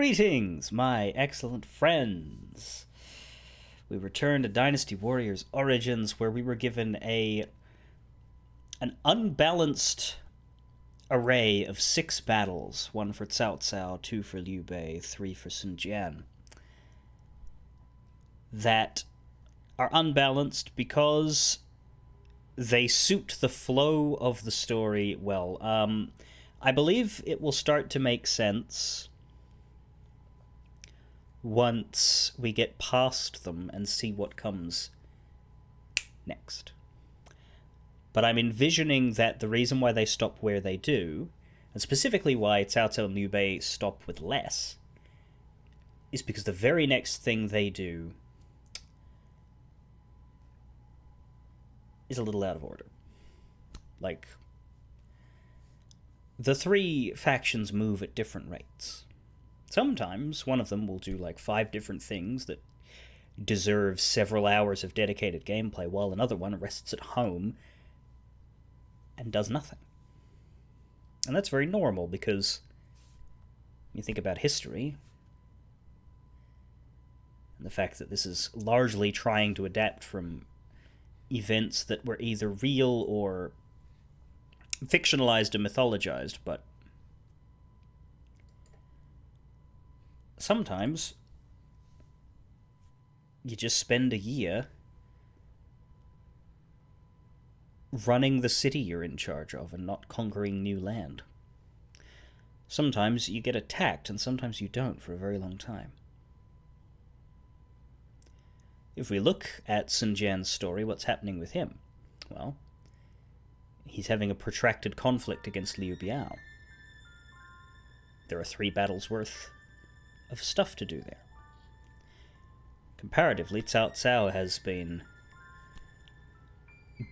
Greetings, my excellent friends. We return to Dynasty Warriors Origins, where we were given an unbalanced array of 6 battles, 1 for Cao Cao, 2 for Liu Bei, 3 for Sun Jian, that are unbalanced because they suit the flow of the story well. I believe it will start to make sense once we get past them and see what comes next. But I'm envisioning that the reason why they stop where they do, and specifically why Cao Cao and Liu Bei stop with less, is because the very next thing they do is a little out of order. Like, the 3 factions move at different rates. Sometimes one of them will do like 5 different things that deserve several hours of dedicated gameplay, while another one rests at home and does nothing. And that's very normal, because when you think about history and the fact that this is largely trying to adapt from events that were either real or fictionalized and mythologized, but sometimes you just spend a year running the city you're in charge of and not conquering new land. Sometimes you get attacked, and sometimes you don't for a very long time. If we look at Sun Jian's story, what's happening with him? Well, he's having a protracted conflict against Liu Biao. There are 3 battles worth of stuff to do there. Comparatively, Cao Cao has been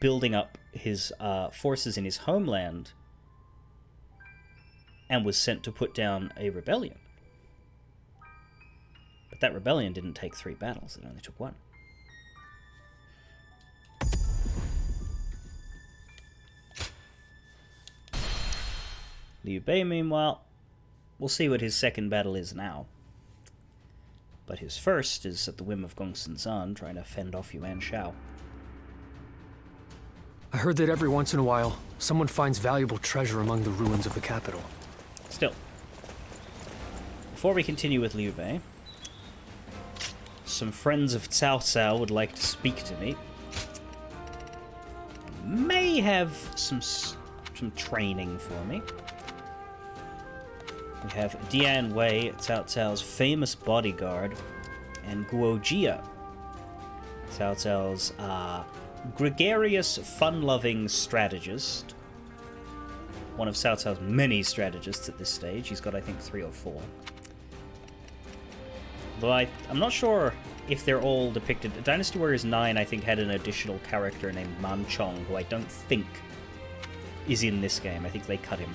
building up his forces in his homeland and was sent to put down a rebellion. But that rebellion didn't take 3 battles, it only took 1. Liu Bei, meanwhile, we'll see what his second battle is now. But his first is at the whim of Gongsun Zan, trying to fend off Yuan Shao. I heard that every once in a while, someone finds valuable treasure among the ruins of the capital. Still, before we continue with Liu Bei, some friends of Cao Cao would like to speak to me. May have some training for me. We have Dian Wei, Cao Cao's famous bodyguard, and Guo Jia, Cao Cao's gregarious, fun-loving strategist. One of Cao Cao's many strategists at this stage. He's got, I think, 3 or 4. Though I'm not sure if they're all depicted. Dynasty Warriors 9, I think, had an additional character named Man Chong, who I don't think is in this game. I think they cut him.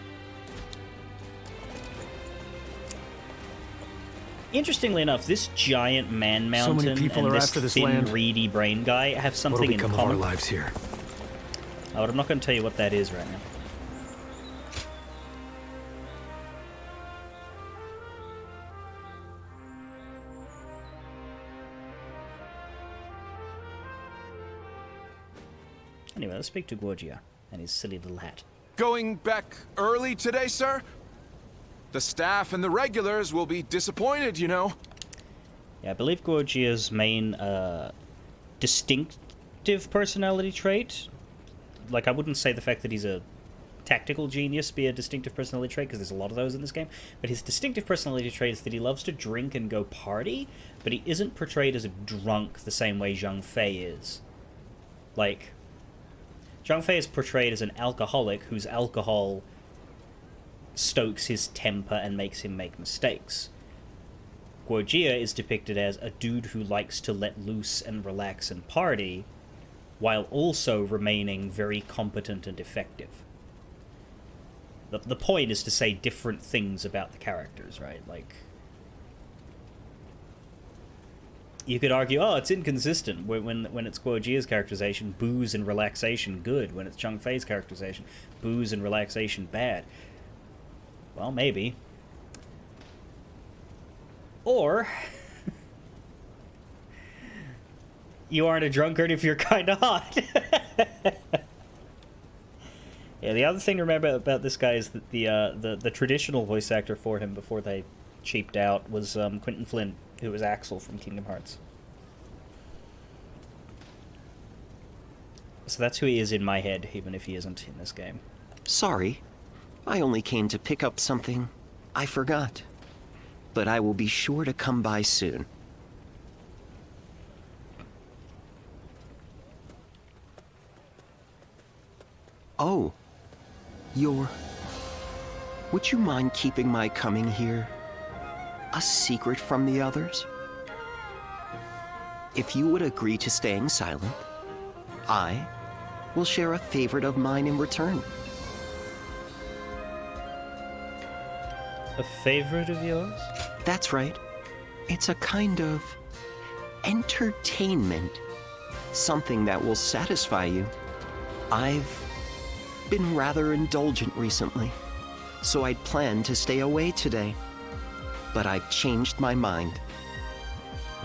Interestingly enough, this giant man mountain and this thin, reedy brain guy have something in common. What'll become of our lives here? Oh, but I'm not going to tell you what that is right now. Anyway, let's speak to Guojia and his silly little hat. Going back early today, sir? The staff and the regulars will be disappointed, you know. Yeah, I believe Guojia's main distinctive personality trait, like, I wouldn't say the fact that he's a tactical genius be a distinctive personality trait, because there's a lot of those in this game, but his distinctive personality trait is that he loves to drink and go party, but he isn't portrayed as a drunk the same way Zhang Fei is. Like, Zhang Fei is portrayed as an alcoholic whose alcohol stokes his temper and makes him make mistakes. Guojia is depicted as a dude who likes to let loose and relax and party, while also remaining very competent and effective. The point is to say different things about the characters, right? Like, you could argue, oh, it's inconsistent when it's Guojia's characterization, booze and relaxation good, when it's Zhang Fei's characterization, booze and relaxation bad. Well, maybe. Or you aren't a drunkard if you're kind of hot. Yeah, the other thing to remember about this guy is that the traditional voice actor for him before they cheaped out was Quentin Flynn, who was Axel from Kingdom Hearts. So that's who he is in my head, even if he isn't in this game. Sorry, I only came to pick up something I forgot. But I will be sure to come by soon. Oh, would you mind keeping my coming here a secret from the others? If you would agree to staying silent, I will share a favorite of mine in return. A favorite of yours? That's right. It's a kind of entertainment. Something that will satisfy you. I've been rather indulgent recently, so I'd planned to stay away today. But I've changed my mind.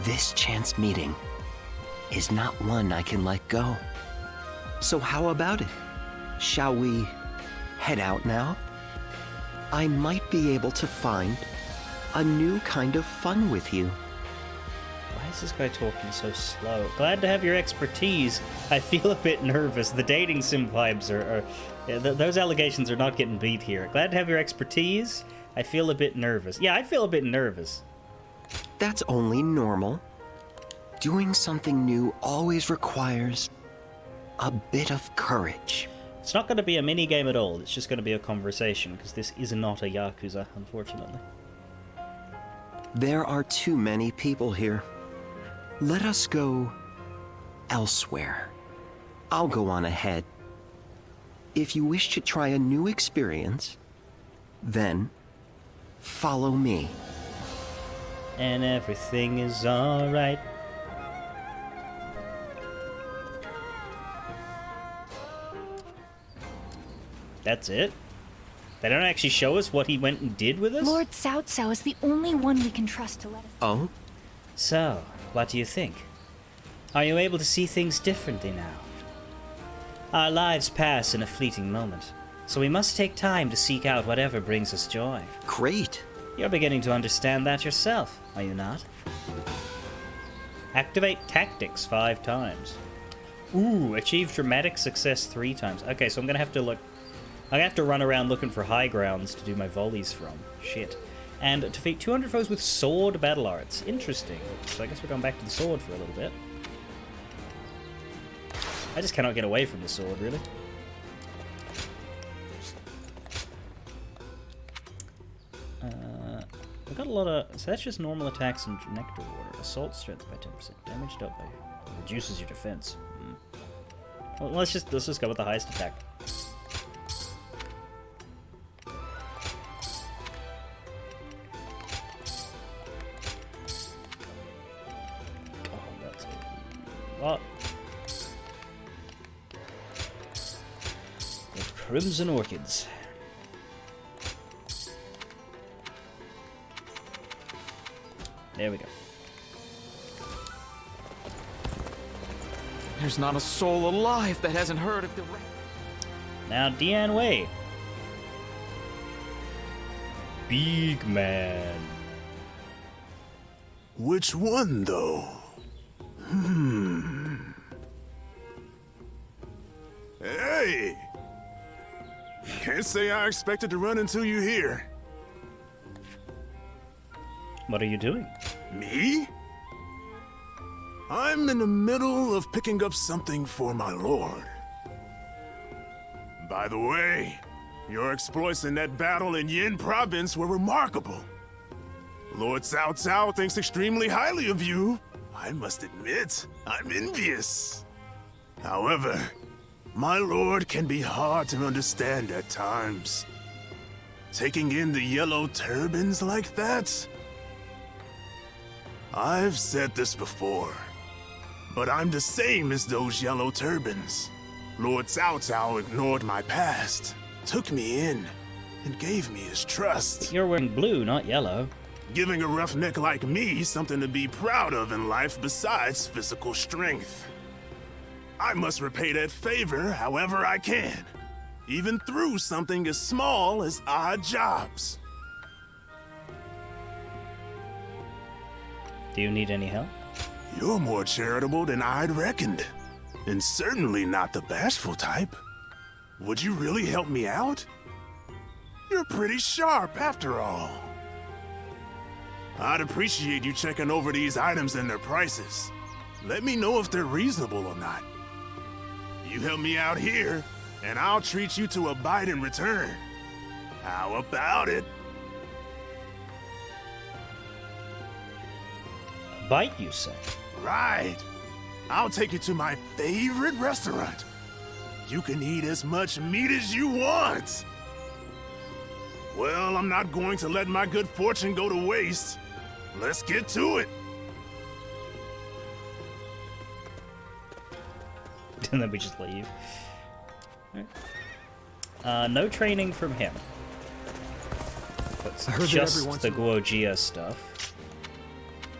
This chance meeting is not one I can let go. So how about it? Shall we head out now? I might be able to find a new kind of fun with you. Why is this guy talking so slow? Glad to have your expertise. I feel a bit nervous. The dating sim vibes those allegations are not getting beat here. Glad to have your expertise. I feel a bit nervous. Yeah, I feel a bit nervous. That's only normal. Doing something new always requires a bit of courage. It's not going to be a mini game at all. It's just going to be a conversation, because this is not a Yakuza, unfortunately. There are too many people here. Let us go elsewhere. I'll go on ahead. If you wish to try a new experience, then follow me. And everything is alright. That's it? They don't actually show us what he went and did with us? Lord Cao Cao is the only one we can trust to let us... Oh? So, what do you think? Are you able to see things differently now? Our lives pass in a fleeting moment, so we must take time to seek out whatever brings us joy. Great. You're beginning to understand that yourself, are you not? Activate tactics 5 times. Ooh, achieve dramatic success 3 times. Okay, so I'm gonna have to look... I'm gonna have to run around looking for high grounds to do my volleys from. Shit. And defeat 200 foes with sword battle arts. Interesting. So I guess we're going back to the sword for a little bit. I just cannot get away from the sword, really. We've got a lot of... So that's just normal attacks and nectar water. Assault strength by 10%. Damaged up by... Reduces your defense. Well, let's just go with the highest attack. Oh, that's a lot. The Crimson Orchids. There we go. There's not a soul alive that hasn't heard of the... Now, Dian Wei. Big man. Which one, though? Hey! Can't say I expected to run into you here. What are you doing? Me? I'm in the middle of picking up something for my lord. By the way, your exploits in that battle in Yin province were remarkable. Lord Cao Cao thinks extremely highly of you. I must admit, I'm envious. However, my lord can be hard to understand at times. Taking in the yellow turbans like that? I've said this before, but I'm the same as those yellow turbans. Lord Cao Cao ignored my past, took me in, and gave me his trust. You're wearing blue, not yellow. giving a roughneck like me something to be proud of in life besides physical strength. I must repay that favor however I can, even through something as small as odd jobs. Do you need any help? You're more charitable than I'd reckoned, and certainly not the bashful type. Would you really help me out? You're pretty sharp after all. I'd appreciate you checking over these items and their prices. Let me know if they're reasonable or not. You help me out here, and I'll treat you to a bite in return. How about it? Bite, you say? Right. I'll take you to my favorite restaurant. You can eat as much meat as you want. Well, I'm not going to let my good fortune go to waste. Let's get to it. And then we just leave. Alright. No training from him. But I heard that just every once the in a- Guojia stuff.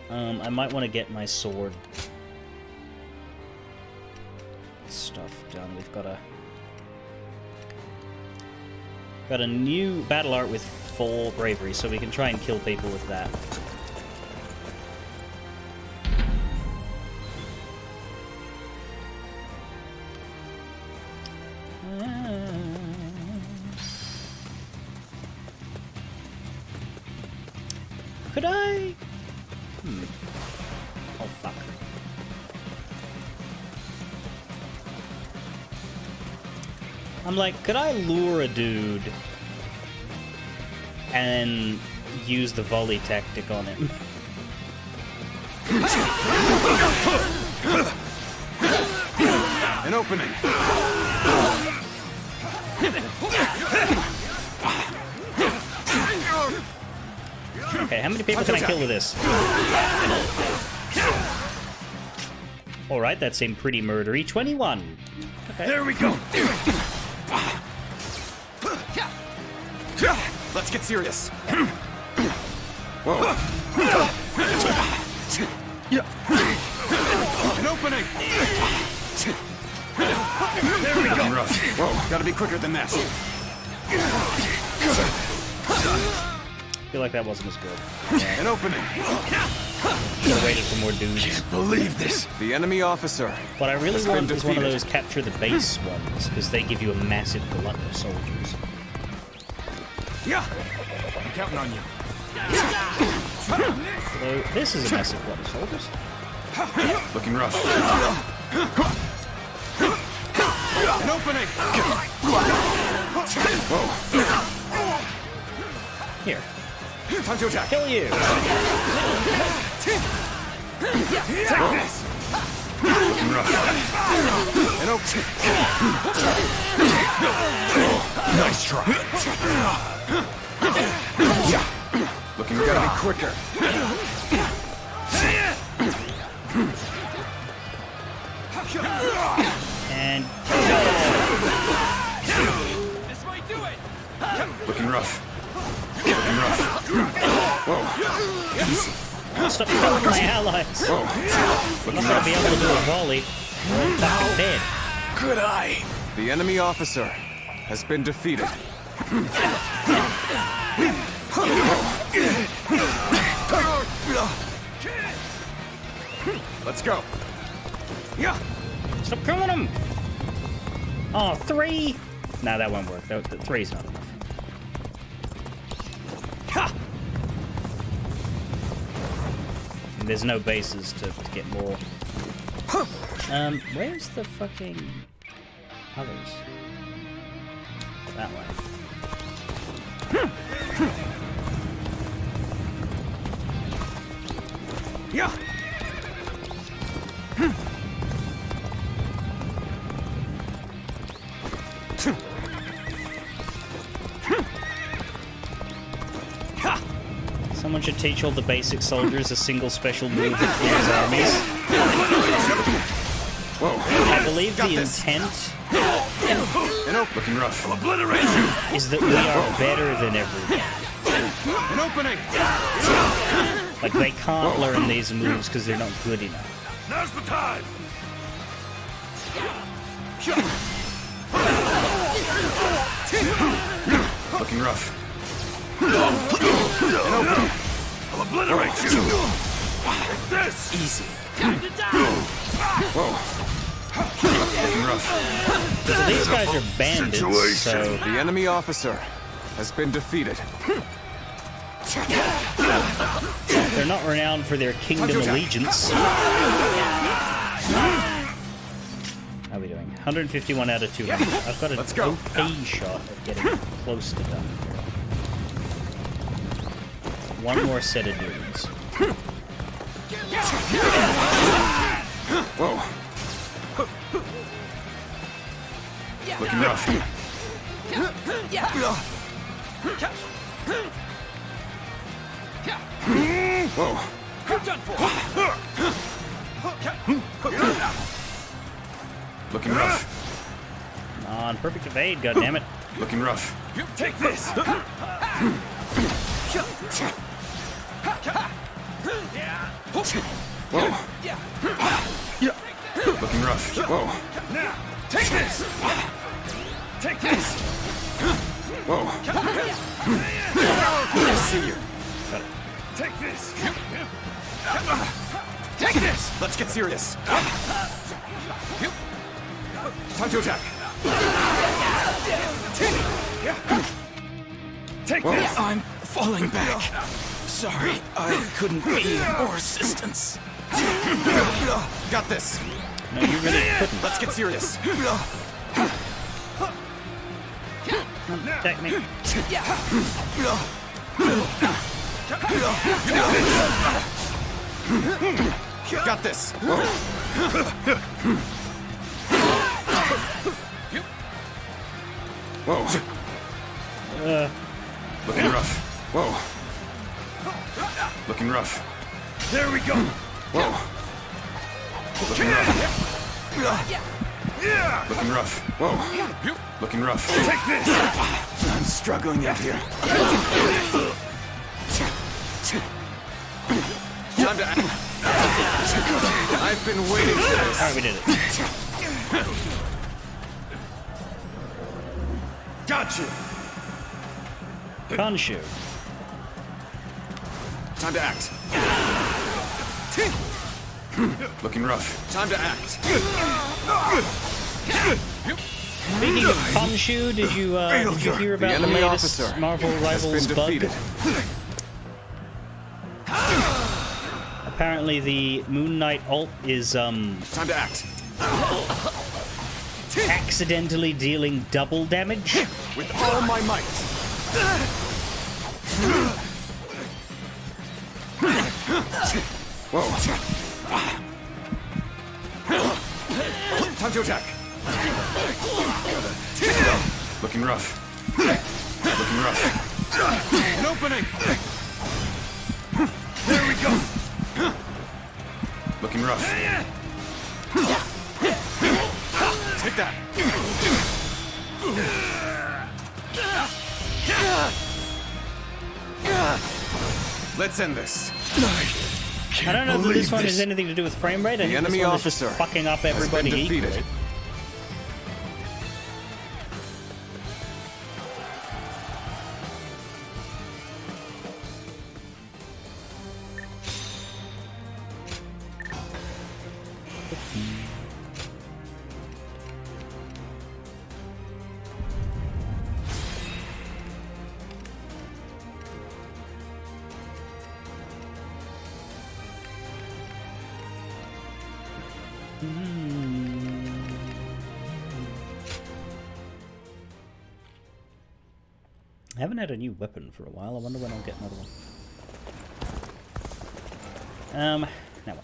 I might want to get my sword stuff done. We've got a new battle art with 4 bravery, so we can try and kill people with that. Could I? Oh, fuck. I'm like, could I lure a dude and use the volley tactic on him? An opening. Okay, how many people can I kill with this? Alright, that seemed pretty murdery. 21. Okay. There we go. Let's get serious. Whoa. An opening. There we go. Whoa, gotta be quicker than that. I feel like that wasn't as good. An opening. Should have waited for more dudes. Believe this. The enemy officer. What I really has been want is one of defeated. those capture the base ones, because they give you a massive glut of soldiers. Yeah. I'm counting on you. Although, this is a massive glut of soldiers. Looking rough. An opening. Whoa. Here. Time to attack. Kill you! Take this. Looking rough. An opening. Nice try. Yeah. Looking good. Gotta be quicker. And This might do it. Looking rough. Looking rough. Whoa. stop killing my allies! Whoa. I'm not gonna be able to do a volley. We're all fucking dead. Good eye. The enemy officer has been defeated. Let's go. Yeah. Stop killing him! Oh, 3? Nah, that won't work. The 3's not enough. Ha! And there's no bases to get more. Where's the fucking others? That way. Yeah. Someone should teach all the basic soldiers a single special move that clears armies. Whoa. I believe the intent Looking rough. Obliterate you. is that we are better than everyone. An opening! Like, they can't learn these moves because they're not good enough. Now's the time! Looking rough. I'll obliterate you! Like this! Easy. Whoa. Looking rough. So these guys are bandits, so... The enemy officer has been defeated. They're not renowned for their kingdom allegiance. How are we doing? 151 out of 200. I've got an okay shot at getting close to done here. One more set of dudes. Whoa. Looking rough. Whoa. Looking rough. Come on, perfect evade, goddammit. Looking rough. Take this! Whoa. Looking rough. Whoa. Now, take this! Take this! Whoa. I see you. Take this! Take this! Let's get serious. Time to attack. Take this! I'm falling back. Sorry, I couldn't be of more assistance. Got this. No, you really couldn't. Let's get serious. Attack me. Got this. Whoa. Looking rough. Whoa. Looking rough. There we go! Whoa. Looking rough. Yeah! Looking rough. Whoa. Looking rough. Take this! I'm struggling out here. Time to act. I've been waiting for this. Alright, we did it. Got you! Khonshu. Time to act. Looking rough. Time to act. Speaking of Khonshu, did you hear about the enemy latest officer Marvel has Rivals been bug? defeated. Apparently the Moon Knight ult is Time to act. accidentally dealing double damage. With all my might. Whoa. Time to attack. Looking rough. Looking rough. An opening. There we go! Looking rough. Take that. Let's end this. I don't know if this one has anything to do with frame rate. I think this enemy one is just officer fucking up has been everybody defeated. equally. I haven't had a new weapon for a while. I wonder when I'll get another one. Now what?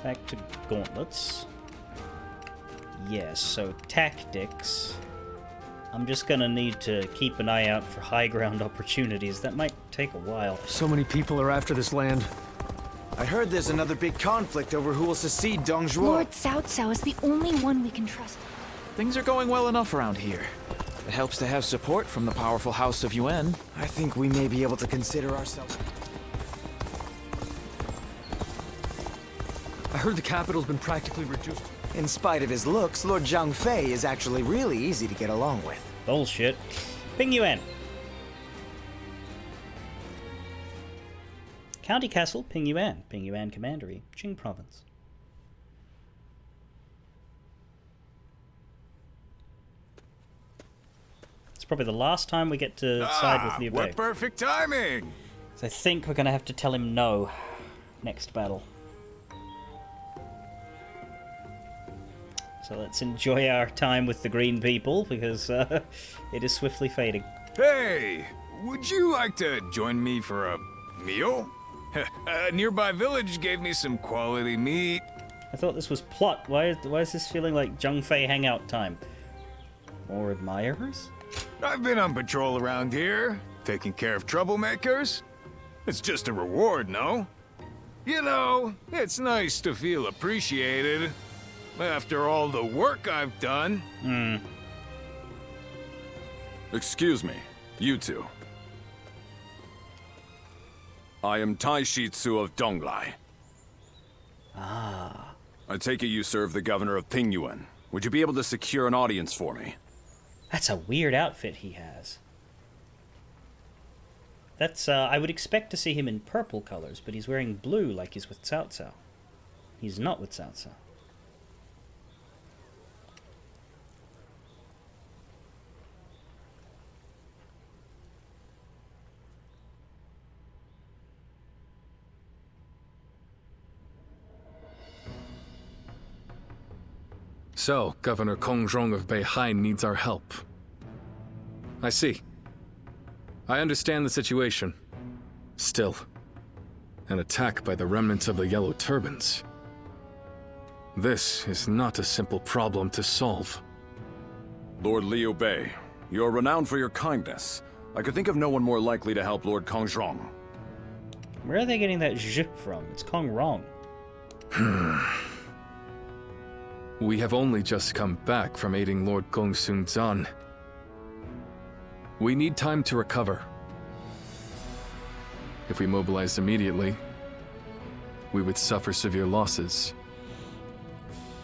Back to gauntlets. Yes, so tactics. I'm just gonna need to keep an eye out for high ground opportunities. That might take a while. So many people are after this land. I heard there's another big conflict over who will succeed Dong Zhuo. Lord Cao Cao is the only one we can trust. Things are going well enough around here. It helps to have support from the powerful House of Yuan. I think we may be able to consider ourselves... I heard the capital's been practically reduced. In spite of his looks, Lord Zhang Fei is actually really easy to get along with. Bullshit. Ping Yuan. County Castle, Ping Yuan. Ping Yuan Commandery, Qing Province. It's probably the last time we get to side with Liu Bei. What perfect timing! So I think we're going to have to tell him no. Next battle. So let's enjoy our time with the green people, because it is swiftly fading. Hey, would you like to join me for a meal? A nearby village gave me some quality meat. I thought this was plot. Why is this feeling like Zhang Fei hangout time? More admirers? I've been on patrol around here, taking care of troublemakers. It's just a reward, no? You know, it's nice to feel appreciated. After all the work I've done. Excuse me, you two. I am Tai Shitsu of Donglai. Ah. I take it you serve the governor of Pingyuan. Would you be able to secure an audience for me? That's a weird outfit he has. That's, I would expect to see him in purple colors, but he's wearing blue like he's with Cao Cao. He's not with Cao Cao. So, Governor Kongrong of Beihai needs our help. I see. I understand the situation. Still, an attack by the remnants of the Yellow Turbans. This is not a simple problem to solve. Lord Liu Bei, you are renowned for your kindness. I could think of no one more likely to help Lord Kongrong. Where are they getting that zh from? It's Kong Rong. We have only just come back from aiding Lord Gongsun Zan. We need time to recover. If we mobilized immediately, we would suffer severe losses.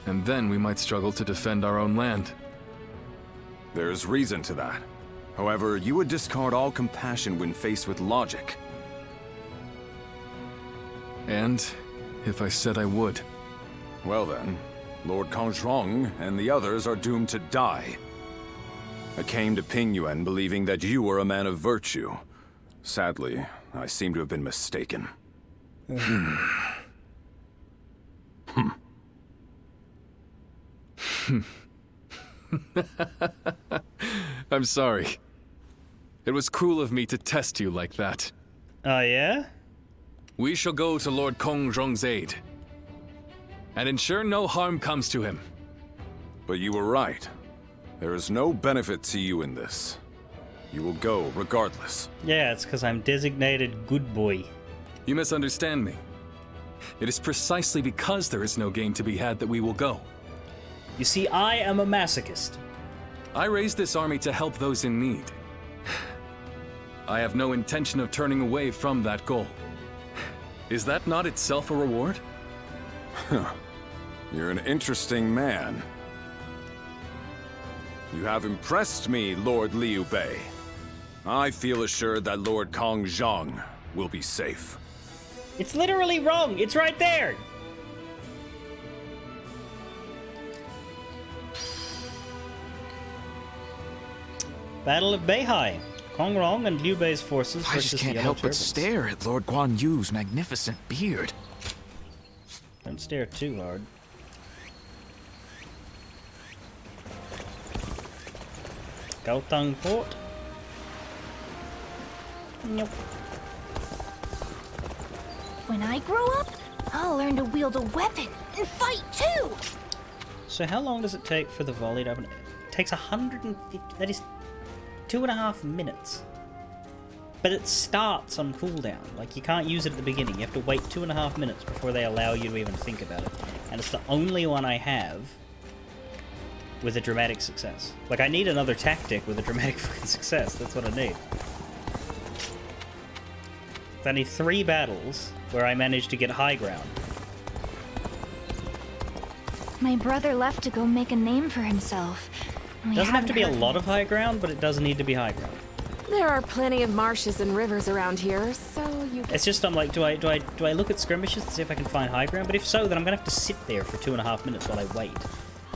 And then we might struggle to defend our own land. There's reason to that. However, you would discard all compassion when faced with logic. And if I said I would? Well then, Lord Kongrong and the others are doomed to die. I came to Pingyuan believing that you were a man of virtue. Sadly, I seem to have been mistaken. I'm sorry. It was cruel of me to test you like that. Oh, yeah? We shall go to Lord Kongrong's aid and ensure no harm comes to him. But you were right. There is no benefit to you in this. You will go regardless. Yeah, it's because I'm designated good boy. You misunderstand me. It is precisely because there is no gain to be had that we will go. You see, I am a masochist. I raised this army to help those in need. I have no intention of turning away from that goal. Is that not itself a reward? You're an interesting man. You have impressed me, Lord Liu Bei. I feel assured that Lord Kongrong will be safe. It's literally wrong. It's right there. Battle of Beihai. Kongrong and Liu Bei's forces I versus just the can't Yellow help but Turbans. stare at Lord Guan Yu's magnificent beard. Don't stare too hard. Gaotang Port. Nope. When I grow up, I'll learn to wield a weapon and fight too! So how long does it take for the volley to open? It takes 150. That is 2.5 minutes. But it starts on cooldown. Like, you can't use it at the beginning. You have to wait 2.5 minutes before they allow you to even think about it. And it's the only one I have with a dramatic success. Like, I need another tactic with a dramatic fucking success. That's what I need. I need 3 battles where I managed to get high ground. My brother left to go make a name for himself. It doesn't have to be a lot of high ground, but it does need to be high ground. There are plenty of marshes and rivers around here, so you can... It's just, I'm like, do I look at skirmishes to see if I can find high ground? But if so, then I'm gonna have to sit there for 2.5 minutes while I wait,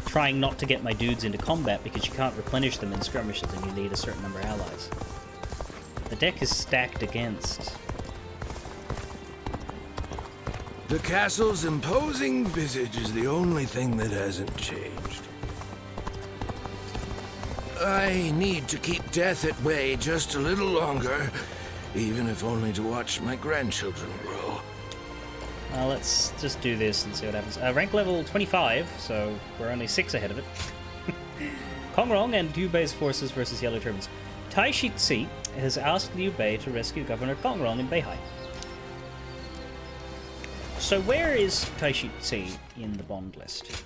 trying not to get my dudes into combat because you can't replenish them in skirmishes and you need a certain number of allies. The deck is stacked against. The castle's imposing visage is the only thing that hasn't changed. I need to keep death at bay just a little longer, even if only to watch my grandchildren grow. Let's just do this and see what happens. Rank level 25, so we're only 6 ahead of it. Kongrong and Liu Bei's forces versus Yellow Turbans. Tai Shi has asked Liu Bei to rescue Governor Kongrong in Beihai. So where is Tai Shi in the bond list?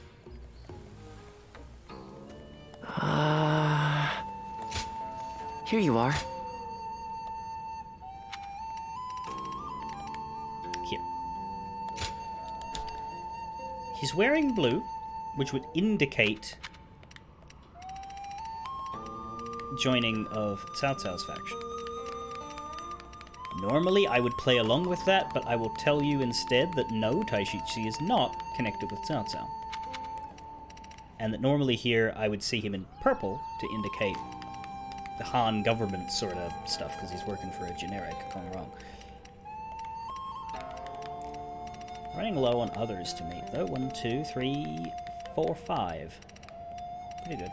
Here you are. Here. He's wearing blue, which would indicate joining of Cao Cao's faction. Normally, I would play along with that, but I will tell you instead that no, Tai Shi is not connected with Cao Cao. And that normally here, I would see him in purple to indicate the Han government sort of stuff, because he's working for a generic, if I'm wrong. Running low on others to meet, though. 1, 2, 3, 4, 5. Pretty good.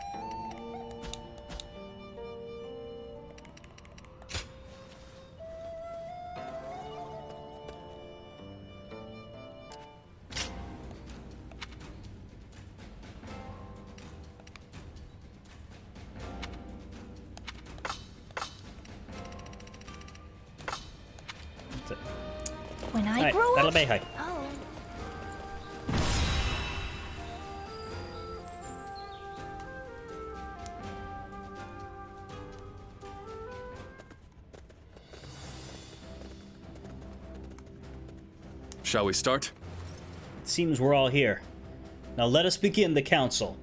When I grow up... Beihai. Oh. Shall we start? It seems we're all here. Now let us begin the council.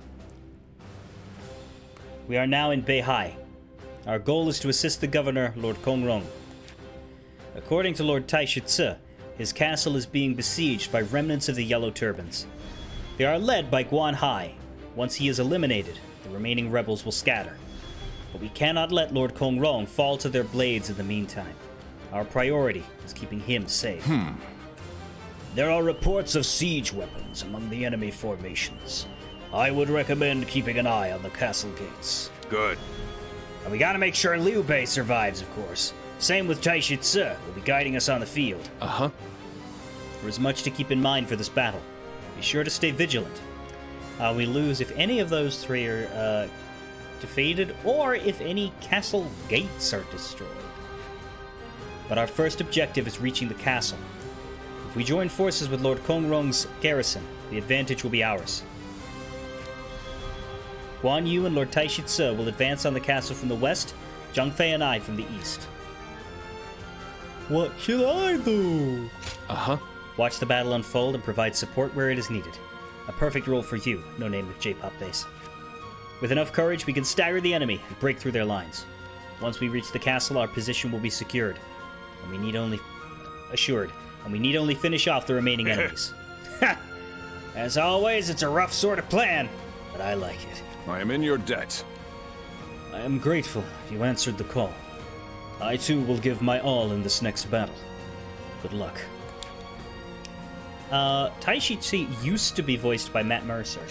We are now in Beihai. Our goal is to assist the governor, Lord Kongrong. According to Lord Tai Shi, his castle is being besieged by remnants of the Yellow Turbans. They are led by Guan Hai. Once he is eliminated, the remaining rebels will scatter. But we cannot let Lord Kongrong fall to their blades in the meantime. Our priority is keeping him safe. There are reports of siege weapons among the enemy formations. I would recommend keeping an eye on the castle gates. Good. And we gotta make sure Liu Bei survives, of course. Same with Tai Shi will be guiding us on the field. Uh-huh. There is much to keep in mind for this battle. Be sure to stay vigilant. We lose if any of those 3 are defeated, or if any castle gates are destroyed. But our first objective is reaching the castle. If we join forces with Lord Kongrong's garrison, the advantage will be ours. Guan Yu and Lord Tai Shi will advance on the castle from the west, Zhang Fei and I from the east. What should I do? Uh-huh. Watch the battle unfold and provide support where it is needed. A perfect role for you, no name with J-pop base. With enough courage, we can stagger the enemy and break through their lines. Once we reach the castle, our position will be secured. And we need only... assured. And we need only finish off the remaining enemies. Ha! As always, it's a rough sort of plan, but I like it. I am in your debt. I am grateful you answered the call. I too will give my all in this next battle. Good luck. Tai Shi used to be voiced by Matt Mercer.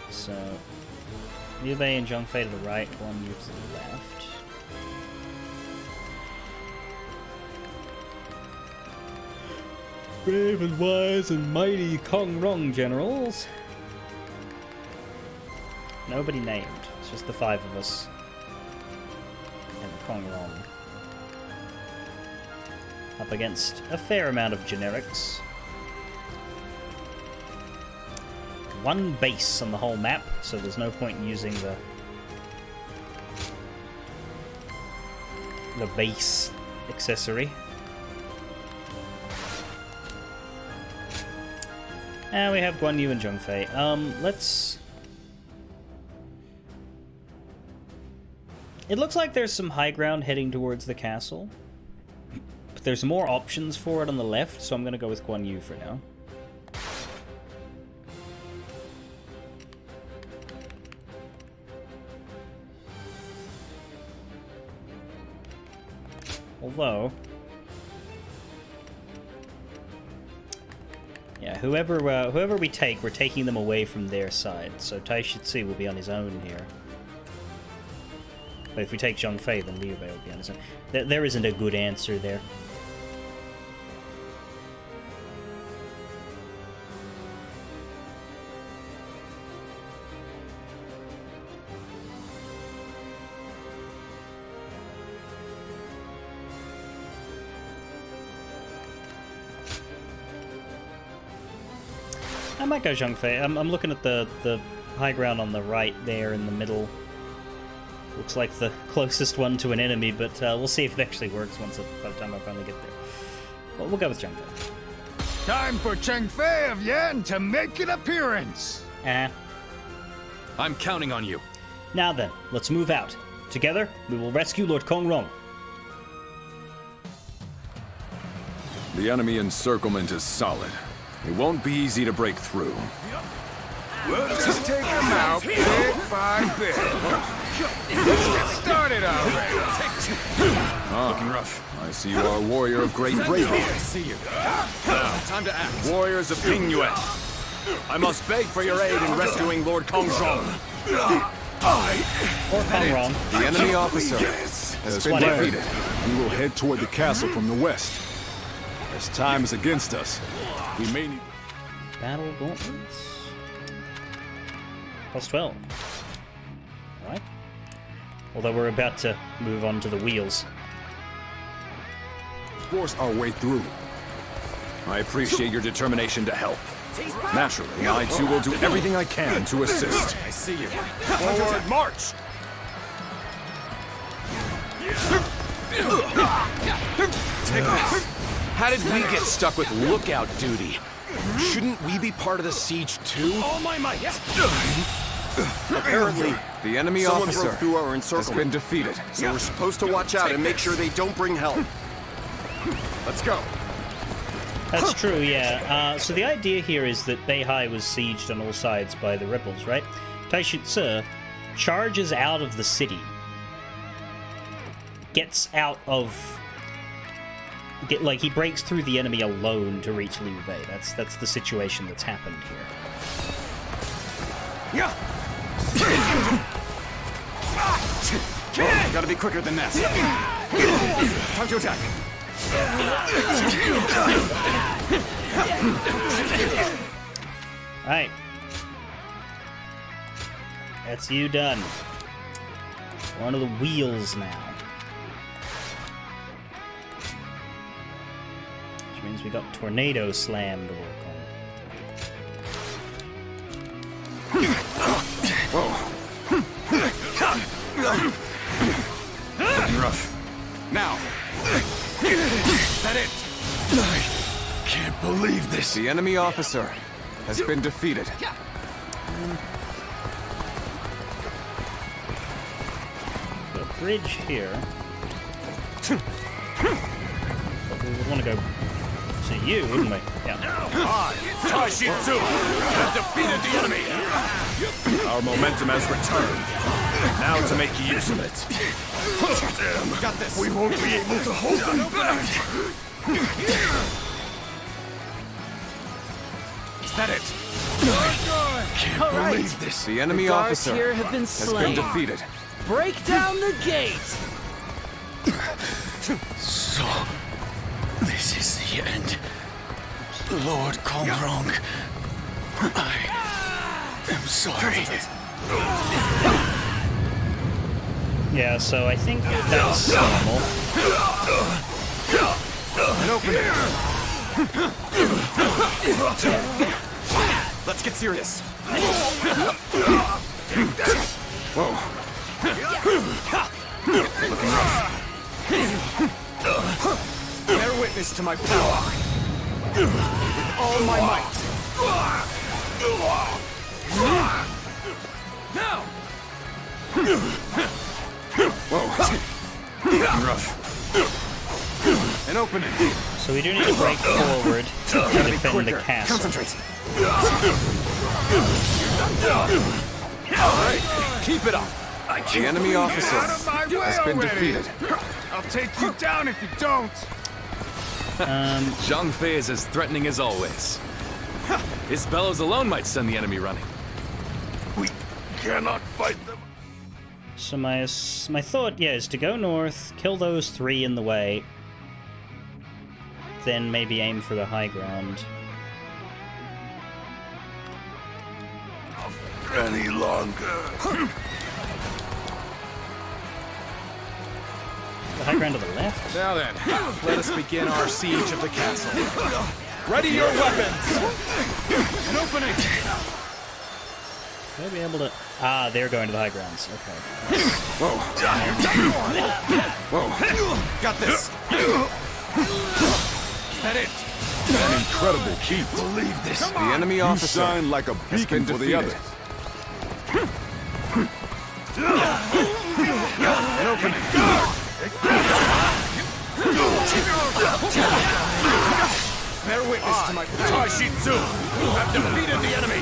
So, Liu Bei and Zhang Fei to the right, Guan Yu to the left. Brave and wise and mighty Kongrong generals. Nobody named. It's just the 5 of us. And Kong Rong. Up against a fair amount of generics. 1 base on the whole map, so there's no point in using the base accessory. And we have Guan Yu and Zheng Fei. Let's... It looks like there's some high ground heading towards the castle. But there's more options for it on the left, so I'm going to go with Guan Yu for now. Although... Yeah, whoever we take, we're taking them away from their side. So Tai Shi will be on his own here. But if we take Zheng Fei, then Liu Bei will be on his own. There isn't a good answer there. I might go Zheng Fei. I'm looking at the high ground on the right there in the middle. Looks like the closest one to an enemy, but we'll see if it actually works by the time I finally get there. Well, we'll go with Zheng Fei. Time for Cheng Fei of Yan to make an appearance! I'm counting on you. Now then, let's move out. Together, we will rescue Lord Kong Rong. The enemy encirclement is solid. It won't be easy to break through. We'll just take them out bit by bit. Let's get started already. Looking rough. I see you are a warrior of great bravery. I see you. Now, time to act. Warriors of Ping Yuan. I must beg for your aid in rescuing Lord Kong Rong. Or Kong Rong. The enemy officer has been defeated. We will head toward the castle from the west. As time is against us, we may need... Battle gauntlets. Plus 12. Alright. Although we're about to move on to the wheels. Force our way through. I appreciate your determination to help. Naturally, I too will do everything I can to assist. I see you. Forward march! Take this. How did we get stuck with lookout duty? Shouldn't we be part of the siege too? All my might! Apparently, the enemy officer broke through our has encirclement. been defeated. So we're supposed to watch out and make sure they don't bring help. Let's go. That's true, yeah. So the idea here is that Beihai was sieged on all sides by the rebels, right? Taishi Ci charges out of the city. Gets out of... he breaks through the enemy alone to reach Liu Bei. That's the situation that's happened here. Yeah. Gotta be quicker than that. Time to attack. Alright. That's you done. One of the wheels now. Which means we got Tornado Slam to work on. Looking rough. Now. Is that it? I can't believe this. The enemy officer has been defeated. The bridge here. But we would want to go to you, wouldn't we? Yeah. Tai Shi Ci has defeated the enemy. Our momentum has returned. Now to make use of it. Got this. We won't be able to hold them back. Is that it? Can't believe this. The enemy guards officer here have been has slain. been defeated. Break down the gate! So, this is the end. Lord Kong Rong, I am sorry. Yeah, so I think that's normal. An opening. Let's get serious. Whoa. Looking rough. Bear witness to my power. With all my might. Now! Whoa. Looking rough. An opening. So we do need to break forward to defend the castle. Concentrate. All right, keep it up. The enemy officer Out of my way has been already. defeated. I'll take you down if you don't. Zhang Fei is as threatening as always. His bellows alone might send the enemy running. We cannot fight them. So my thought, yeah, is to go north, kill those 3 in the way, then maybe aim for the high ground. Any longer. The high ground to the left? Now then, let us begin our siege of the castle. Ready your weapons! An opening! Should I be able to... Ah, they're going to the high grounds. Okay. Whoa. Whoa. Got this! That it! An incredible feat. Believe this. The enemy You officer shine like a has beacon been for the defeated. others. An opening! Bear witness to my power. Taishitsu, you have defeated the enemy.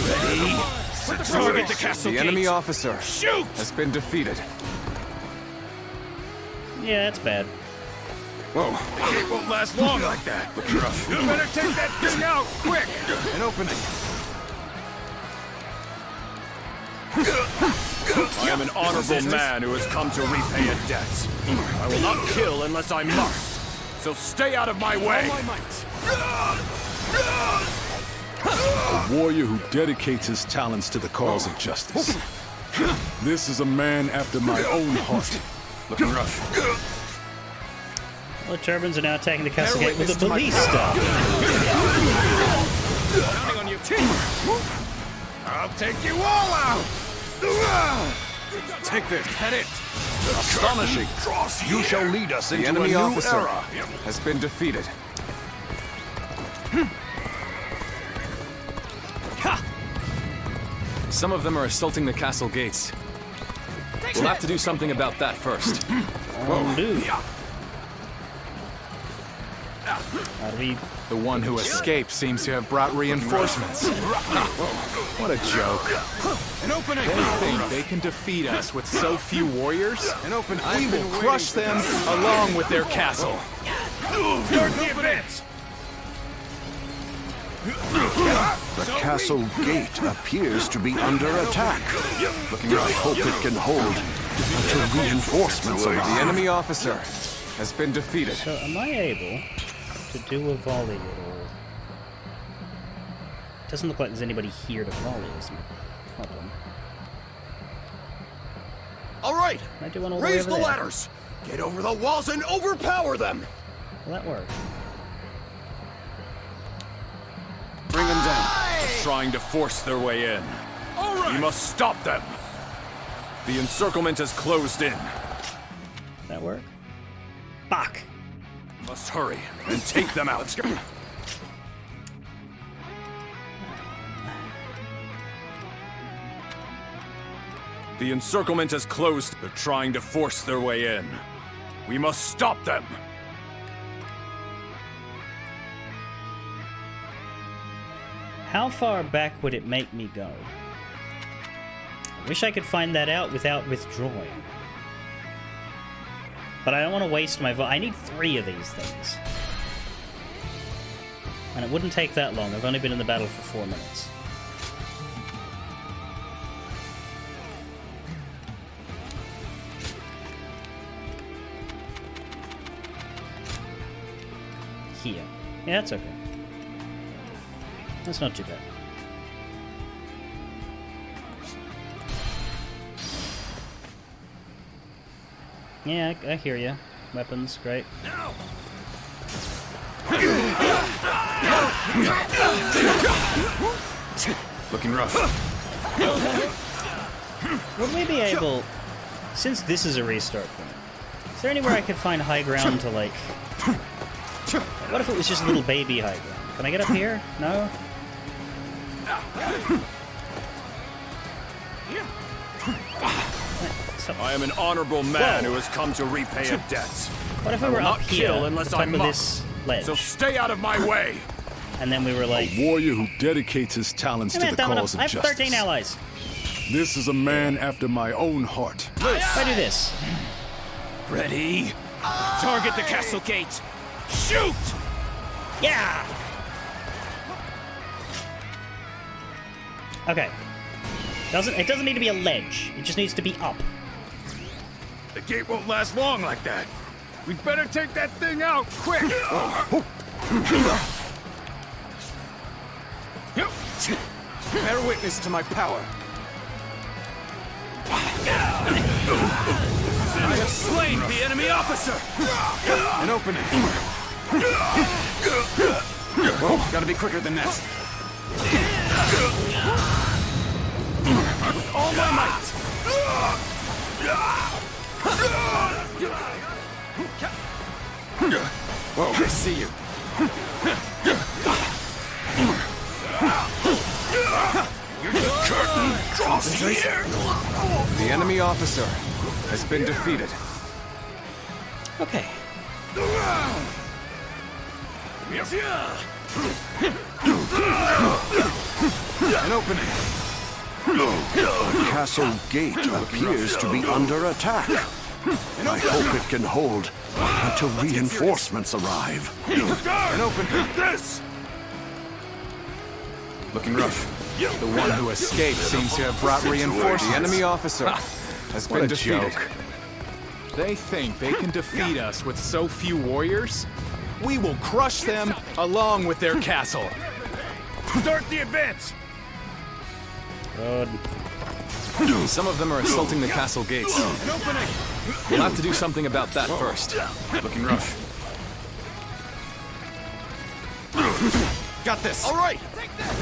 Ready? Target the castle The gate. enemy officer Shoot! has been defeated. Yeah, that's bad. Whoa. The gate won't last long like that. Looking rough. You better take that thing out, quick! An opening. I am an honorable man who has come to repay a debt. I will not kill unless I must. So stay out of my way. All my might. A warrior who dedicates his talents to the cause of justice. This is a man after my own heart. Looking rough. Well, the Turbans are now attacking the castle gate with a witness to my ballista. Counting on you. I'll take you all out. Take this. Head it. Astonishing. You shall lead us The into a enemy new officer era. has been defeated. Some of them are assaulting the castle gates. We'll have to do something about that first. Undo. How do we... The one who escaped seems to have brought reinforcements. What a joke. An opening. They think they can defeat us with so few warriors? An open. We will crush them along with their castle. Start the event. The castle gate appears to be under attack. I hope it can hold until reinforcements The arrive. enemy officer has been defeated. So am I able to do a volley at all? Doesn't look like there's anybody here to volley, is my problem. All right. Can I do one all the way Raise over the there? ladders. Get over the walls and overpower them. Will that work? Bring them down. Trying to force their way in. All right. We must stop them. The encirclement has closed in. That work? Fuck! Must hurry and take them out. The encirclement has closed. They're trying to force their way in. We must stop them. How far back would it make me go? I wish I could find that out without withdrawing. But I don't want to waste my I need 3 of these things. And it wouldn't take that long. I've only been in the battle for 4 minutes. Here. Yeah, that's okay. That's not too bad. Yeah, I hear you. Weapons, great. Looking rough. Would we be able, since this is a restart point, is there anywhere I could find high ground to, like... What if it was just a little baby high ground? Can I get up here? No? I am an honorable man who has come to repay a debt. What if I we will were not up here, kill at unless the top I of must. this ledge? So stay out of my way. And then we were like... A warrior who dedicates his talents to the cause of I have justice. 13 allies. This is a man after my own heart. If I do this... Ready? Target the castle gate. Shoot! Yeah! Okay. It doesn't need to be a ledge. It just needs to be up. The gate won't last long like that. We'd better take that thing out, quick! Bear witness to my power. I have slain the enemy officer! An opening. Whoa, gotta be quicker than that. With all my might! Whoa, I see you. Curtain drops here! The enemy officer has been defeated. Okay. An opening. The castle gate appears to be under attack. I hope it can hold until reinforcements arrive. An opening. This! Looking rough. The one who escaped seems to have brought reinforcements. The enemy officer has been defeated. Joke. They think they can defeat us with so few warriors? We will crush them along with their castle. Start the advance! Good. Some of them are assaulting the castle gates. An opening! We'll have to do something about that first. Looking rough. Got this. All right!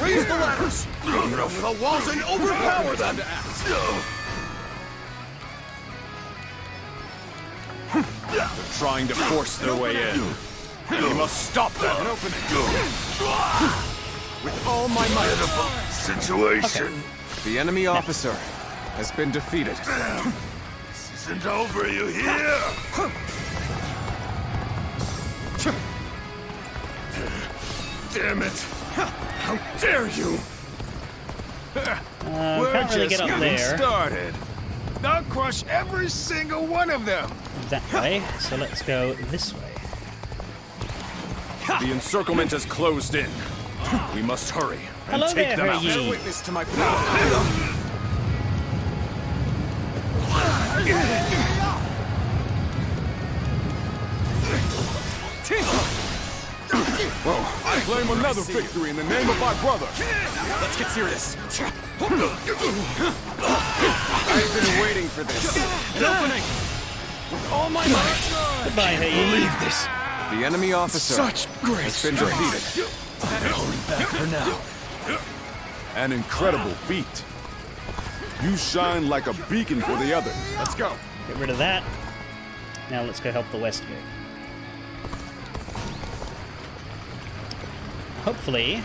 Raise the ladders! Looking rough. The walls and overpower them! They're trying to force their way in. We must stop them. An opening. With all my might. Situation. The enemy officer has been defeated. This isn't over, you hear? Damn it! How dare you! Can't really get up there. Started. I'll crush every single one of them. That way. So let's go this way. The encirclement has closed in. We must hurry and Hello take there, them out. Hergy. Bear witness to my power. Whoa, I claim another victory in the name of my brother. Let's get serious. I've been waiting for this. An opening. With all my might. Goodbye, Hergy. Leave this. The enemy officer Such great has been strength. defeated. Back for now. An incredible feat. You shine like a beacon for the others. Let's go. Get rid of that. Now let's go help the West Gate. Hopefully...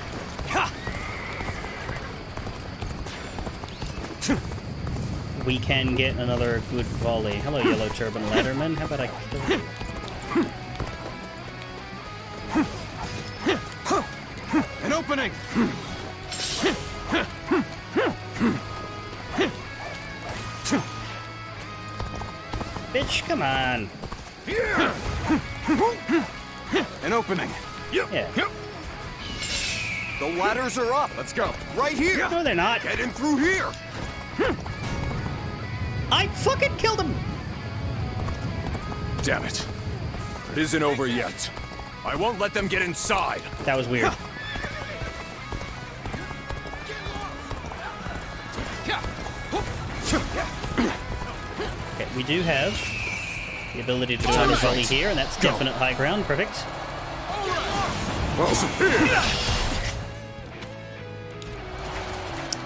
we can get another good volley. Hello, Yellow Turban Ladderman. How about I kill you? An opening. Bitch, come on. An opening. Yeah. The ladders are up. Let's go. Right here. No, they're not. Get in through here. I fucking killed him! Damn it. It isn't over yet. I won't let them get inside. That was weird. Okay, we do have the ability to do a volley here, and that's definite high ground. Perfect.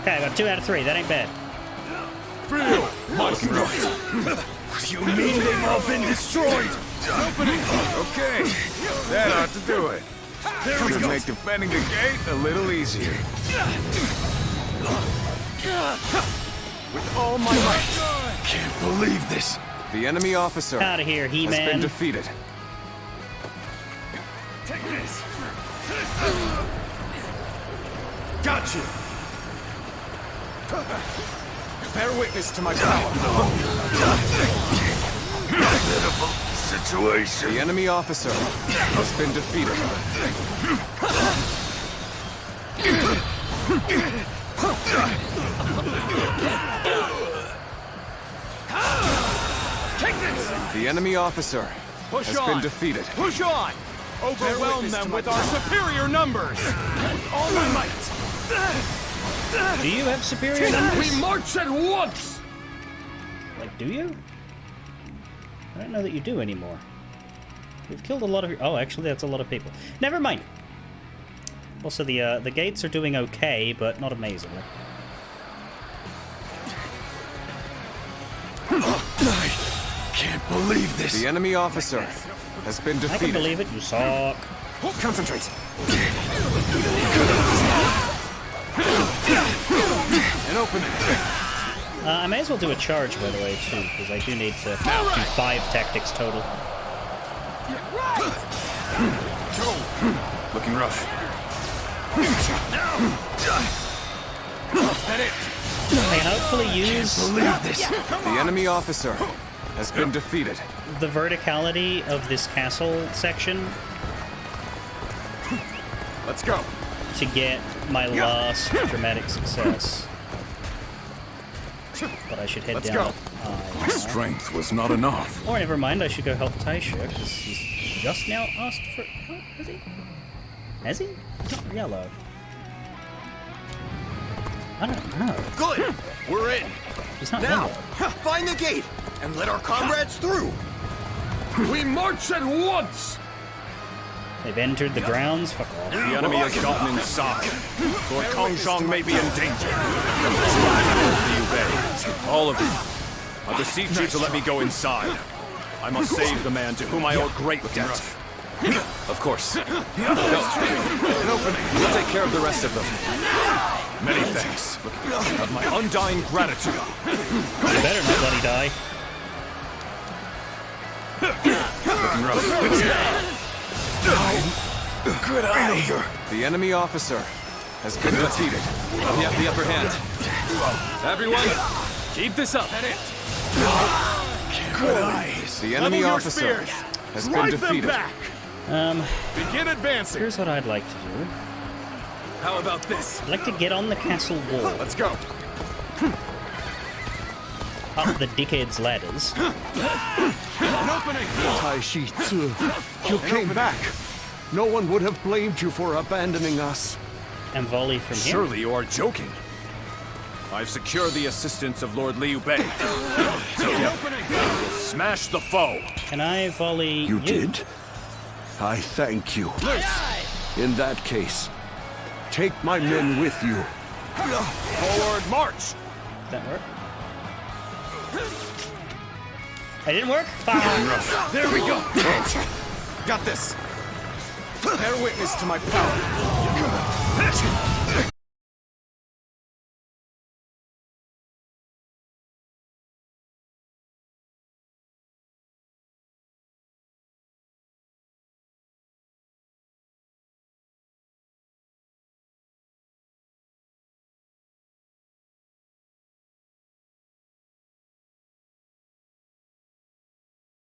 Okay, I got 2 out of 3. That ain't bad. Feel my right. You mean they've all been destroyed? Opening. Okay, that ought to do it. Should make defending the gate a little easier. With all my might. Can't believe this. The enemy officer Out of here, has He-Man. been defeated. Take this. Got you. Bear witness to my power. Pitiful situation. The enemy officer has been defeated. Take this. The enemy officer Push has on. been defeated. Push on. Overwhelm them with our superior numbers. All my might. Do you have superior numbers? We march at once. Like, do you? I don't know that you do anymore. We've killed a lot of your... Oh, actually, that's a lot of people. Never mind. Also, the gates are doing okay, but not amazingly. I can't believe this. The enemy officer has been I can defeated. believe it. You suck. Concentrate. An opening. I may as well do a charge, by the way, too, because I do need to do 5 tactics total. Looking rough. I can hopefully use Believe this. The enemy officer has been defeated. the verticality of this castle section Let's go. to get my last dramatic success. But I should head Let's down. go. Strength was not enough. Or never mind, I should go help Taisha, because he's just now asked for help, has he? Has he? He's not yellow. I don't know. Good. We're in. He's not Now, yellow. find the gate and let our comrades through. We march at once. They've entered the grounds. Fuck off. The enemy has gotten inside. Lord Kongzhong may be in danger. All of you, I beseech you to let me go inside. I must save the man to whom I owe great debt. Of course. Go. An opening. We'll take care of the rest of them. Many thanks. Of my undying gratitude. You better not let he die. Looking rough. Get out of here. The enemy officer has been defeated. We have the upper hand. Everyone, keep this up. Good eyes. The enemy officer has been defeated. Begin advancing. Here's what I'd like to do. How about this? I'd like to get on the castle wall. Let's go. Up the dickhead's ladders. An opening. Taishi Tzu, you came back. No one would have blamed you for abandoning us. And volley from here. Surely you are joking. I've secured the assistance of Lord Liu Bei. Smash the foe. Can I volley You did? I thank you. In that case, take my men with you. Forward march. Does that work? That didn't work? Fuck. There we go. Got this. Bear witness to my power.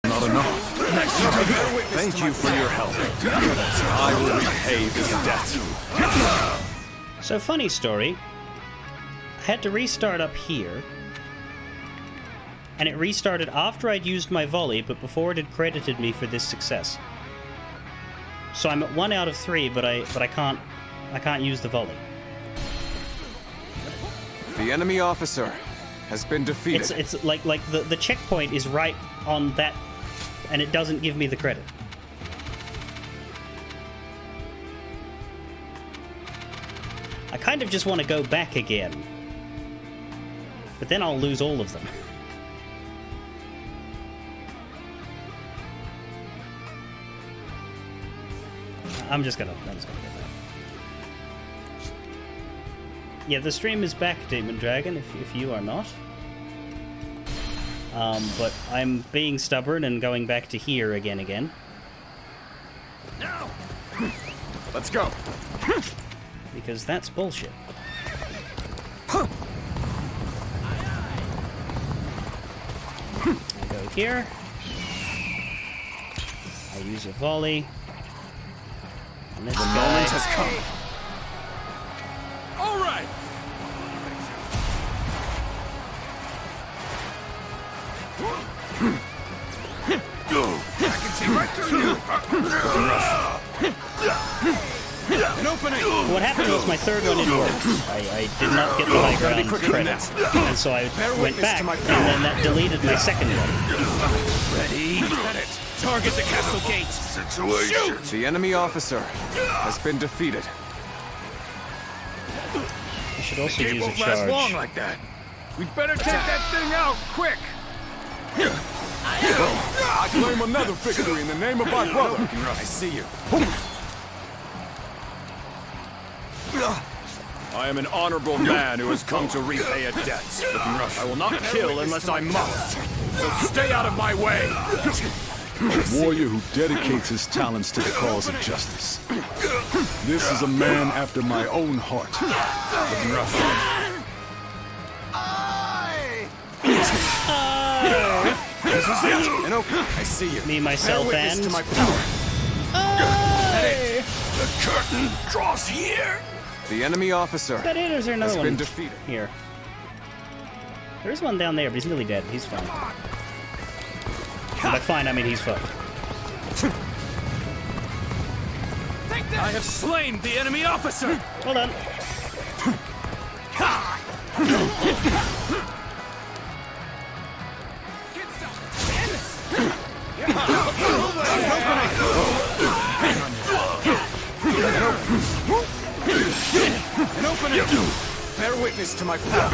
Not enough. Thank you for your help. I will repay this debt. So, funny story. I had to restart up here. And it restarted after I'd used my volley, but before it had credited me for this success. So I'm at 1 out of 3, but I can't use the volley. The enemy officer has been defeated. It's like the checkpoint is right on that and it doesn't give me the credit. I kind of just want to go back again. But then I'll lose all of them. I'm just gonna get that. Yeah, the stream is back, Demon Dragon, if you are not. But I'm being stubborn and going back to here again. Now! Let's go. Because that's bullshit. I go here. I use a volley. And this The guy... moment has come. All right. I can see right through you. An opening. What happened was my third one didn't work. I did not get the high ground credit. And so I went back, and then that deleted my second one. Ready? Target the castle gate. Situation. The enemy officer has been defeated. I should also It use a won't last long charge. like that. We'd better take that thing out, quick! I claim another victory in the name of my brother. I see you. I am an honorable man who has come to repay a debt. I will not kill unless I must. So stay out of my way. A warrior who dedicates his talents to the cause of justice. This is a man after my own heart. This is it. And okay, I see you. Me, myself, Bear witness and... to my power. The curtain draws here! The enemy officer Is that it, or is there another has one been defeated. here? There is one down there, but he's nearly dead. He's fine. And by fine, I mean he's fucked. I have slain the enemy officer! Hold on. An opening! Bear witness to my power.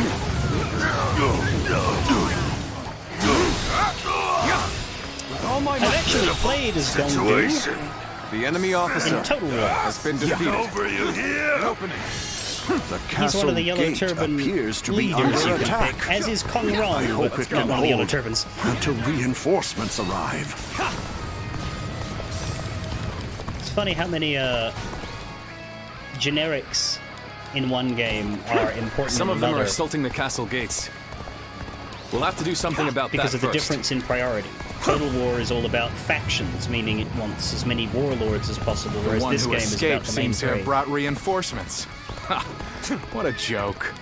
With all my I've actually played as Situation. The enemy officer in Total War. has been defeated. Over you here. An opening. The He's castle one of the Yellow gate Turban appears to be leaders under you can attack. pick, as is Kong I Rong, hope but it not can one of the Yellow hold Turbans. until reinforcements arrive. It's funny how many generics in one game are important Some in of them another are assaulting the castle gates. We'll have to do something about because that of the first. difference in priority. Total War is all about factions, meaning it wants as many warlords as possible, The whereas one this who game is about escaped the main seems to have three. brought reinforcements. What a joke.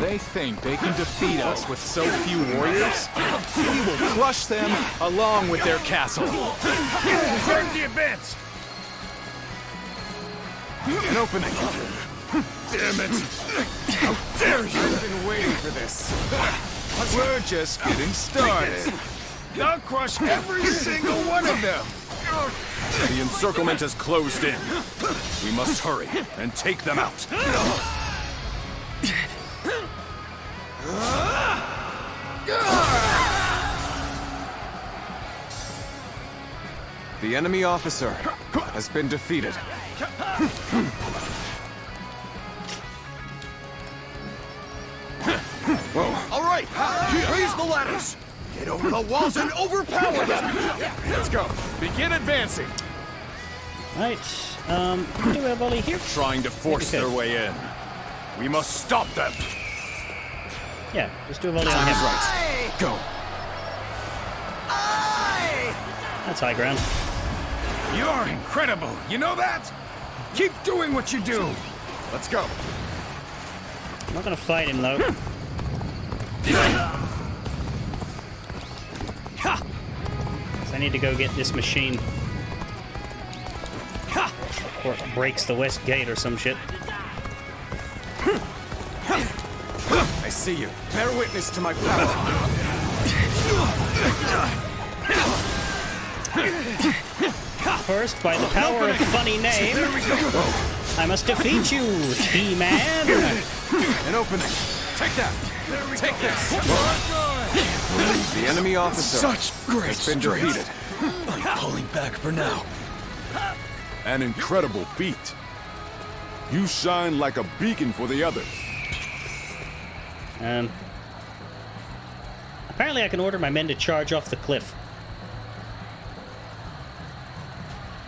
They think they can defeat us with so few warriors? We will crush them along with their castle. Start the advance! An opening. Damn it! How dare you! I've been waiting for this. We're just getting started. I'll crush every single one of them. The encirclement has closed in. We must hurry and take them out. The enemy officer has been defeated. All right, raise the ladders. Get over the walls and overpower them. Let's go. Begin advancing. Right, do a volley here. Trying to force their way in. We must stop them. Yeah, just do a volley on him. Right. Go. That's high ground. You're incredible. You know that? Keep doing what you do. Let's go. I'm not gonna fight him though. So I need to go get this machine. Or it breaks the west gate or some shit. I see you. Bear witness to my power. First, by the power of funny name, I must defeat you, He-Man! An opening. Take that. Take this. The enemy officer Such great has been strength. defeated. I'm pulling back for now. An incredible feat. You shine like a beacon for the others. Apparently I can order my men to charge off the cliff.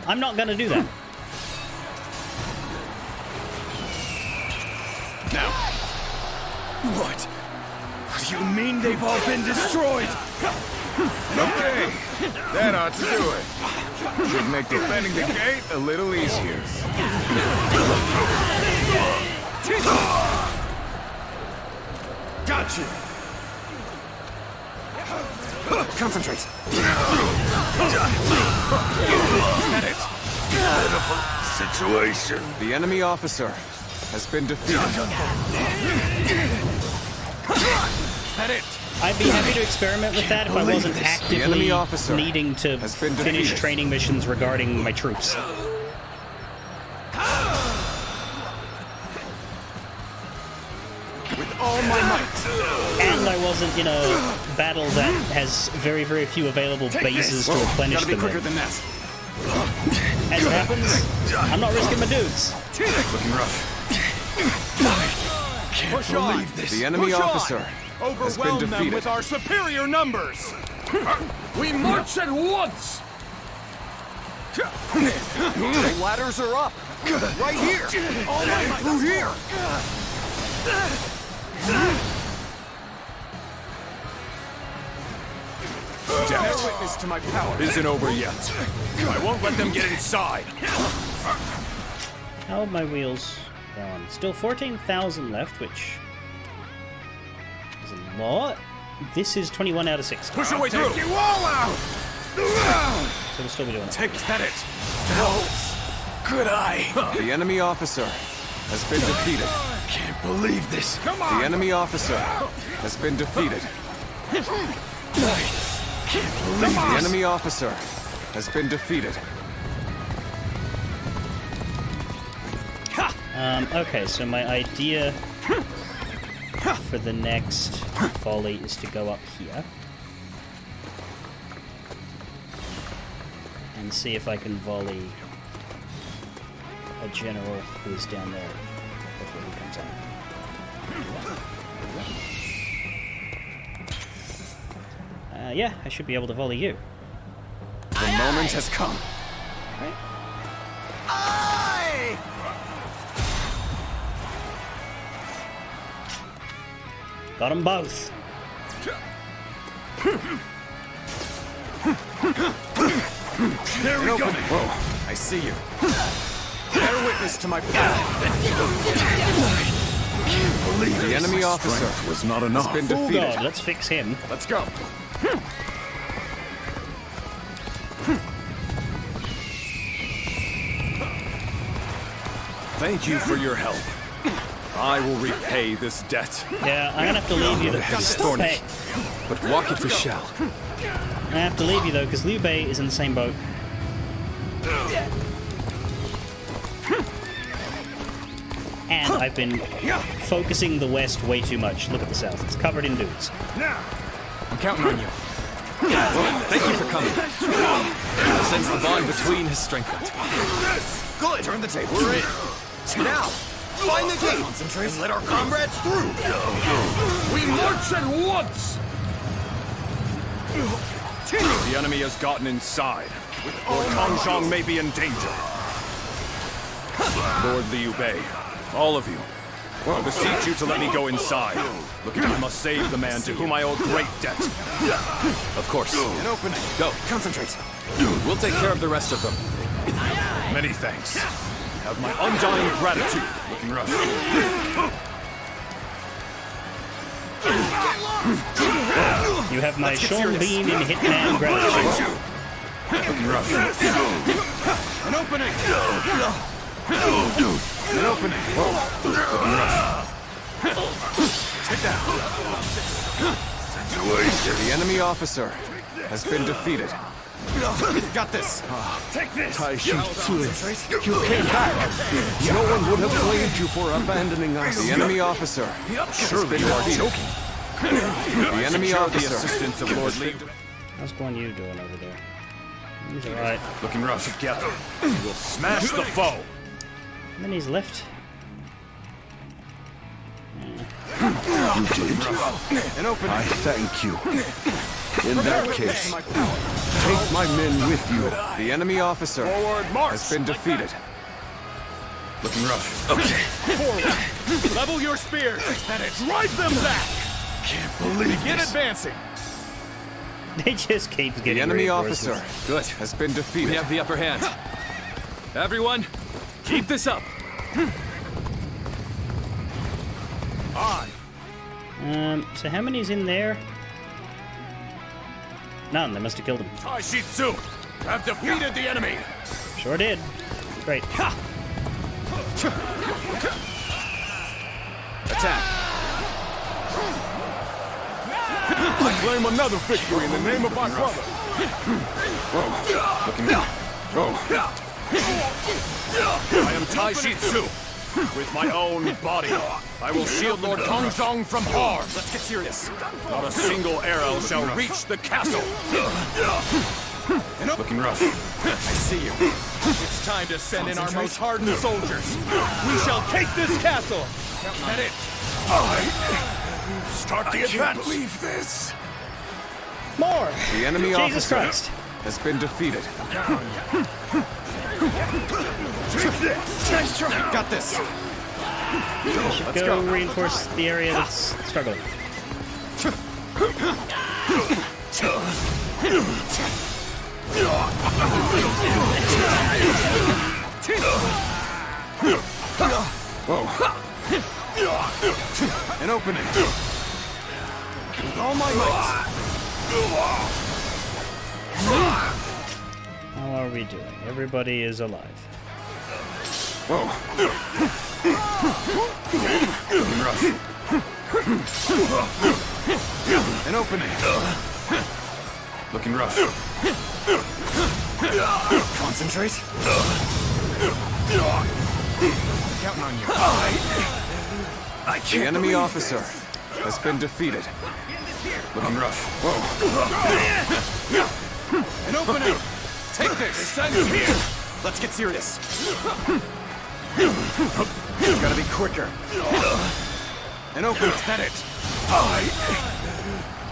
I'm not gonna do that. Now. What? You mean they've all been destroyed? Okay, that ought to do it. Should make defending the gate a little easier. Got you. Concentrate. Get it. Situation. The enemy officer has been defeated. Get it. I'd be happy to experiment with that if I wasn't actively enemy officer needing to has been finish defeated. training missions regarding my troops. With all my might. And I wasn't in a battle that has very, very few available bases to replenish Gotta be them quicker in. than that. As it happens, I'm not risking my dudes. Looking rough. Can't believe this. The enemy officer has been Overwhelm them defeated. with our superior numbers. We march at once! The ladders are up. Right here. All my might. Through here. Bear witness to my power. Isn't over yet. I won't let them get inside. How are my wheels going? Still 14,000 left, which is a lot. This is 21 out of 60. Push your way through. You all out. So we'll still be doing it. Take that it. Good eye. The enemy officer has been defeated. Can't believe this. Come The on. enemy officer has been defeated. Can't believe The enemy officer has been defeated. Okay, so my idea for the next volley is to go up here and see if I can volley a general who is down there before he comes out. Yeah, I should be able to volley you. The moment has come. Got them both. There we go. Whoa, I see you. Bear witness to my power. The enemy officer Was not enough. has been Oh defeated. god, let's fix him. Let's go. Thank you for your help. I will repay this debt. Yeah, I'm gonna have to leave you. It's thorny, Hey, but walk it we shall. I have to leave you though, because Liu Bei is in the same boat. And I've been focusing the west way too much. Look at the south; it's covered in dudes. I'm counting on you. Thank you for coming. Since the bond between has strengthened. Good. Turn the table. We're in. Now, find the gate. Concentrate and let our comrades through. We march at once! The enemy has gotten inside. Lord Kongzhong may be in danger. Lord Liu Bei, all of you, I beseech you to let me go inside. Look, I must save the man to whom I owe great debt. Of course. An opening. Go. Concentrate. We'll take care of the rest of them. Many thanks. You have my undying gratitude. Looking rough. You have my Sean Bean in Hitman gratitude. Looking rough. An opening. An opening. Looking rough. Take that. The enemy officer has been defeated. Got this. Take this! Tai Shi Tzu, you came back. No one would have blamed you for abandoning us. The enemy officer. Surely you are joking. The enemy The officer. assistance of Lord Lee. How's Guan Yu doing over there? He's alright. Looking rough together. We'll smash the foe. And then he's left. You did? An opening. I thank you. In that case, take my men with you. The enemy officer Forward march! has been defeated. Looking rough. Okay. Forward. Level your spears. Drive them back. Can't believe Begin this. advancing. They just keep getting The enemy reinforcements. officer Good. has been defeated. We have the upper hand. Everyone, keep this up. On. So how many's in there? None. They must have killed him. Tai Shi Tzu have defeated the enemy. Sure did. Great. Attack. I claim another victory in the name of my brother. Looking down. I am Tai Shi Tzu. With my own body, I will shield Lord Kongzhong from harm. Let's get serious. Not a single arrow shall reach the castle. Looking rough. I see you. It's time to send in our most hardened soldiers. We shall take this castle. That it. Start the advance. Can't believe this. More! The enemy Jesus officer Christ. has been defeated. Nice try. Got this. Should go reinforce the area that's struggling. An opening. With all my might. How are we doing? Everybody is alive. Looking rough. An opening. Looking rough. Concentrate. Counting on you. The enemy officer has been defeated. Looking rough. An opening. Take this. Here. Let's get serious. Gotta be quicker. An opening. Is that it?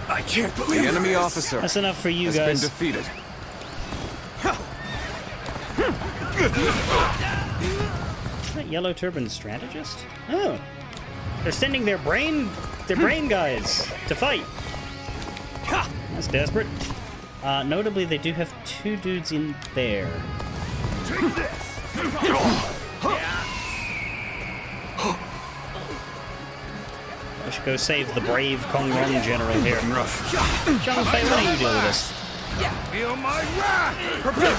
I can't The believe enemy this. officer That's enough for you has been guys. defeated. Is that Yellow Turban strategist? Oh. They're sending their brain guys to fight. That's desperate. Notably, they do have two dudes in there. Take this! I should go save the brave Kongrong general here. Zhang Fei, why don't you deal with this? Feel my wrath! Prepare.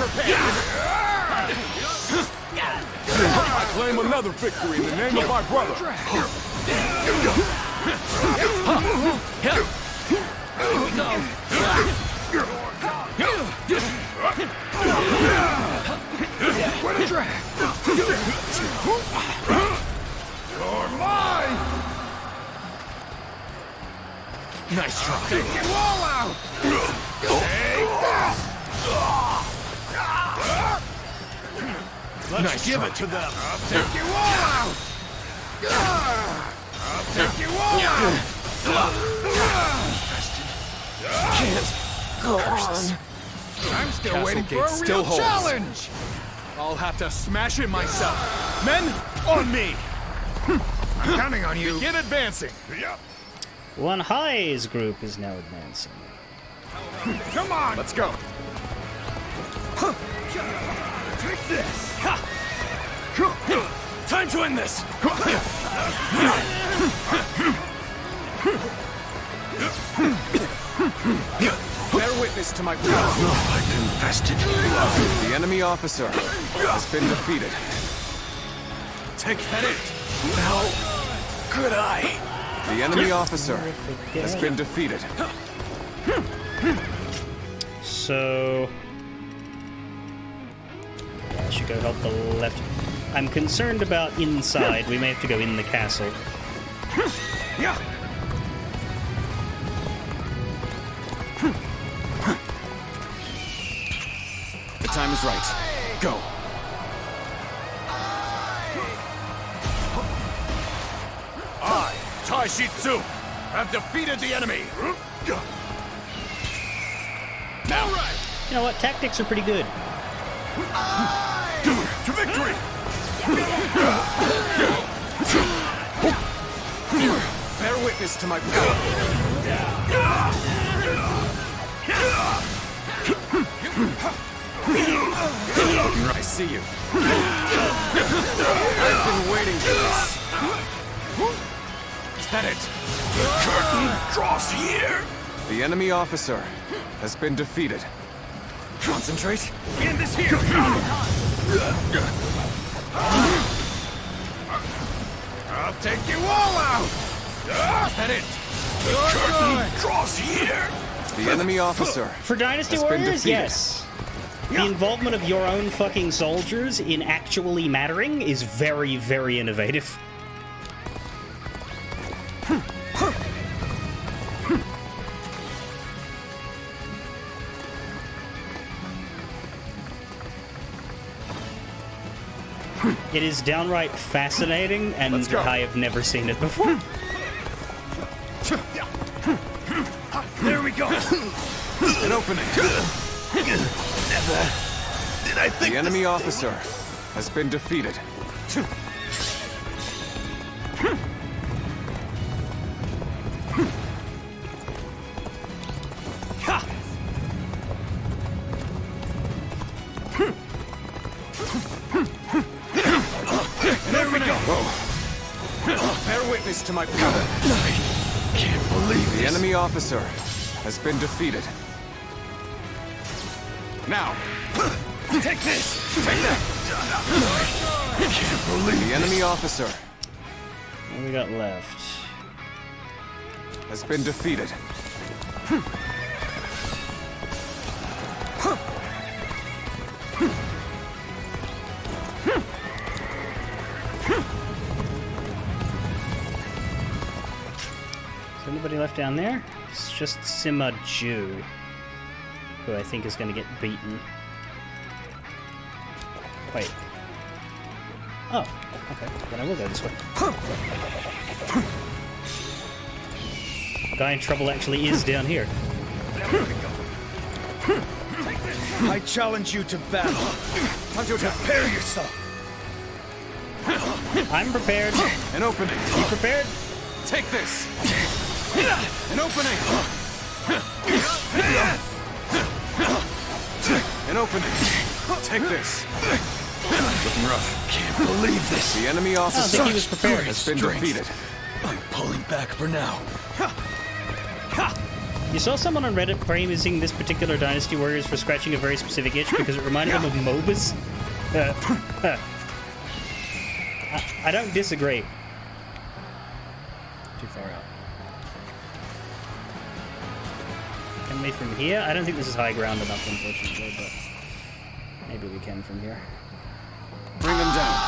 I claim another victory in the name of my brother. What a drag! You're mine! Nice try. Take you all out! Take this! Let's Give it to them! I'll take you all out! I'll take you all out! Can't go on. I'm still Castle waiting for gate a still real holds. challenge! I'll have to smash it myself. Men, on me! I'm counting on you. Begin advancing. Yep. One High's group is now advancing. Come on! Let's go. Take this! Time to end this. Bear witness to my power. I've invested. The enemy officer has been defeated. Take that it. How could I? The enemy officer has been defeated. So, I should go help the left. I'm concerned about inside. We may have to go in the castle. Yeah. The time is right. Go. I, Tai Shi Tzu, have defeated the enemy. Now. You know what? Tactics are pretty good. To victory! Bear witness to my power. I see you. I've been waiting for this. Is that it? The curtain draws here. The enemy officer has been defeated. Concentrate. End this here. I'll take you all out! Is that it? The curtain draws here. The enemy officer For Dynasty has been Warriors, defeated. yes. The involvement of your own fucking soldiers in actually mattering is very, very innovative. It is downright fascinating, and I have never seen it before. There we go. An opening. Never did I think The enemy officer has been defeated. There we go. Bear witness to my power. can't believe The this. enemy officer has been defeated. Now. Take this. Take that. I can't believe The enemy officer What do we got left? has been defeated. Is there anybody left down there? It's just Sima Ju, who I think is going to get beaten. Wait. Oh, okay. Then I will go this way. The guy in trouble actually is down here. I challenge you to battle. Time to prepare yourself. I'm prepared. An opening. You prepared? Take this. An opening. An opening. Take this. Looking rough. Can't believe this. The enemy I don't officer think he was prepared. has been Strength. defeated. I'm pulling back for now. You saw someone on Reddit praising this particular Dynasty Warriors for scratching a very specific itch because it reminded them of MOBAs. I don't disagree. Too far out. Can we from here? I don't think this is high ground enough, unfortunately, but maybe we can from here. Bring them down.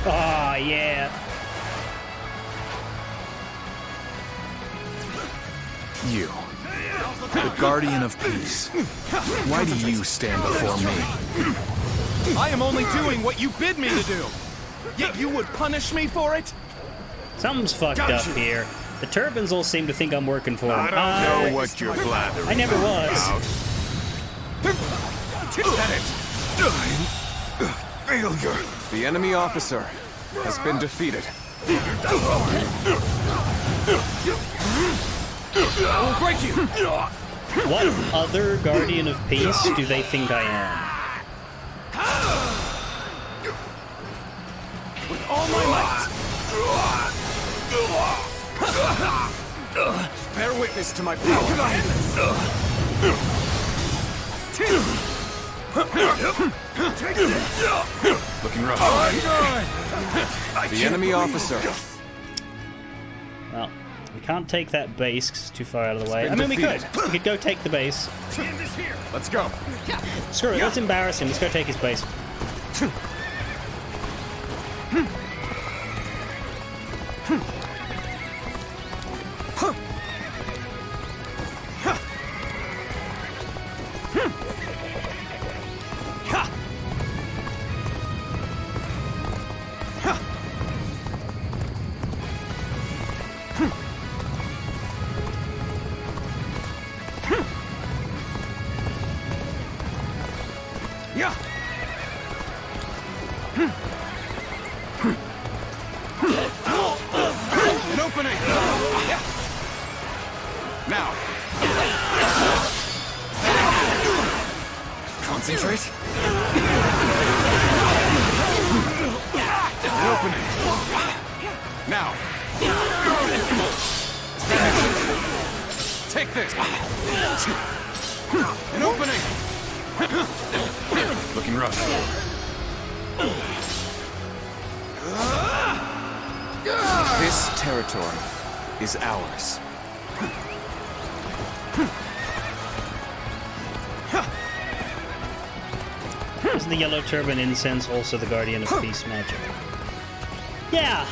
Oh, yeah. You, the Guardian of Peace. Why do you stand before me? I am only doing what you bid me to do. Yet you would punish me for it? Something's fucked up here. The Turbans all seem to think I'm working for them. I don't know what you're blathering I never was. Failure. The enemy officer has been defeated. I will break you. What other Guardian of Peace do they think I am? With all my might. Bear witness to my power. Looking rough. The enemy officer Well, We can't take that base 'cause it's too far out of the way. I mean, we could. We could go take the base. Let's go. Screw it, let's embarrass him. Let's go take his base. An opening! Now! Concentrate! An opening! Now! Take this! An opening! Looking rough. This territory is ours. Isn't the yellow turban incense also the guardian of peace magic? Yeah!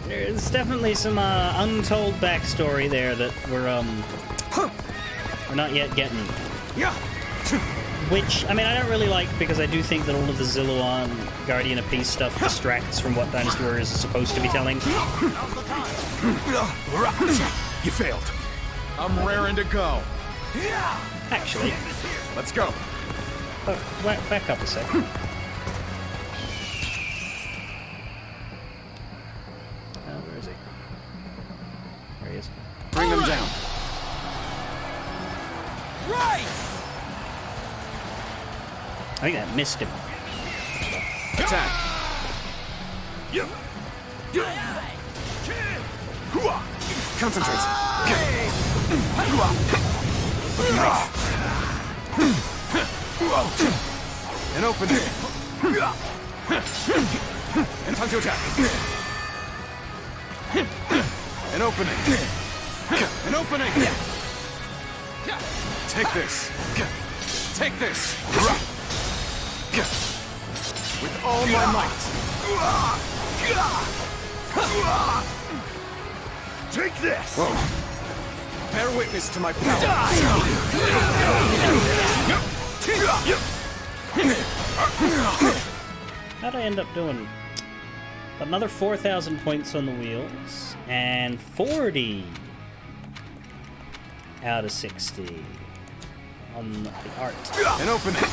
There's definitely some untold backstory there that we're not yet getting. Which, I mean, I don't really like, because I do think that all of the Zilluan Guardian of Peace stuff distracts from what Dynasty Warriors is supposed to be telling. You failed. I'm raring to go. Actually. Let's go. Oh, back up a sec. Where is he? There he is. Bring them down. Right! I think that missed him. Attack. Concentrate. Looking rough. An opening. And time to attack. An opening. An opening. Take this. Take this. With all my might. Take this. Whoa. Bear witness to my power. How'd I end up doing? Another 4,000 points on the wheels, and 40 out of 60 on the art. An opening.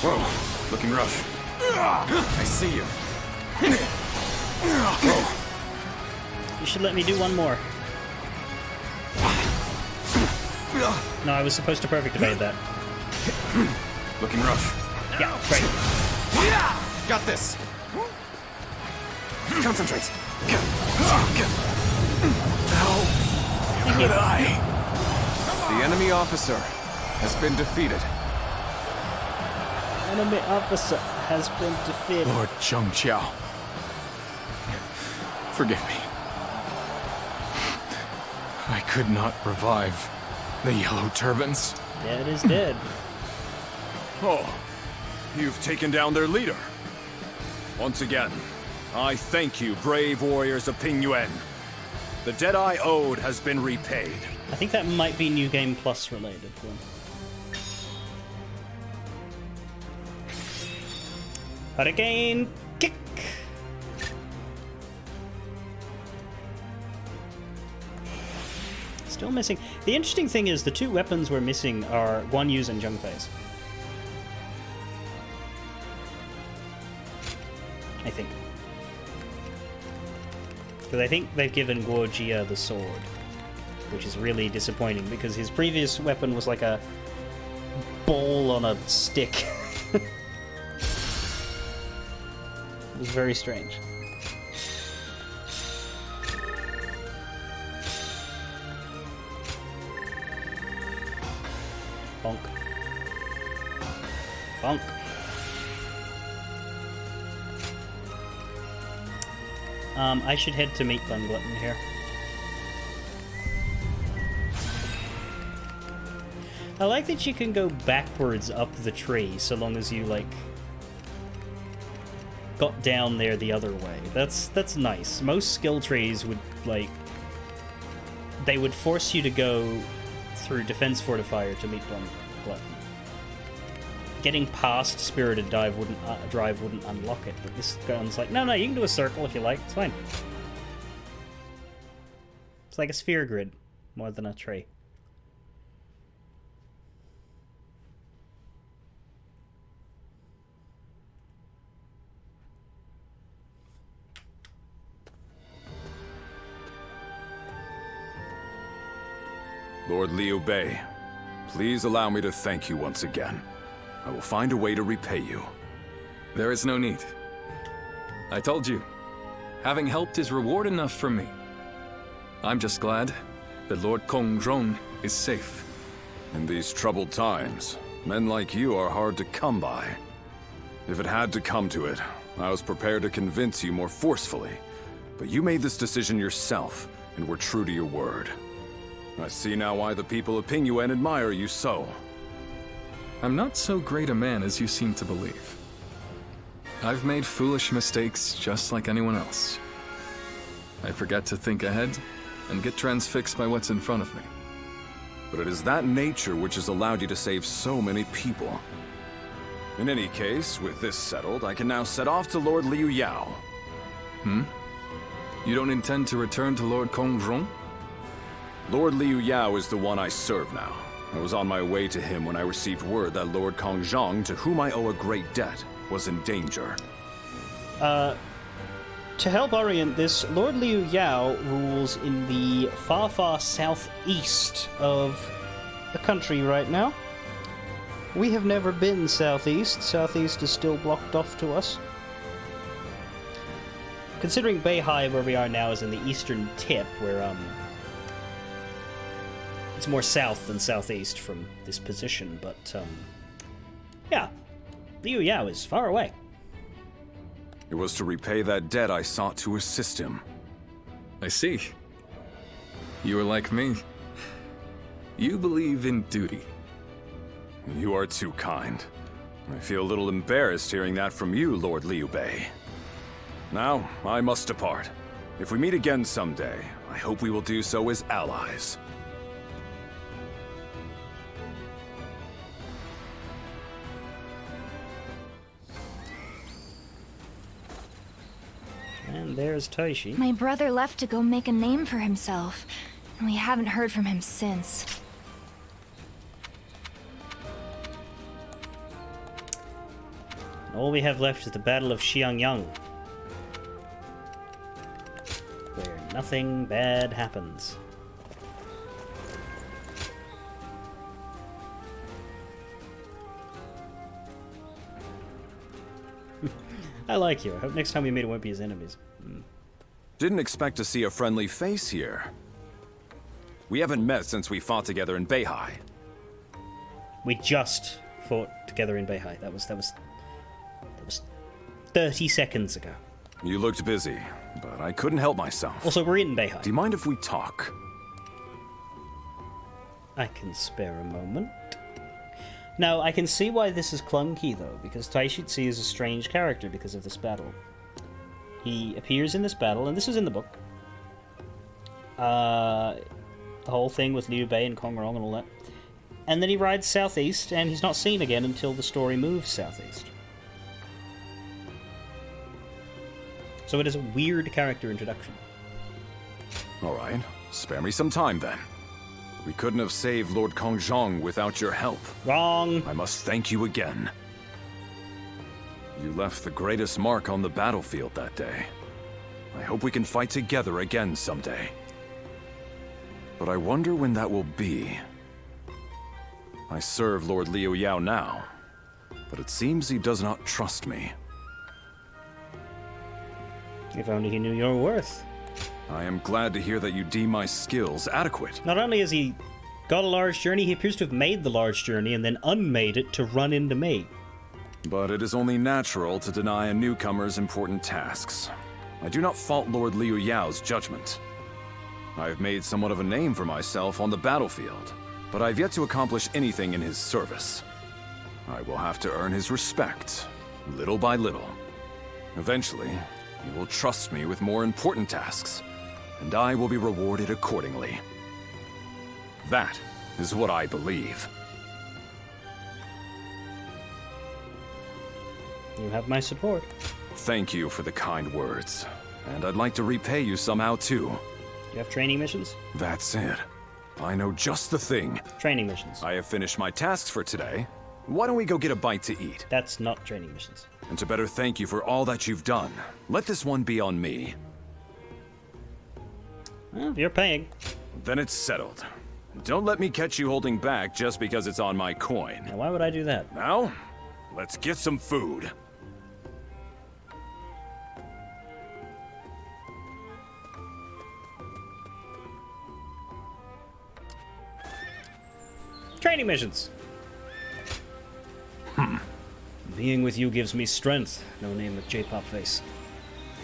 Whoa, looking rough. I see you. Whoa. You should let me do one more. No, I was supposed to perfect evade that. Looking rough. Yeah, great. Got this. Concentrate. How could I? The enemy officer has been defeated. Enemy officer has been defeated. Lord Zhongqiao, forgive me. I could not revive the Yellow Turbans. Dead is dead. Oh, you've taken down their leader. Once again, I thank you, brave warriors of Ping Yuan. The debt I owed has been repaid. I think that might be New Game Plus related. Hurricane kick. Still missing. The interesting thing is the two weapons we're missing are Guan Yu's and Zheng Fei's. I think. Because I think they've given Guo Jia the sword, which is really disappointing because his previous weapon was like a ball on a stick. It was very strange. Bonk. Bonk. I should head to meet Glen Glutton here. I like that you can go backwards up the tree, so long as you, like, got down there the other way. That's nice. Most skill trees would, like, they would force you to go through Defense Fortifier to meet Glen Glutton. Getting past Spirited Drive wouldn't unlock it, but this gun's like, no, you can do a circle if you like, it's fine. It's like a sphere grid, more than a tree. Lord Liu Bei, please allow me to thank you once again. I will find a way to repay you. There is no need. I told you, having helped is reward enough for me. I'm just glad that Lord Kongzhong is safe. In these troubled times, men like you are hard to come by. If it had to come to it, I was prepared to convince you more forcefully. But you made this decision yourself, and were true to your word. I see now why the people of Pingyuan admire you so. I'm not so great a man as you seem to believe. I've made foolish mistakes just like anyone else. I forget to think ahead and get transfixed by what's in front of me. But it is that nature which has allowed you to save so many people. In any case, with this settled, I can now set off to Lord Liu Yao. You don't intend to return to Lord Kongzhong? Lord Liu Yao is the one I serve now. I was on my way to him when I received word that Lord Kongzhong, to whom I owe a great debt, was in danger. To help orient this, Lord Liu Yao rules in the far southeast of the country right now. We have never been southeast. Southeast is still blocked off to us. Considering Beihai, where we are now, is in the eastern tip, where, it's more south than southeast from this position, but, yeah. Liu Yao is far away. It was to repay that debt I sought to assist him. I see. You are like me. You believe in duty. You are too kind. I feel a little embarrassed hearing that from you, Lord Liu Bei. Now, I must depart. If we meet again someday, I hope we will do so as allies. And there's Taishi. My brother left to go make a name for himself, and we haven't heard from him since. And all we have left is the Battle of Xiangyang, where nothing bad happens. I like you. I hope next time we meet it won't be his enemies. Didn't expect to see a friendly face here. We haven't met since we fought together in Beihai. We just fought together in Beihai. That was 30 seconds ago. You looked busy, but I couldn't help myself. Also, we're in Beihai. Do you mind if we talk? I can spare a moment. Now, I can see why this is clunky, though, because Taishitsi is a strange character because of this battle. He appears in this battle, and this is in the book. The whole thing with Liu Bei and Kongrong and all that. And then he rides southeast, and he's not seen again until the story moves southeast. So it is a weird character introduction. Alright, spare me some time then. We couldn't have saved Lord Kongzhong without your help. Wrong. I must thank you again. You left the greatest mark on the battlefield that day. I hope we can fight together again someday. But I wonder when that will be. I serve Lord Liu Yao now, but it seems he does not trust me. If only he knew your worth. I am glad to hear that you deem my skills adequate. Not only has he got a large journey, he appears to have made the large journey and then unmade it to run into me. But it is only natural to deny a newcomer's important tasks. I do not fault Lord Liu Yao's judgment. I have made somewhat of a name for myself on the battlefield, but I've yet to accomplish anything in his service. I will have to earn his respect, little by little. Eventually, he will trust me with more important tasks, and I will be rewarded accordingly. That is what I believe. You have my support. Thank you for the kind words, and I'd like to repay you somehow too. You have training missions? That's it. I know just the thing. Training missions. I have finished my tasks for today. Why don't we go get a bite to eat? That's not training missions. And to better thank you for all that you've done, let this one be on me. Well, you're paying. Then it's settled. Don't let me catch you holding back just because it's on my coin. Now, why would I do that? Now, let's get some food. Training missions. Being with you gives me strength. No name with J-pop face.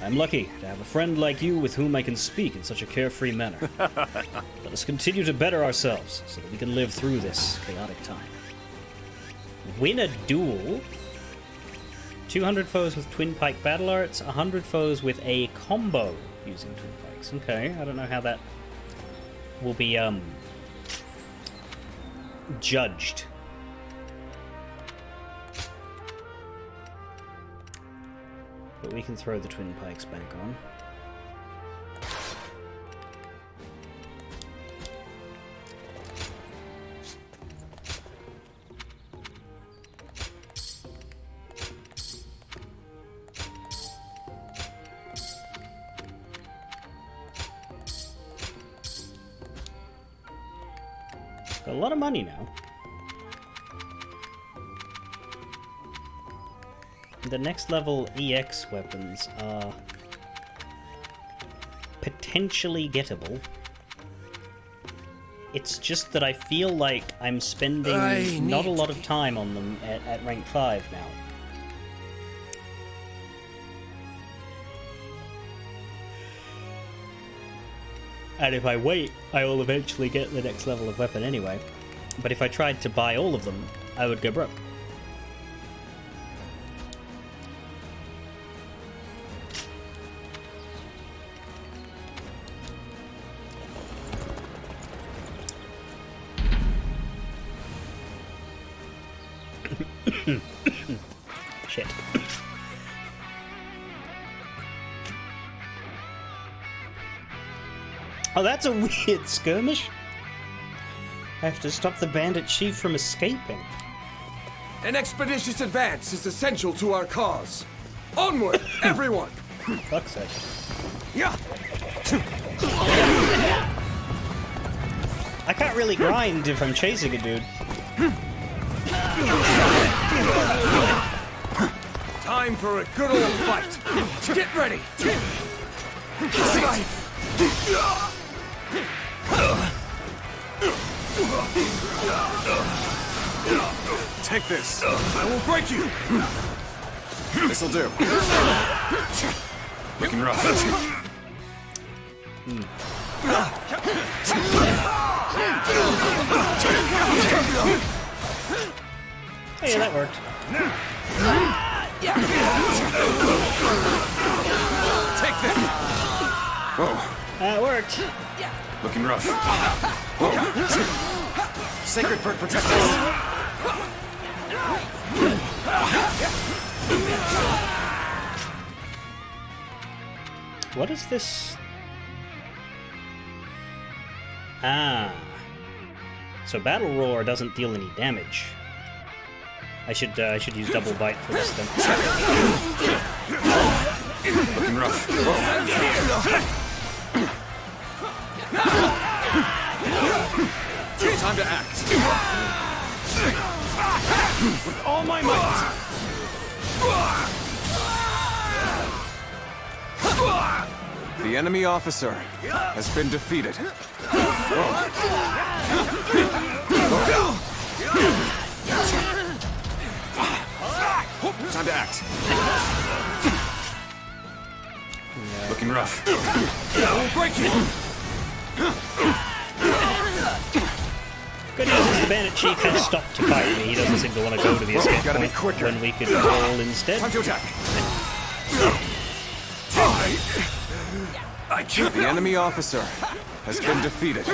I'm lucky to have a friend like you with whom I can speak in such a carefree manner. Let us continue to better ourselves so that we can live through this chaotic time. Win a duel. 200 foes with twin pike battle arts, 100 foes with a combo using twin pikes. Okay, I don't know how that will be judged. But we can throw the twin pikes back on. Got a lot of money now. The next level EX weapons are potentially gettable. It's just that I feel like I'm spending not a lot of time on them at rank 5 now. And if I wait, I will eventually get the next level of weapon anyway. But if I tried to buy all of them, I would go broke. Shit. Oh, that's a weird skirmish. I have to stop the bandit chief from escaping. An expeditious advance is essential to our cause. Onward, everyone! Fuck's sake. Yeah. I can't really grind if I'm chasing a dude. Time for a good old fight. Get ready. Take this. I will break you. This'll do. Looking rough. Oh yeah, that worked. Take this. Whoa. That worked. Looking rough. Sacred bird, protect us. What is this? Ah. So Battle Roar doesn't deal any damage. I should use Double Bite for this then. Looking rough. Time to act. With all my might. The enemy officer has been defeated. Time to act. Looking rough. I'll break you! Good news is the bandit chief has stopped to fight me. He doesn't seem to want to go to the escape point when we could roll instead. Time to attack! I can't. The enemy officer has been defeated.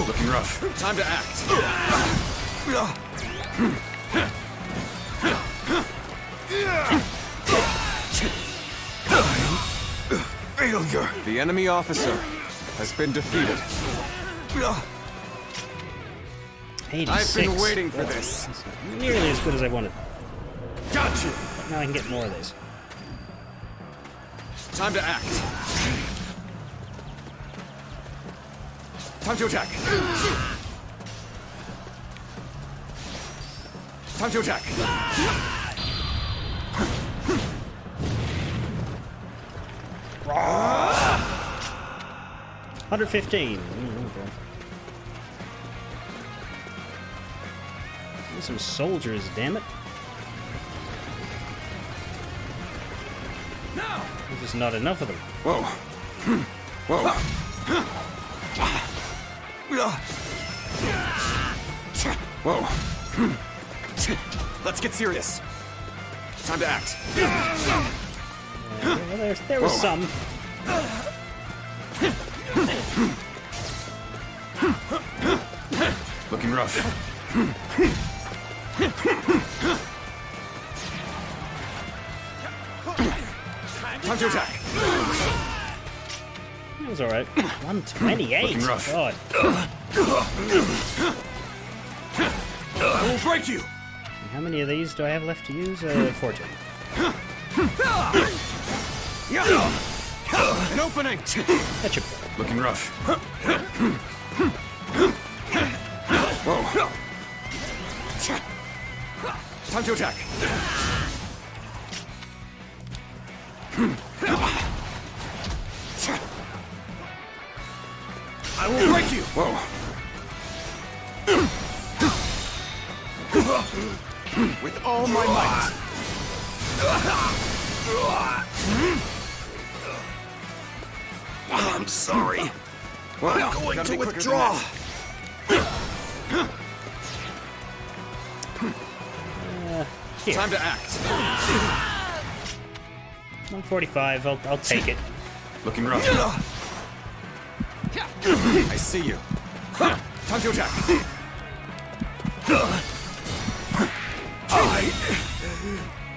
Looking rough. Time to act. Failure. The enemy officer has been defeated. 86. I've been waiting for this. That's not nearly as good as I wanted. Got you! But now I can get more of these. Time to act. Time to attack! Time to attack! 115. Okay. Need some soldiers, damn it. Now! There's just not enough of them. Whoa. Whoa. Whoa. Let's get serious. Time to act. Well, there was some. Looking rough. Time to attack! That was alright. 128. Looking rough. God. I will break you! How many of these do I have left to use? 14. An opening. That should work. Looking rough. Whoa. Time to attack! I will break you! Whoa. With all my might. I'm sorry. I'm going to withdraw. Here. Time to act. 145. I'll take it. Looking rough. I see you. Time to attack!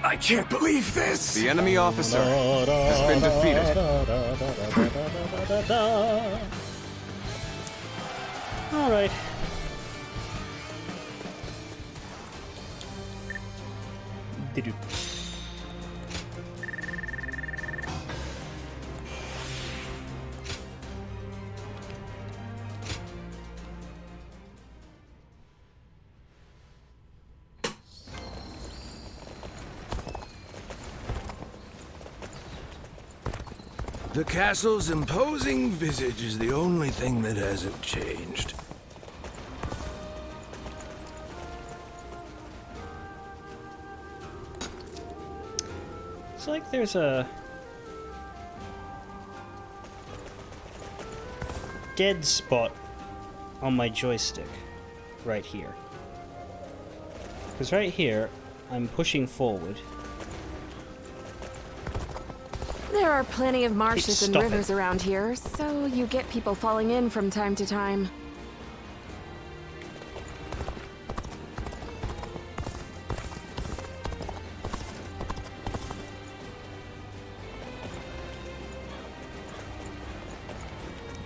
I can't believe this. The enemy officer has been defeated. All right. Did-do. The castle's imposing visage is the only thing that hasn't changed. It's like there's a dead spot on my joystick right here. Because right here, I'm pushing forward. There are plenty of marshes and Stop rivers it. around here, so you get people falling in from time to time.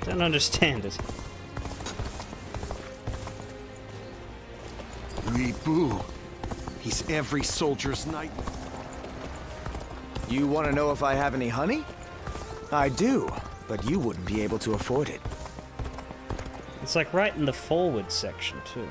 Don't understand it. Boo. He's every soldier's nightmare. You want to know if I have any honey? I do, but you wouldn't be able to afford it. It's like right in the forward section, too.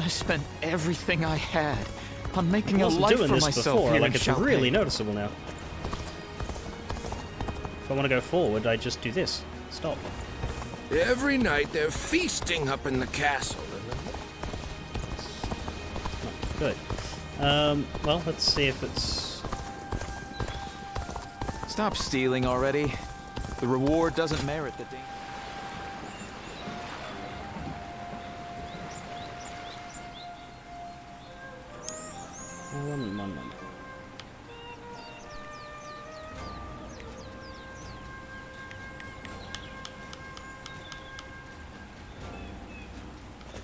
I spent everything I had on making I a wasn't life doing for this myself before, here like in it's Shalpe. really noticeable now. If I want to go forward, I just do this. Stop. Every night they're feasting up in the castle. Good. Well, let's see if it's... Stop stealing already. The reward doesn't merit the danger. One.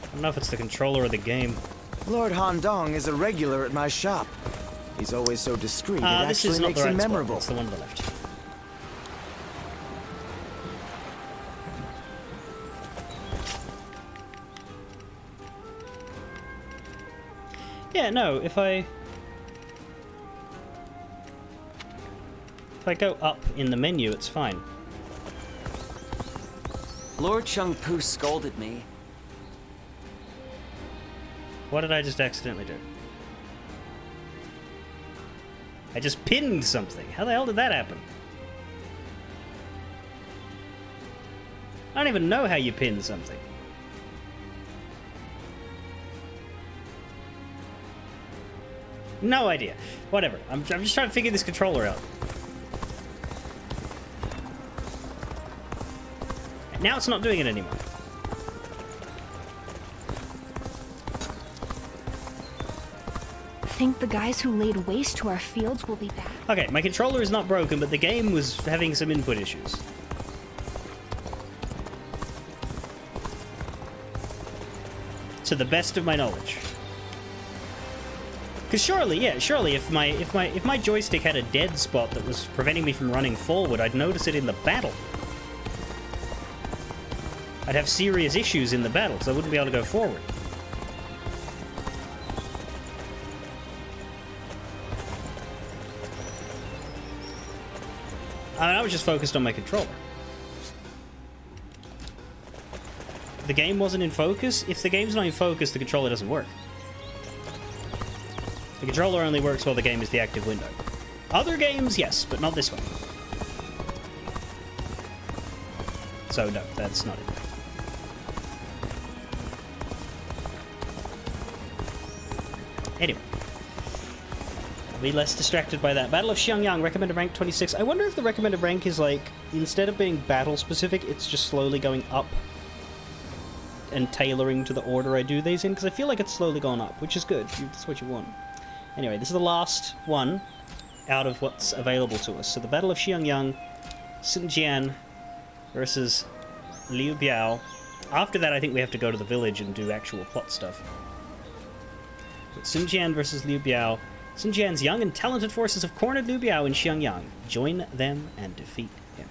I don't know if it's the controller or the game. Lord Handong is a regular at my shop. He's always so discreet, it This is actually not makes the him right memorable. spot. It's the one on the left. Yeah, no, if I go up in the menu, it's fine. Lord Chung-Pu scolded me. What did I just accidentally do? I just pinned something. How the hell did that happen? I don't even know how you pin something. No idea. Whatever. I'm just trying to figure this controller out. Now it's not doing it anymore. Think the guys who laid waste to our fields will be back? Okay, my controller is not broken, but the game was having some input issues. To the best of my knowledge. Because surely if my joystick had a dead spot that was preventing me from running forward, I'd notice it in the battle. I'd have serious issues in the battle, because I wouldn't be able to go forward. I was just focused on my controller. The game wasn't in focus. If the game's not in focus, the controller doesn't work. The controller only works while the game is the active window. Other games, yes, but not this one. So no, that's not it. Anyway. I'll be less distracted by that. Battle of Xiangyang, recommended rank 26. I wonder if the recommended rank is like, instead of being battle specific, it's just slowly going up and tailoring to the order I do these in, because I feel like it's slowly gone up, which is good. That's what you want. Anyway, this is the last one out of what's available to us. So the Battle of Xiangyang, Sun Jian versus Liu Biao. After that, I think we have to go to the village and do actual plot stuff. But Sun Jian versus Liu Biao. Sun Jian's young and talented forces have cornered Liu Biao in Xiangyang. Join them and defeat him.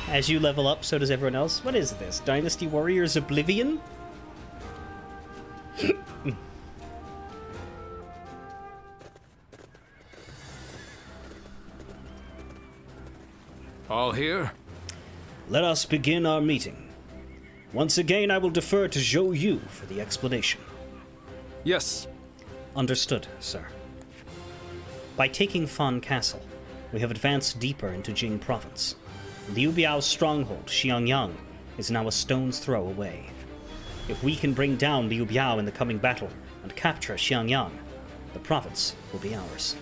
As you level up, so does everyone else. What is this? Dynasty Warriors Oblivion? All here? Let us begin our meeting. Once again, I will defer to Zhou Yu for the explanation. Yes. Understood, sir. By taking Fan Castle, we have advanced deeper into Jing Province. Liu Biao's stronghold, Xiangyang, is now a stone's throw away. If we can bring down Liu Biao in the coming battle and capture Xiangyang, the province will be ours.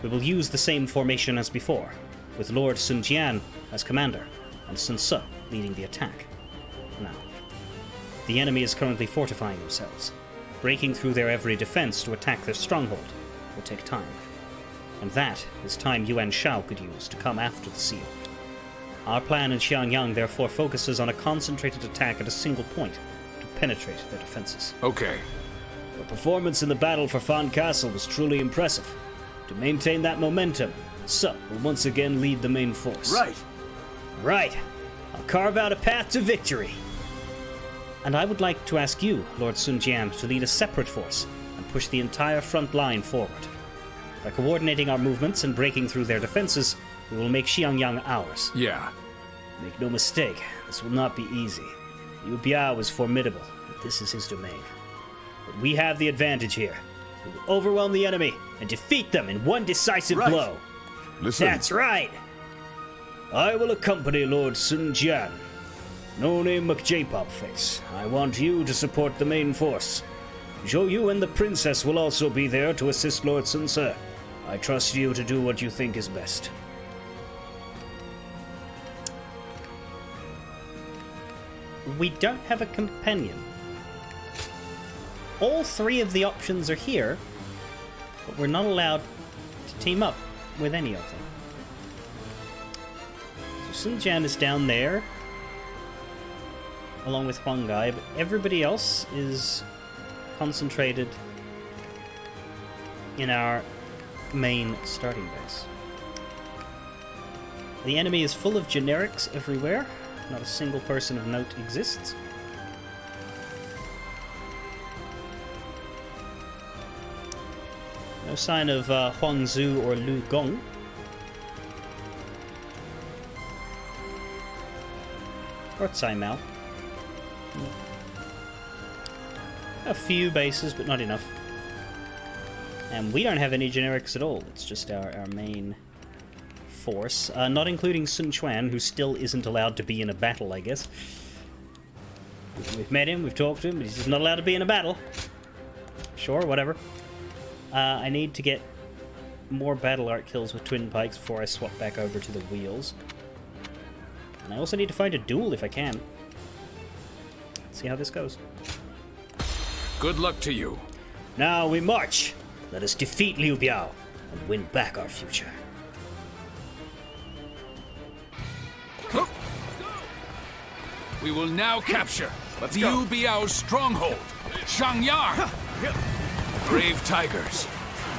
We will use the same formation as before, with Lord Sun Jian as commander and Sun Ce leading the attack. Now, the enemy is currently fortifying themselves. Breaking through their every defense to attack their stronghold will take time. And that is time Yuan Shao could use to come after the seal. Our plan in Xiangyang therefore focuses on a concentrated attack at a single point to penetrate their defenses. Okay. Your performance in the battle for Fan Castle was truly impressive. To maintain that momentum, Ce will once again lead the main force. Right. Right. I'll carve out a path to victory. And I would like to ask you, Lord Sun Jian, to lead a separate force and push the entire front line forward. By coordinating our movements and breaking through their defenses, we will make Xiangyang ours. Yeah. Make no mistake, this will not be easy. Liu Biao is formidable. This is his domain. But we have the advantage here. We will overwhelm the enemy and defeat them in one decisive blow. Listen. That's right. I will accompany Lord Sun Jian. No name McJ-Popface. I want you to support the main force. Zhou Yu and the princess will also be there to assist Lord Sun Ce. I trust you to do what you think is best. We don't have a companion. All three of the options are here, but we're not allowed to team up with any of them. So Sun Jian is down there, along with Huang Gai, but everybody else is concentrated in our main starting base. The enemy is full of generics everywhere. Not a single person of note exists. No sign of Huang Zhu or Lu Gong. Or Tsai Mao. A few bases, but not enough. And we don't have any generics at all. It's just our main force. Not including Sun Quan, who still isn't allowed to be in a battle, I guess. We've met him, we've talked to him, but he's just not allowed to be in a battle. Sure, whatever. I need to get more battle art kills with twin pikes before I swap back over to the wheels. And I also need to find a duel if I can. Let's see how this goes. Good luck to you. Now we march. Let us defeat Liu Biao and win back our future. We will now capture Liu Biao's stronghold, Shangyang. Brave tigers,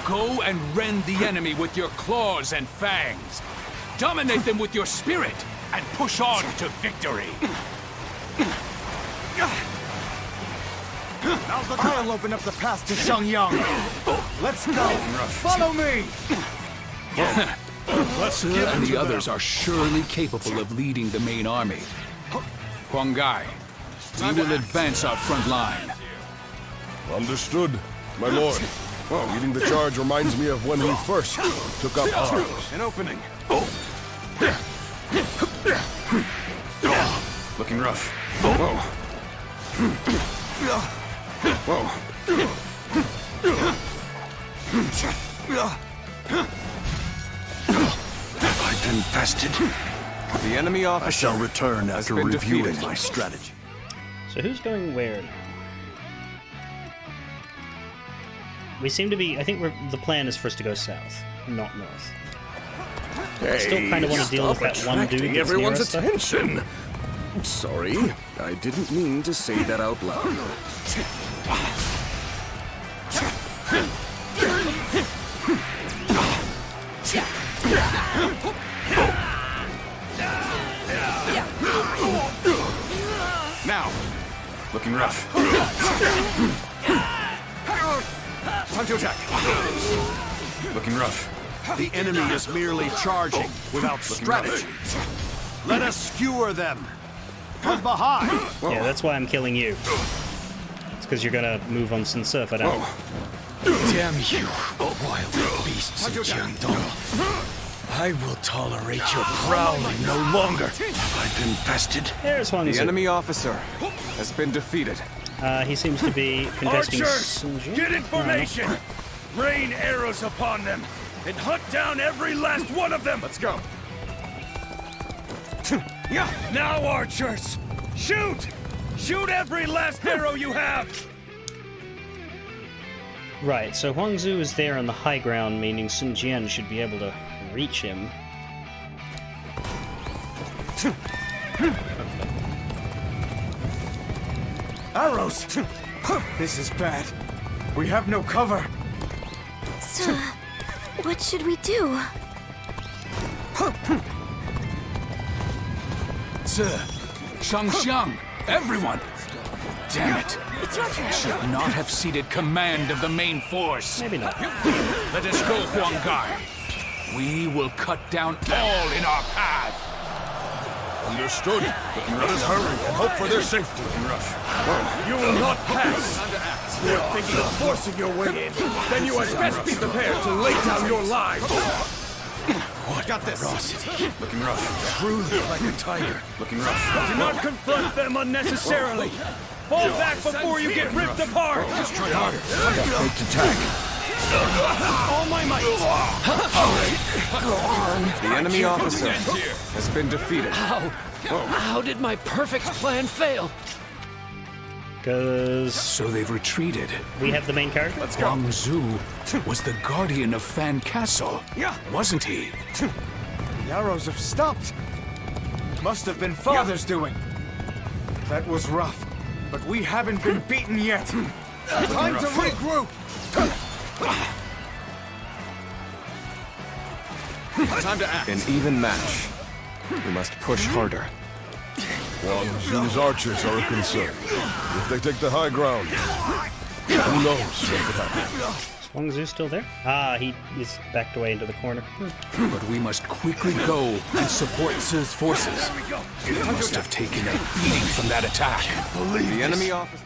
go and rend the enemy with your claws and fangs. Dominate them with your spirit and push on to victory. Now's the time. I'll open up the path to Shangyang. Let's go. Follow me. And the others are surely capable of leading the main army. Huang Gai, we will advance our front line. Understood, my lord. Well, leading the charge reminds me of when we first took up arms. An opening. Looking rough. Whoa. Have I been bested? The enemy officer I shall return after reviewing defeated. my strategy. So who's going where now? We seem to be... I think the plan is for us to go south, not north. I still kind of want to deal with that one dude that's everyone's near us, though. attention. Sorry, I didn't mean to say that out loud. Now, looking rough. Time to attack. Looking rough. The enemy is merely charging without strategy. Let us skewer them from behind. Yeah, that's why I'm killing you. It's because you're gonna move on Sun Ce if I don't. Damn you, wild beasts of Jiangdong. I will tolerate your prowling no longer. I've been bested. There's Huang The Zhu. enemy officer has been defeated. He seems to be contesting Sun Jian. Get in formation! Rain arrows upon them, and hunt down every last one of them! Let's go. Now, archers! Shoot! Shoot every last arrow you have! Right, so Huang Zhu is there on the high ground, meaning Sun Jian should be able to reach him. Arrows! This is bad. We have no cover. So, what should we do? Shang, everyone! Damn it! It's your turn. Should not have ceded command of the main force. Maybe not. Let us go, Huang Gai. We will cut down all in our path. Understood. Let us hurry and hope for their safety. You will not pass. You are thinking of forcing your way in. Then you had best be prepared to lay down your lives. What? Got this. Looking rough. Bruised like a tiger. Looking rough. Do not confront them unnecessarily. Fall back before you get ripped apart. Just try harder. Faked attack. All my might. The enemy officer has been defeated. How did my perfect plan fail? Because So they've retreated. we have the main character. Let's go. Huang Zu was the guardian of Fan Castle, wasn't he? The arrows have stopped. Must have been Father's doing. That was rough, but we haven't been beaten yet. Time to regroup. Time to act. An even match. We must push harder. Huang Zu's archers are a concern. If they take the high ground, who knows what could happen. Is Huang Zu still there? Ah, he is backed away into the corner. But we must quickly go and support Si's forces. They must have taken a beating from that attack. The enemy officer.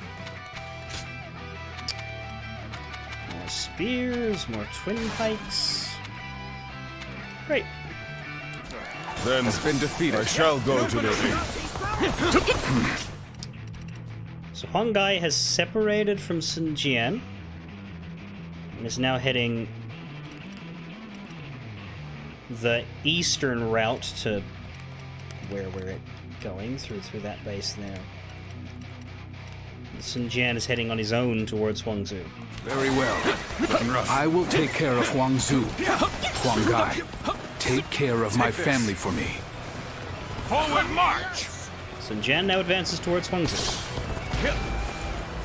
More spears, more twin pikes. Great. Then Has been defeated. I shall go to their aid. So Huang Gai has separated from Sun Jian and is now heading the eastern route to where we're going through that base there. Sun Jian is heading on his own towards Huang Zu. Very well. I will take care of Huang Zu. Huang Gai, take care of my family for me. Forward march. Sun Jian now advances towards Huang Zu.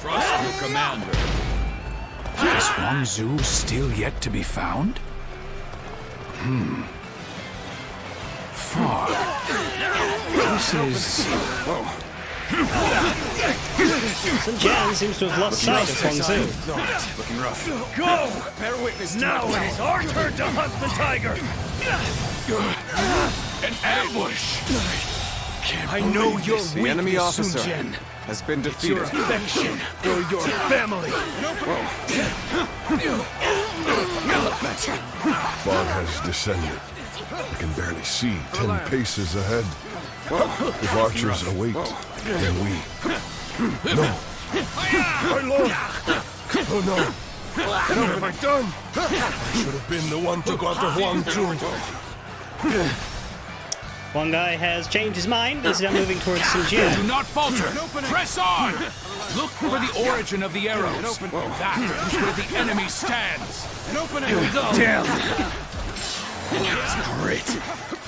Trust your commander. Is Huang Zu still yet to be found? Far. This is... Sun Jian seems to have lost sight of Huang Zu. Looking rough. Go! Bear witness now it is our turn to hunt the tiger. An ambush! I know your The enemy weakness, officer Sun Jian. has been Your defeated. affection for your family. Fog has descended. I can barely see 10 paces ahead. If archers await, then we... No! My lord! Oh no! What have I done? I should have been the one to go after Huang Zu. Huang Gai has changed his mind. He's now moving towards Sun Jian. Do not falter! Press on! Look for the origin of the arrows. That is where the enemy stands. Here we go. Damn! Great.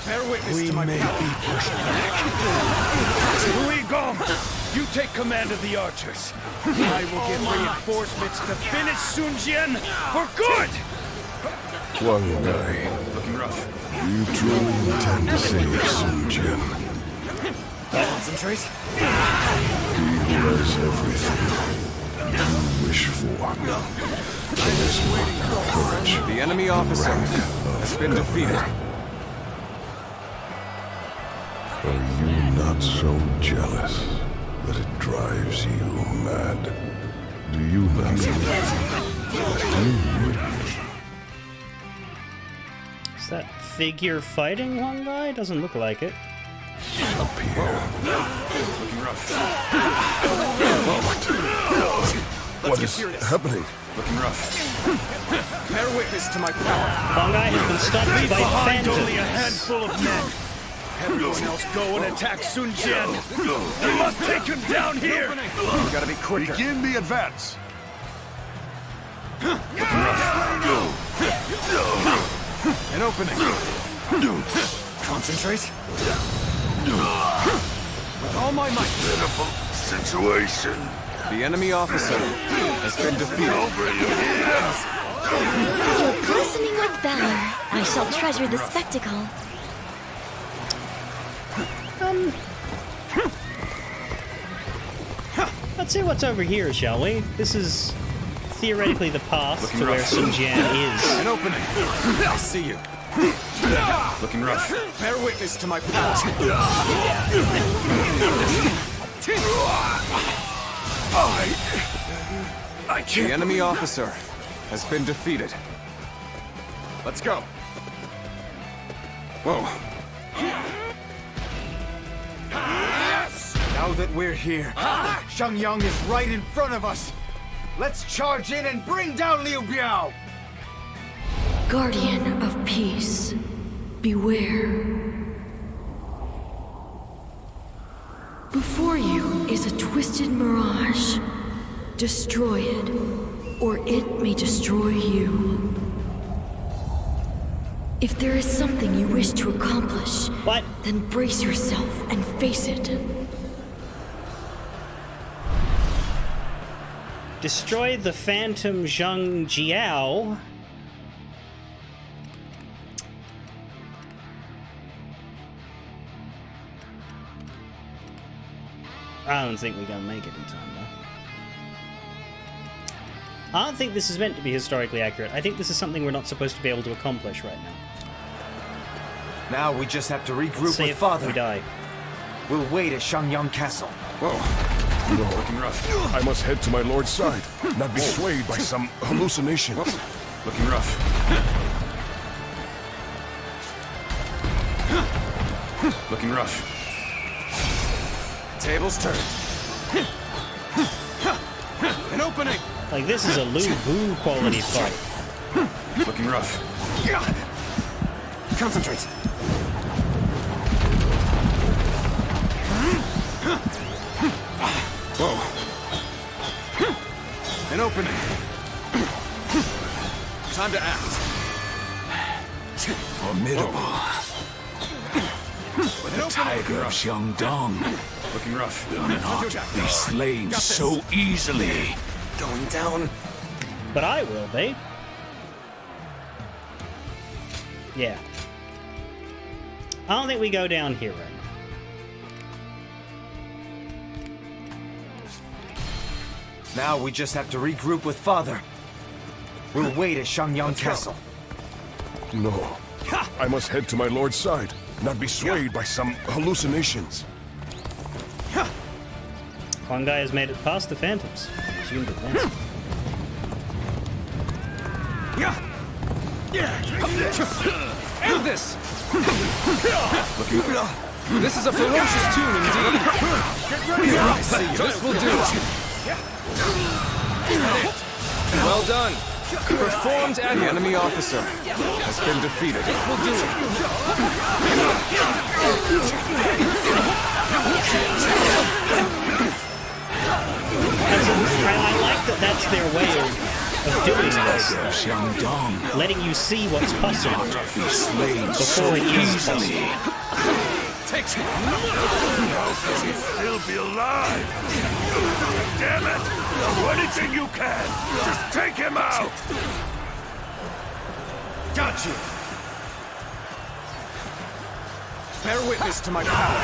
Bear witness to my may be pushed back. Louis Gong, you take command of the archers. I will get reinforcements to finish Sun Jian for good! Huang Gai, looking rough. You truly intend to save Sun Jian? Concentrate. He has everything you wish for. Charisma, courage, The enemy officer has been defeated. Are you not so jealous that it drives you mad? Do you not know? Is that figure fighting Huang Gai? Doesn't look like it. Up here. Looking rough. What is happening? Looking rough. Bear witness to my power. Huang Gai has been stopped by Behind only a phantoms. handful of men. Everyone else go and attack Sun Jian. We must take him down here. We gotta be quicker. Begin the advance. An opening. Concentrate. With all my might. Pitiful situation. The enemy officer has been defeated. Glistening with valor, I shall treasure the spectacle. Let's see what's over here, shall we? This is theoretically the path to where Sun Jian is. An opening. I see you. Looking rough. Bear witness to my power. I can't. The enemy officer has been defeated. Let's go. Whoa. Now that we're here, Shangyang is right in front of us. Let's charge in and bring down Liu Biao! Guardian of peace, beware. Before you is a twisted mirage. Destroy it, or it may destroy you. If there is something you wish to accomplish, then brace yourself and face it. Destroy the Phantom Zheng Jiao. I don't think we're gonna make it in time, though. I don't think this is meant to be historically accurate. I think this is something we're not supposed to be able to accomplish right now. Now we just have to regroup See with if Father. we die. We'll wait at Shangyang Castle. Whoa. No, looking rough. I must head to my lord's side, not be swayed by some hallucinations. Looking rough. Looking rough. Tables turned. An opening! Like, this is a Lu Bu quality fight. Looking rough. Concentrate. Whoa. An opening. Time to act. Formidable. The tiger of Xiangdong Looking rough. will not be slain so easily. Going down. But I will be. Yeah. I don't think we go down here right now. Now we just have to regroup with Father. We'll wait at Shangyang Castle. No. I must head to my lord's side, not be swayed by some hallucinations. One guy has made it past the Phantoms. Assumed advance. End this! This is a ferocious tune indeed. This will do. Well done. Performed and the enemy officer has been defeated. This will do I like that that's their way of doing this. Letting you see what's possible before it is possible. Takes him. How can he still be alive? Damn it! Do anything you can! Just take him out! Got you! Bear witness to my power.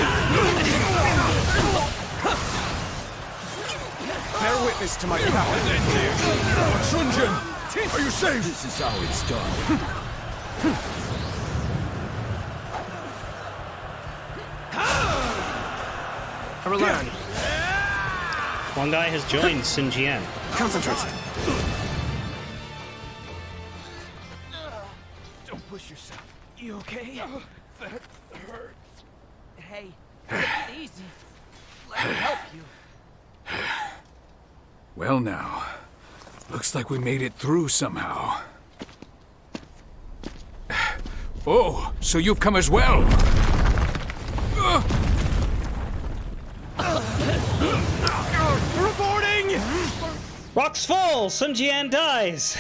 Bear witness to my power. Shunjin! Are you safe? This is how it's done. Relax. One guy has joined Sun Jian. Concentrate. Don't push yourself. You okay? That hurts. Hey, take it easy. Let me help you. Well now, looks like we made it through somehow. Oh, so you've come as well. Reporting! Rocks fall! Sun Jian dies!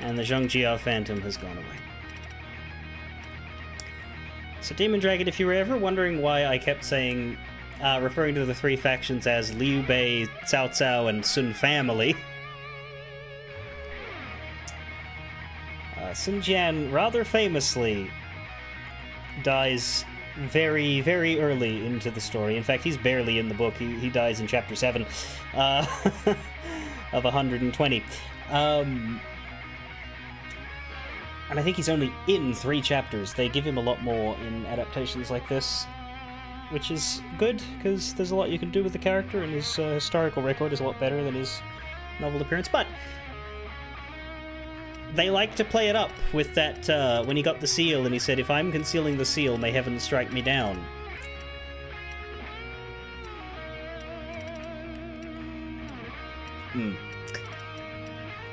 And the Zhongjia Phantom has gone away. So, Demon Dragon, if you were ever wondering why I kept saying, referring to the three factions as Liu Bei, Cao Cao, and Sun Family, Sun Jian rather famously dies very, very early into the story. In fact, he's barely in the book. He dies in chapter 7 of 120. And I think he's only in 3 chapters. They give him a lot more in adaptations like this, which is good, because there's a lot you can do with the character, and his historical record is a lot better than his novel appearance. But they like to play it up with that, when he got the seal, and he said, "If I'm concealing the seal, may heaven strike me down."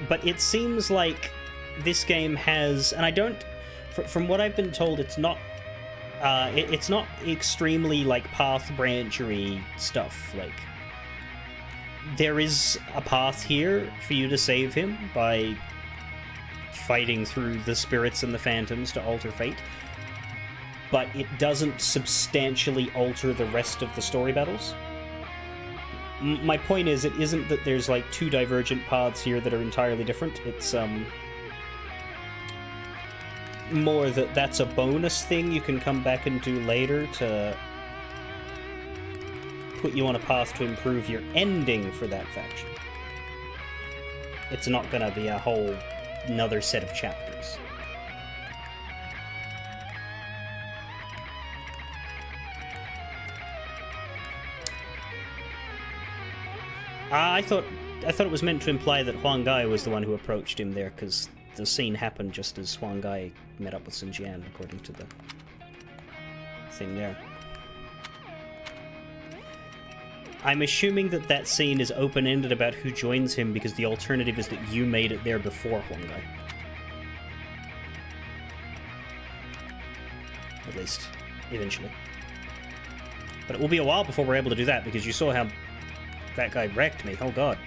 But it seems like this game has, and I don't, from what I've been told, it's not extremely like path branchery stuff. Like, there is a path here for you to save him by fighting through the spirits and the phantoms to alter fate, but it doesn't substantially alter the rest of the story battles. My point is, it isn't that there's like 2 divergent paths here that are entirely different. It's more that that's a bonus thing you can come back and do later to put you on a path to improve your ending for that faction. It's not gonna be a whole another set of chapters. I thought it was meant to imply that Huang Gai was the one who approached him there, because the scene happened just as Huang Gai met up with Sun Jian, according to the thing there. I'm assuming that that scene is open-ended about who joins him, because the alternative is that you made it there before Huang Gai. At least, eventually. But it will be a while before we're able to do that, because you saw how that guy wrecked me. Oh god.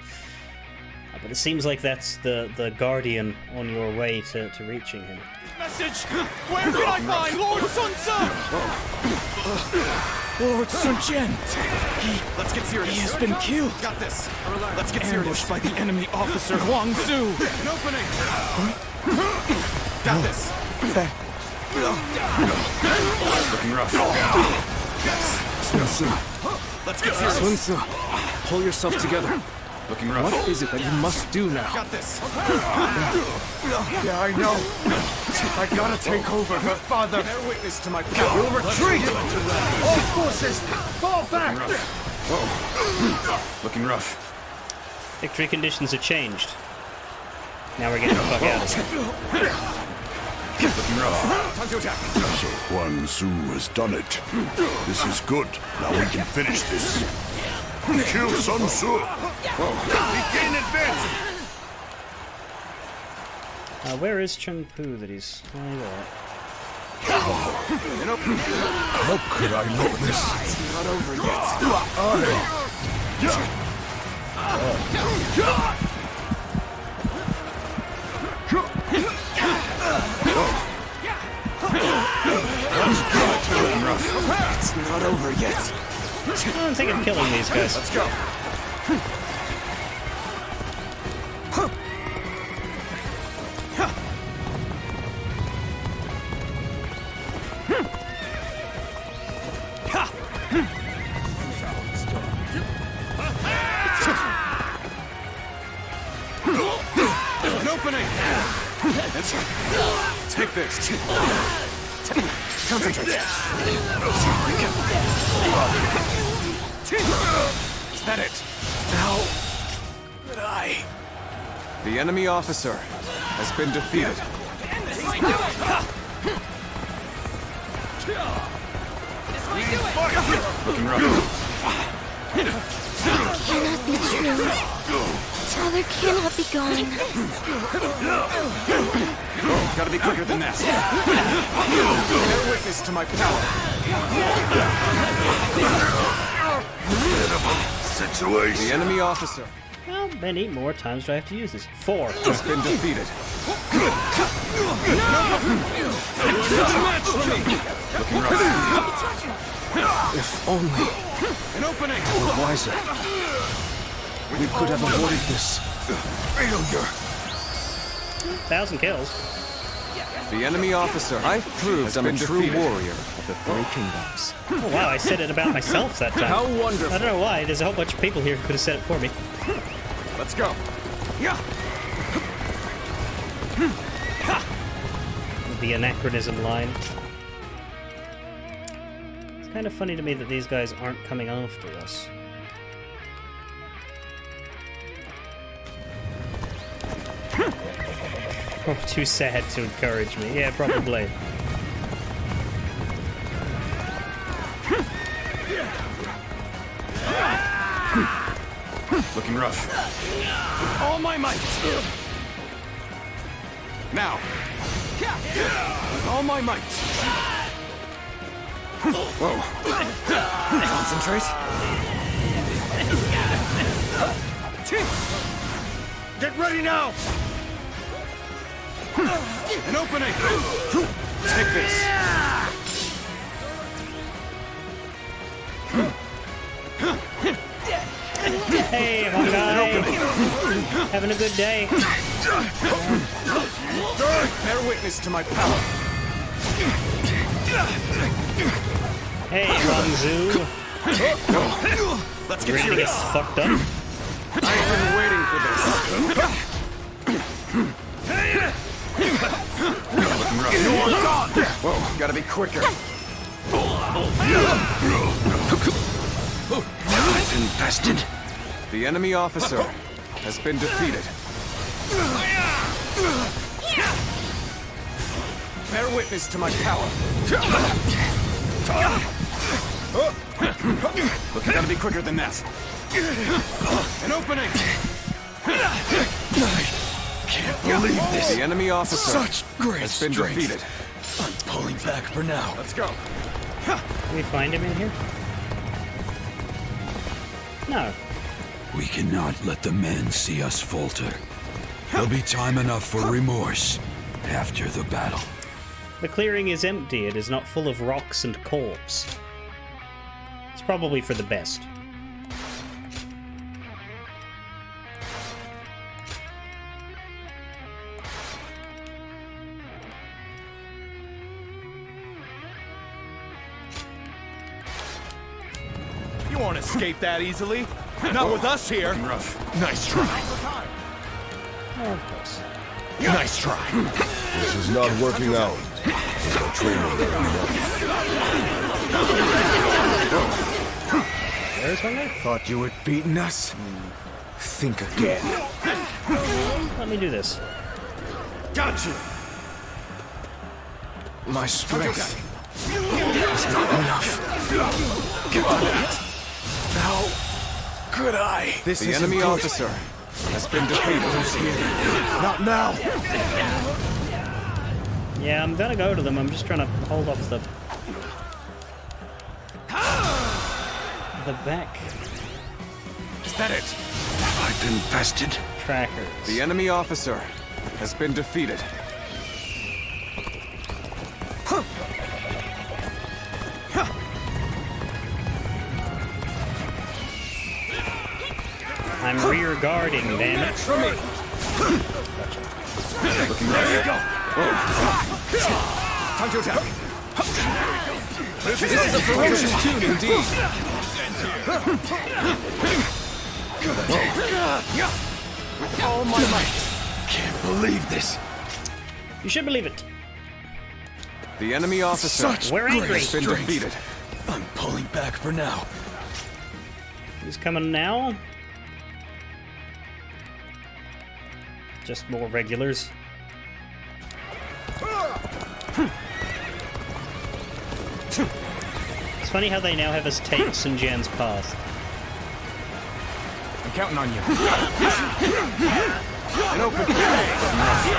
But it seems like that's the guardian on your way to reaching him. Message! Where can I find Lord Sun Tzu? Lord Sun Jian! Let's get serious. He has been killed. Got this. Let's get serious. Ambushed by the enemy officer Huang Tzu. An opening. Got this. Looking rough. Yes. Sun Tzu. Let's get serious. Sun Tzu, pull yourself together. Looking rough. What is it that you must do now? Got this. Yeah, I know. I gotta take over her father. Bear witness to my power. We'll retreat! All forces, fall back! Whoa. Looking rough. Victory conditions have changed. Now we're getting the fuck out of here. Looking rough. Time to attack. So Huang Tzu has done it. This is good. Now we can finish this. Kill Sun Tzu! Begin advancing! Where is Chung Pu that he's... How could I let this? It's not over It's not over yet. I'm thinking of killing these guys. Let's go. An opening. Take this. Concentrate. Is that it? How did I? The enemy officer has been defeated. Looking rough. Cannot be true. Father cannot be gone. Gotta be quicker than that. Bear witness to my power. Situation. The enemy officer How many more times do I have to use this? 4. has been defeated. Looking rough. If only An opening. we were wiser, we could have avoided this. Failure. 1,000 kills. The enemy officer, I've proved I'm a true warrior of the Three Kingdoms. Oh wow, I said it about myself that time. How wonderful. I don't know why, there's a whole bunch of people here who could have said it for me. Let's go. Yeah. The anachronism line. It's kind of funny to me that these guys aren't coming after us. Oh, too sad to encourage me. Yeah, probably. Looking rough. With all my might. Now. With all my might. Whoa. Concentrate. Get ready now. An opening. Take this. Hey, one guy. Having a good day. Bear witness to my power. Hey, Rangzu. Let's get Ready to get serious. fucked up? I've been waiting for this. Looking rough. Whoa, gotta be quicker. Infested. The enemy officer has been defeated. Bear witness to my power. Look, gotta be quicker than that. An opening. Can't believe this. The enemy officer Such great has been strength. defeated. I'm pulling back for now. Let's go. Can we find him in here? No. We cannot let the men see us falter. There'll be time enough for remorse after the battle. The clearing is empty. It is not full of rocks and corpse. It's probably for the best. You won't escape that easily. Not with us here. Rough. Nice try. Oh, of course. Nice try. This is not working out. There's no training there. There's one there? Thought you had beaten us? Think again. Let me do this. Gotcha. My strength is not enough. Get on that. How could I? This The isn't enemy good. officer has been defeated. Not now. Yeah, I'm gonna go to them. I'm just trying to hold off the back Is that it? I've been bested. trackers. The enemy officer has been defeated. I'm rear guarding, damn it. For me. Looking ready. Go. Time to attack. This is a ferocious tune indeed. With all my might. Can't believe this. You should believe it. The enemy officer Such We're great angry. has been strength. defeated. I'm pulling back for now. Who's coming now? Just more regulars. It's funny how they now have us take Sun Jian's path. I'm counting on you. An open.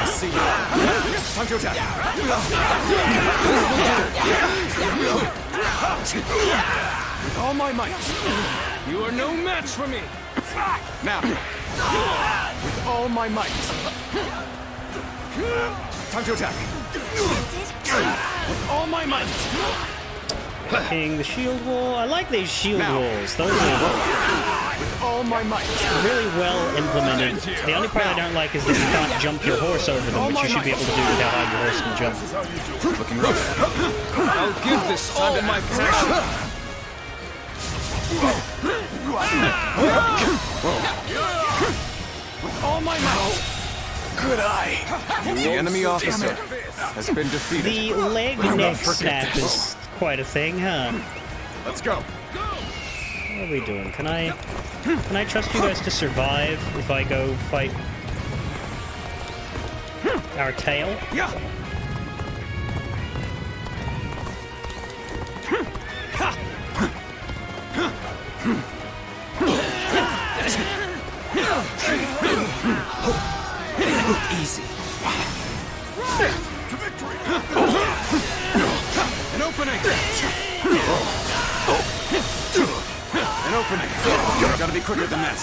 See you. Time to attack. With all my might. You are no match for me. Now. With all my might. Time to attack. With all my might. King the shield wall. I like these shield Now. walls. Those are all my might. Really well implemented. The only part I don't like is that you can't jump your horse over them, which you should be able to do without how your horse can jump. Looking rough. I'll give this all my passion. With all my might. Good eye. The enemy officer has been defeated. The leg neck snap is quite a thing, huh? Let's go. What are we doing? Can I trust you guys to survive if I go fight our tail? Yeah. Easy. An opening. An opening. Gotta be quicker than that.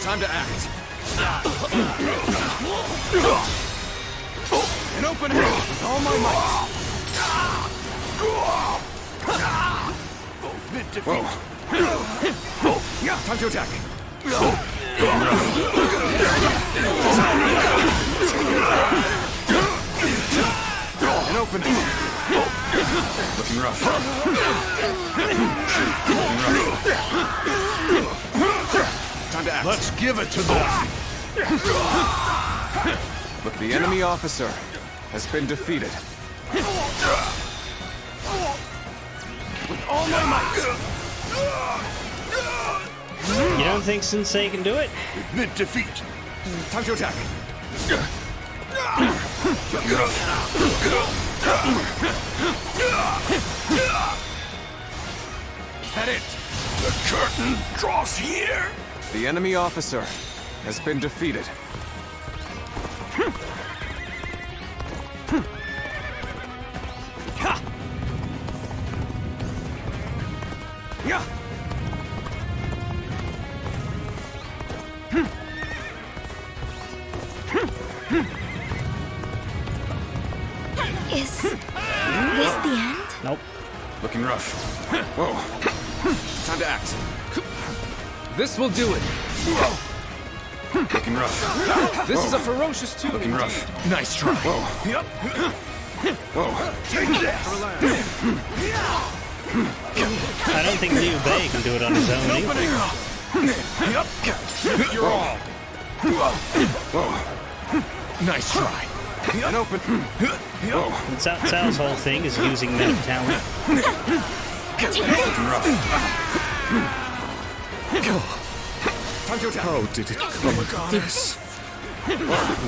Time to act. An opening. With all my might. Whoa. Time to attack. An opening. Looking rough. Time to act. Let's give it to them. Look, the enemy officer has been defeated. With all my might. You don't think Sensei can do it? Admit defeat. Time to attack. Is that it? The curtain draws here. The enemy officer has been defeated. Yeah. Is this the end? Nope. Looking rough. Whoa. Time to act. This will do it. Looking rough. This is a ferocious tune. Looking rough. Nice try. Whoa. Yep. Whoa. Take this. I don't think Liu Bei can do it on his own either. Yep. You're all. Whoa. Nice try. An open. Whoa. And Cao's whole thing is using men of talent. Looking rough. Time to attack. How did it come to this?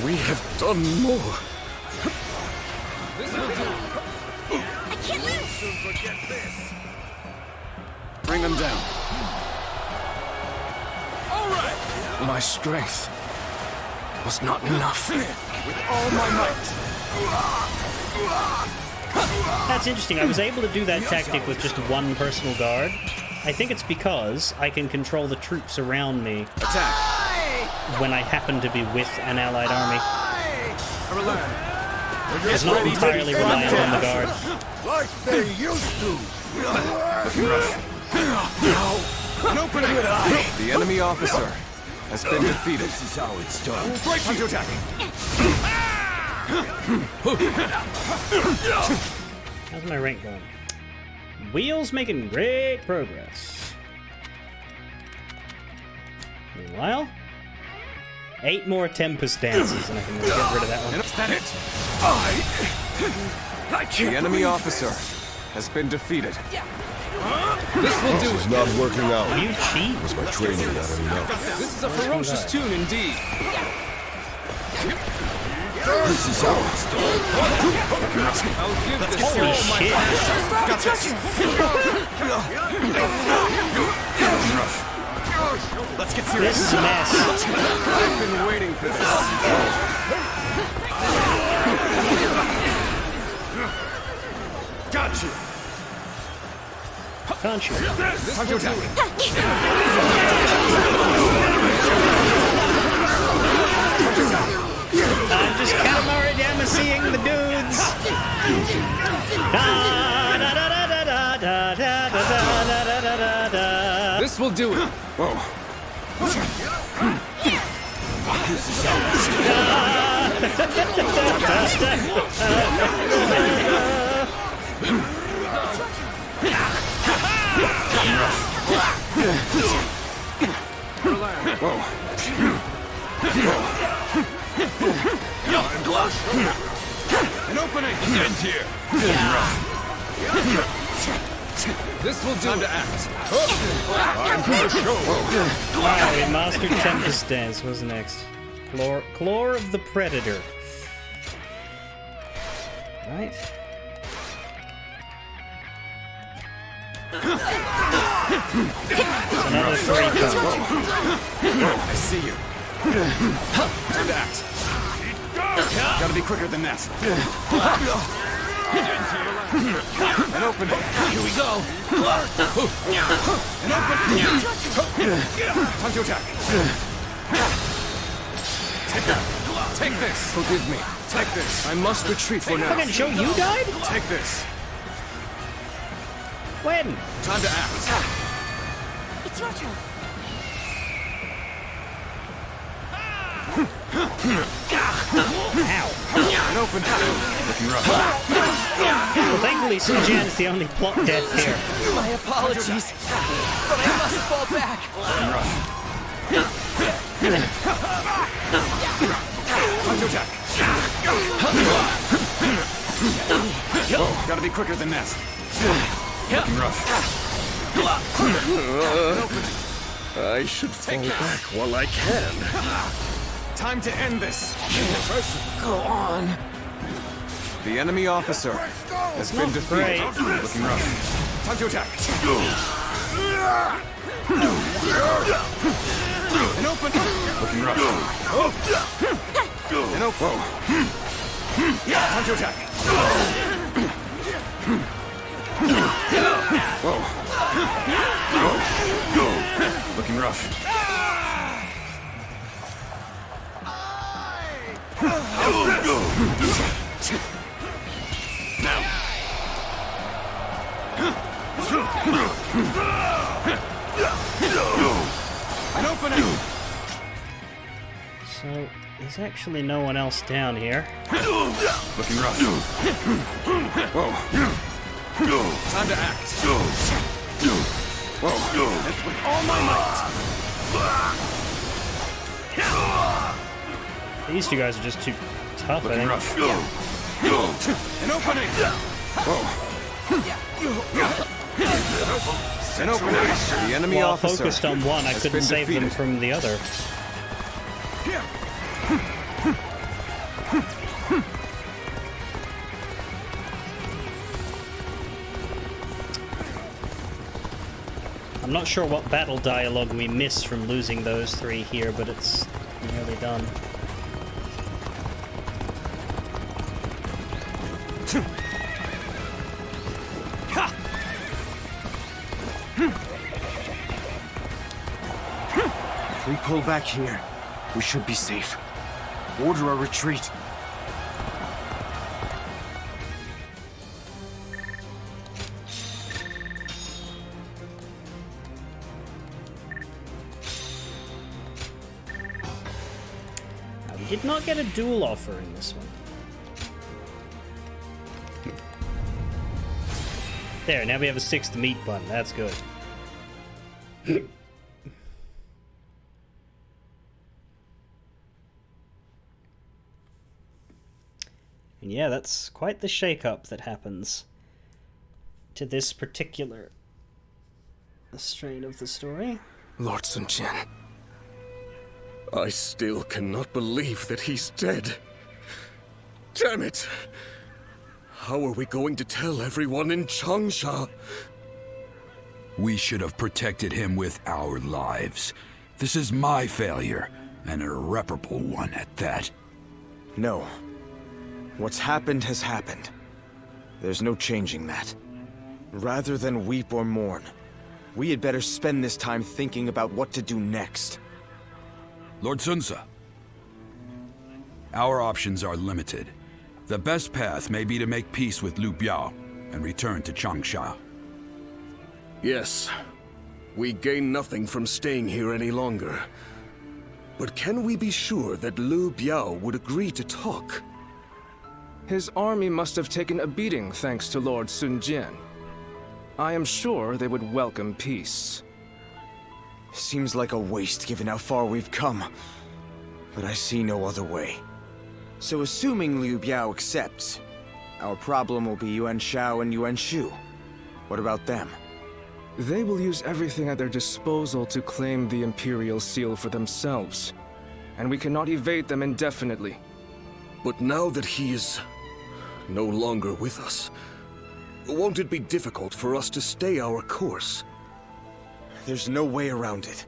We have done more. I can't lose! Bring them down. All right. My strength was not enough. With all my might. That's interesting. I was able to do that tactic with just one personal guard. I think it's because I can control the troops around me Attack. when I happen to be with an allied army. It's not ready, entirely reliant on the guard. Like they used to. Looking rough. An opening. The enemy officer has been defeated. This is how it's done. Time to attack. How's my rank going? Wheels making great progress. Meanwhile, 8 more Tempest dances, and I can get rid of that one. Is that it? The enemy officer has been defeated. This will do This is it. not working out. You cheat. Was my training not enough? This is a ferocious tune indeed. This is how it's done. I'll give this Holy all my shit. Got this. Let's get serious. This is a mess. I've been waiting for this. Got you. Can't you? Time to attack. I'm just Katamari-Damacying the dudes. This will do it. Whoa. An opening! Ends here! This will do. Time to act. I'm for the show. Wow, we mastered Tempest Dance. What's next? Claw of the Predator. Right. It's another 3 I see you. Time to act. Gotta be quicker than that. An opening. Here we go. An opening. Time to attack. Take that. Take this. Forgive me. Take this. I must retreat for now. Fucking Joe, you died? Take this. When? Time to act. It's your turn. Ow. An open. Looking rough. Well, thankfully, Sun Jian is the only plot death here. My apologies, but I must fall back. Looking rough. Time to attack. Gotta be quicker than that. Looking rough. I should fall back while I can. Time to end this. Go on. The enemy officer has been defeated. Looking rough. Time to attack. An open. Looking rough. An open. Time to attack. Looking rough. Now. An opening. So, there's actually no one else down here. Looking rough. Whoa. Time to act. Whoa. With all my might. These two guys are just too tough, I Looking think. rough. An opening. Whoa. An opening. The enemy While officer focused on one, I has couldn't been save them defeated. from the other. I'm not sure what battle dialogue we missed from losing those 3 here, but it's nearly done. If we pull back here, we should be safe. Order a retreat. Now, we did not get a duel offer in this one. There, now we have a 6th meat bun. That's good. And yeah, that's quite the shake-up that happens to this particular strain of the story. Lord Sun Jian. I still cannot believe that he's dead. Damn it! How are we going to tell everyone in Changsha? We should have protected him with our lives. This is my failure, an irreparable one at that. No. What's happened has happened. There's no changing that. Rather than weep or mourn, we had better spend this time thinking about what to do next. Lord Sunsa, our options are limited. The best path may be to make peace with Liu Biao and return to Changsha. Yes. We gain nothing from staying here any longer. But can we be sure that Liu Biao would agree to talk? His army must have taken a beating thanks to Lord Sun Jian. I am sure they would welcome peace. Seems like a waste given how far we've come. But I see no other way. So assuming Liu Biao accepts, our problem will be Yuan Shao and Yuan Shu. What about them? They will use everything at their disposal to claim the Imperial Seal for themselves. And we cannot evade them indefinitely. But now that he is no longer with us, won't it be difficult for us to stay our course? There's no way around it.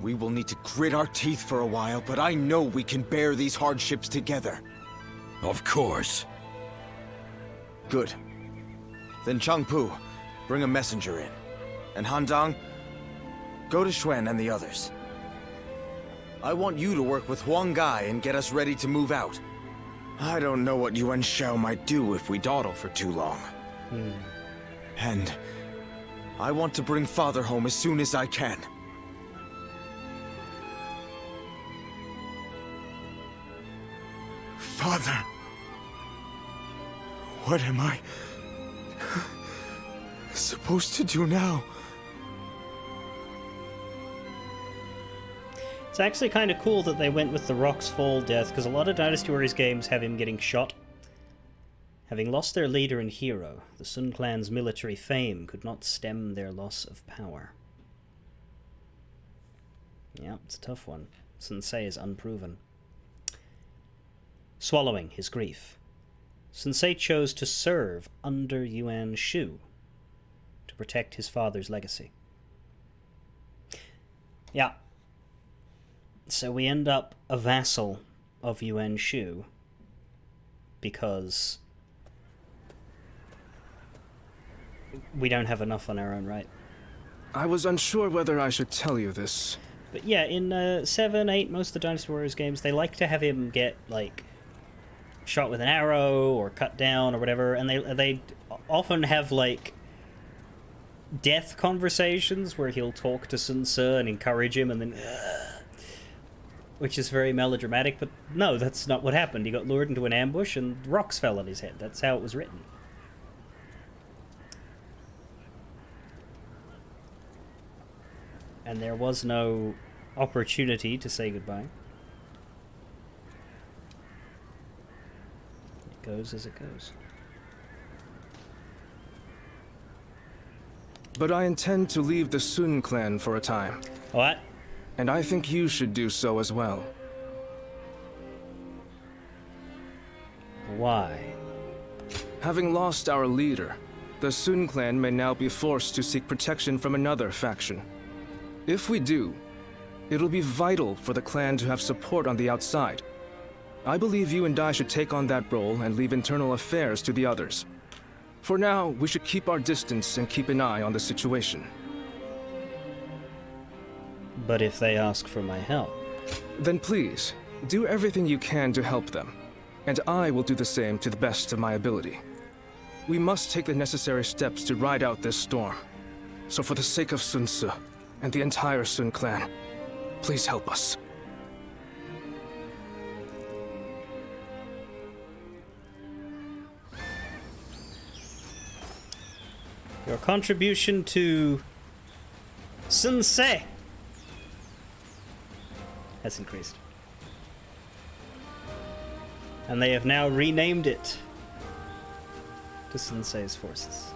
We will need to grit our teeth for a while, but I know we can bear these hardships together. Of course. Good. Then Changpu, bring a messenger in. And Handang, go to Xuan and the others. I want you to work with Huang Gai and get us ready to move out. I don't know what Yuan Shao might do if we dawdle for too long. And I want to bring Father home as soon as I can. Father, what am I supposed to do now? It's actually kind of cool that they went with the Rock's Fall death, because a lot of Dynasty Warriors games have him getting shot. Having lost their leader and hero, the Sun clan's military fame could not stem their loss of power. Yeah, it's a tough one. Sun Ce is unproven. Swallowing his grief, Sun Ce chose to serve under Yuan Shu to protect his father's legacy. Yeah. So we end up a vassal of Yuan Shu because we don't have enough on our own, right? I was unsure whether I should tell you this. But yeah, in 7, 8, most of the Dynasty Warriors games, they like to have him get, like, shot with an arrow or cut down or whatever, and they often have, like, death conversations where he'll talk to Sun Ce and encourage him and then... which is very melodramatic, but no, that's not what happened. He got lured into an ambush and rocks fell on his head. That's how it was written. And there was no opportunity to say goodbye. It goes as it goes. But I intend to leave the Sun clan for a time. What? And I think you should do so as well. Why? Having lost our leader, the Sun clan may now be forced to seek protection from another faction. If we do, it'll be vital for the clan to have support on the outside. I believe you and I should take on that role and leave internal affairs to the others. For now, we should keep our distance and keep an eye on the situation. But if they ask for my help... Then please, do everything you can to help them. And I will do the same to the best of my ability. We must take the necessary steps to ride out this storm. So for the sake of Sun Ce and the entire Sun clan, please help us. Your contribution to Sun Ce has increased. And they have now renamed it to Sun Ce's forces.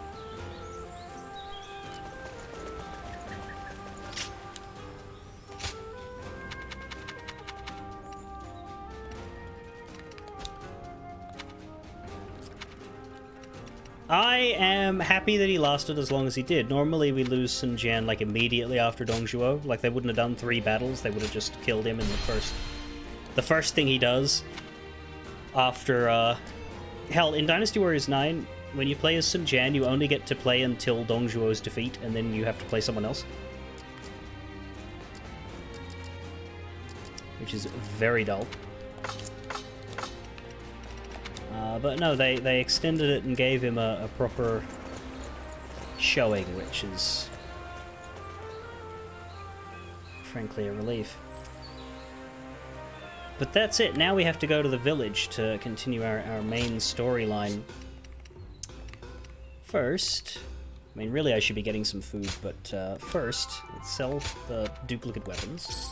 I am happy that he lasted as long as he did. Normally we lose Sun Jian like immediately after Dongzhuo. Like they wouldn't have done 3 battles, they would have just killed him in the first thing he does after hell, in Dynasty Warriors 9, when you play as Sun Jian, you only get to play until Dongzhuo's defeat, and then you have to play someone else. Which is very dull. But no, they extended it and gave him a proper showing, which is frankly a relief. But that's it. Now we have to go to the village to continue our main storyline. First, I mean, really I should be getting some food, but first, let's sell the duplicate weapons.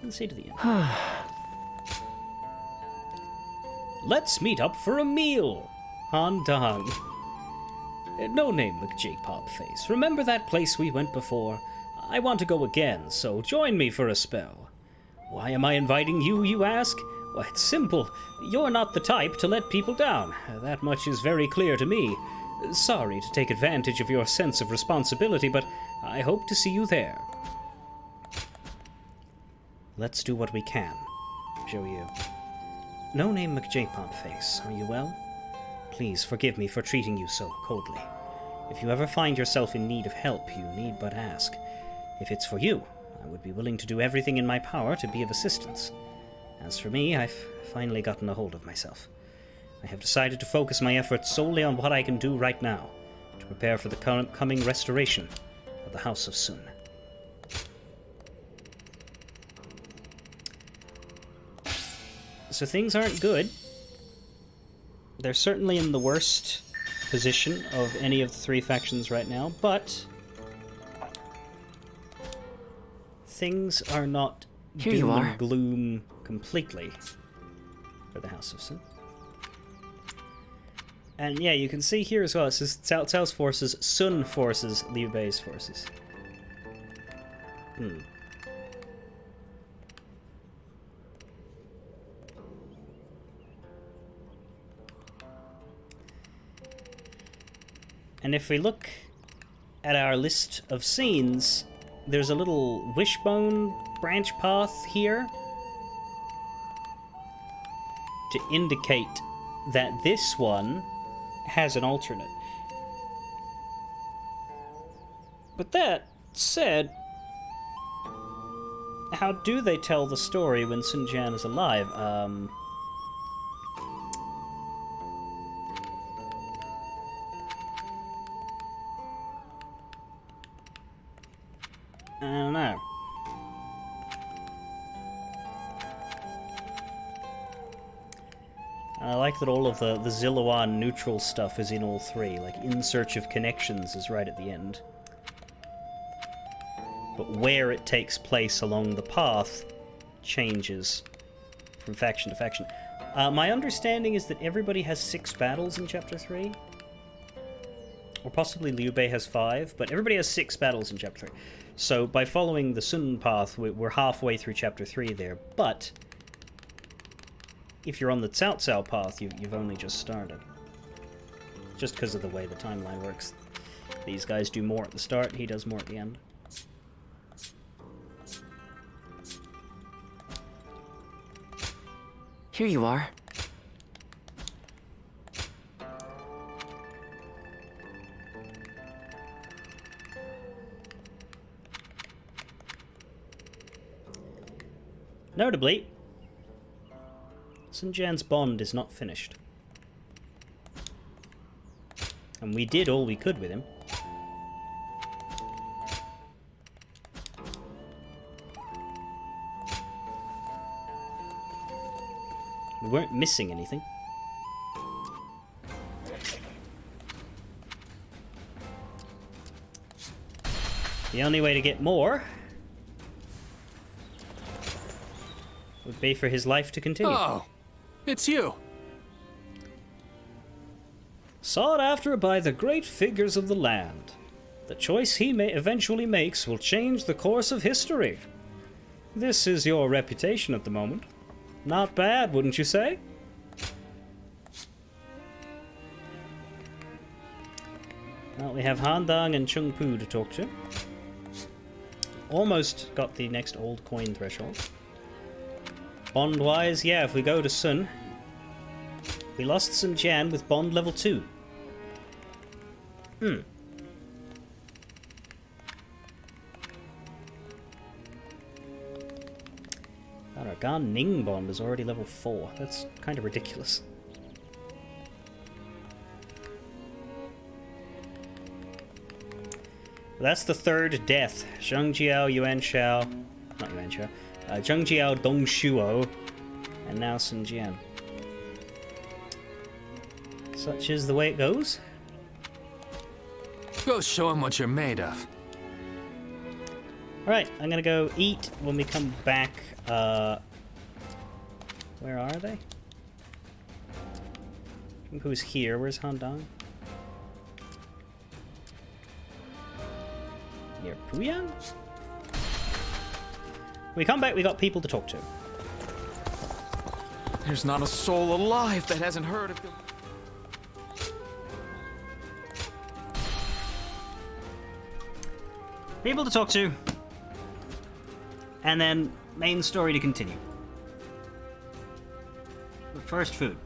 Let's see to the end. Let's meet up for a meal, Han Dang. No name, McJpopface. Remember that place we went before? I want to go again, so join me for a spell. Why am I inviting you, you ask? Well, it's simple. You're not the type to let people down. That much is very clear to me. Sorry to take advantage of your sense of responsibility, but I hope to see you there. Let's do what we can. Show you. No name McJpopface, are you well? Please forgive me for treating you so coldly. If you ever find yourself in need of help, you need but ask. If it's for you, I would be willing to do everything in my power to be of assistance. As for me, I've finally gotten a hold of myself. I have decided to focus my efforts solely on what I can do right now, to prepare for the coming restoration of the House of Sun. So things aren't good. They're certainly in the worst position of any of the three factions right now, but things are not doom and gloom completely for the House of Sun. And yeah, you can see here as well, it says Cao Cao's forces, Sun forces, Liu Bei's forces. And if we look at our list of scenes, there's a little wishbone branch path here to indicate that this one has an alternate. But that said, how do they tell the story when Sun Jian is alive? I don't know. I like that all of the Ziloan neutral stuff is in all three, like In Search of Connections is right at the end. But where it takes place along the path changes from faction to faction. My understanding is that everybody has 6 battles in Chapter 3. Or possibly Liu Bei has 5, but everybody has 6 battles in Chapter 3. So by following the Sun path, we're halfway through Chapter 3 there, but if you're on the Cao Cao path, you've only just started. Just because of the way the timeline works. These guys do more at the start, he does more at the end. Here you are. Notably, Sun Jian's bond is not finished. And we did all we could with him. We weren't missing anything. The only way to get more would be for his life to continue. Oh, it's you. Sought after by the great figures of the land. The choice he eventually makes will change the course of history. This is your reputation at the moment. Not bad, wouldn't you say? Well, we have Han Dang and Chung Pu to talk to. Almost got the next old coin threshold. Bond-wise, yeah, if we go to Sun, we lost Sun Jian with bond level 2. Our Gan Ning bomb is already level 4. That's kind of ridiculous. That's the third death. Zheng Jiao, Yuan Shao, not Yuan Shao, Zheng Jiao, Dong Shuo, and now Sun Jian. Such is the way it goes. Go show him what you're made of. Alright, I'm gonna go eat when we come back. Where are they? Who's here? Where's Han Dong? Near Puyang? When we come back, we got people to talk to. There's not a soul alive that hasn't heard of the... People to talk to. And then main story to continue. But first, food.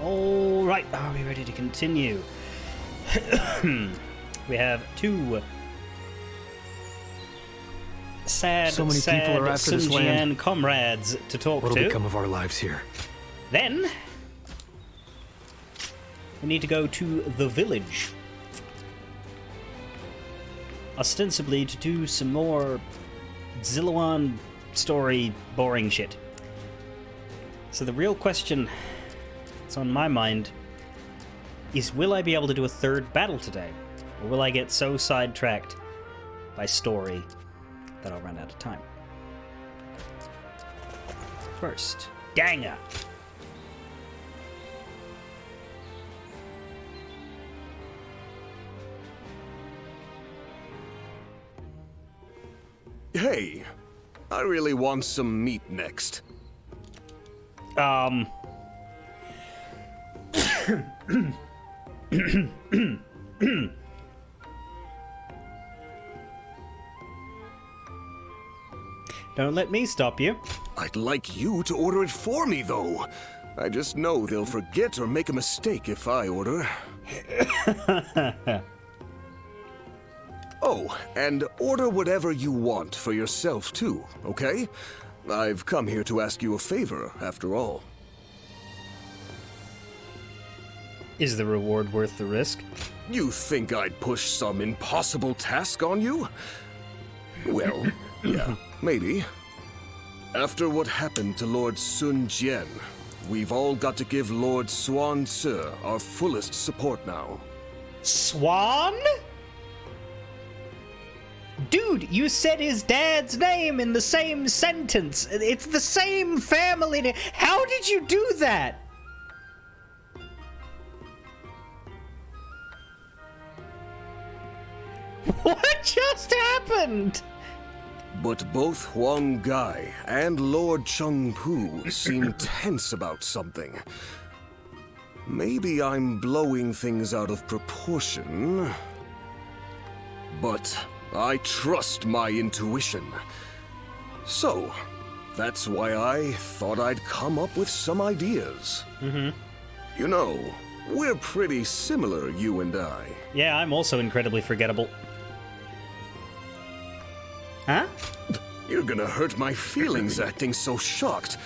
All right, are we ready to continue? We have two sad, So many sad people are after this land. Sunjian comrades to talk What'll to. become of our lives here? Then we need to go to the village, ostensibly to do some more Zilloan story boring shit. So the real question that's on my mind is, will I be able to do a third battle today? Or will I get so sidetracked by story that I'll run out of time? First, Danger. Hey, I really want some meat next. Don't let me stop you. I'd like you to order it for me, though. I just know they'll forget or make a mistake if I order. Oh, and order whatever you want for yourself, too, okay? I've come here to ask you a favor, after all. Is the reward worth the risk? You think I'd push some impossible task on you? Well, yeah, maybe. After what happened to Lord Sun Jian, we've all got to give Lord Swan Ce our fullest support now. Swan? Dude, you said his dad's name in the same sentence. It's the same family name. How did you do that? What just happened? But both Huang Gai and Lord Chung Pu seem tense about something. Maybe I'm blowing things out of proportion, but I trust my intuition. So, that's why I thought I'd come up with some ideas. You know, we're pretty similar, you and I. Yeah, I'm also incredibly forgettable. Huh? You're gonna hurt my feelings acting so shocked.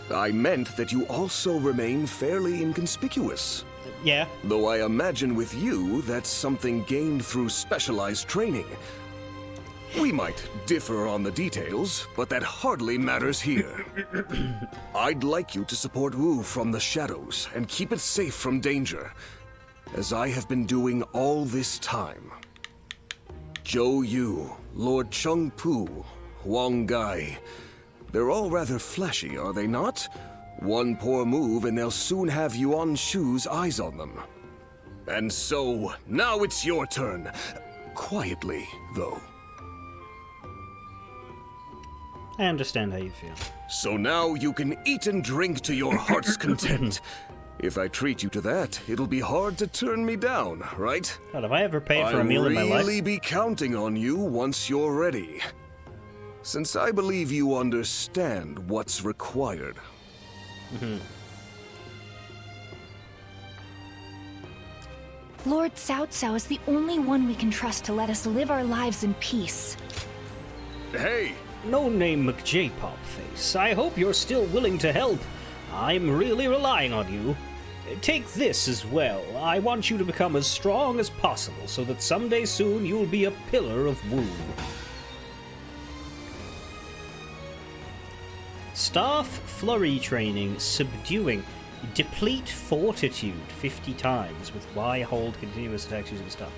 I meant that you also remain fairly inconspicuous. Yeah. Though I imagine with you, that's something gained through specialized training. We might differ on the details, but that hardly matters here. I'd like you to support Wu from the shadows and keep it safe from danger, as I have been doing all this time. Zhou Yu, Lord Chung Pu, Huang Gai. They're all rather flashy, are they not? One poor move and they'll soon have Yuan Shu's eyes on them. And so, now it's your turn. Quietly, though. I understand how you feel. So now you can eat and drink to your heart's content. If I treat you to that, it'll be hard to turn me down, right? God, have I ever paid for a meal in my life? I'll really be counting on you once you're ready. Since I believe you understand what's required. Lord Cao Cao is the only one we can trust to let us live our lives in peace. Hey! No name McJ-Popface. I hope you're still willing to help. I'm really relying on you. Take this as well. I want you to become as strong as possible so that someday soon you'll be a pillar of Wu. Staff flurry training, subduing. Deplete fortitude 50 times with Y hold continuous attacks using staff.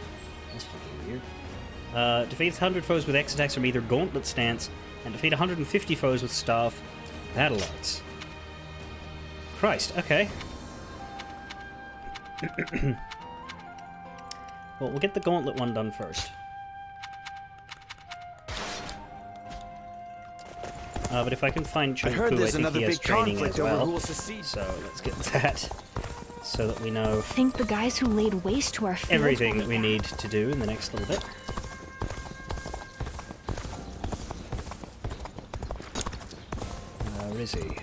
That's fucking weird. Defeats 100 foes with X attacks from either gauntlet stance, and defeat 150 foes with staff battle arts. Christ, okay. Well, we'll get the gauntlet one done first. But if I can find Chung Pu, I think he has training as well. So let's get that, so that we know I think the guys who laid waste to our fields everything that we need to do in the next little bit. Where is he?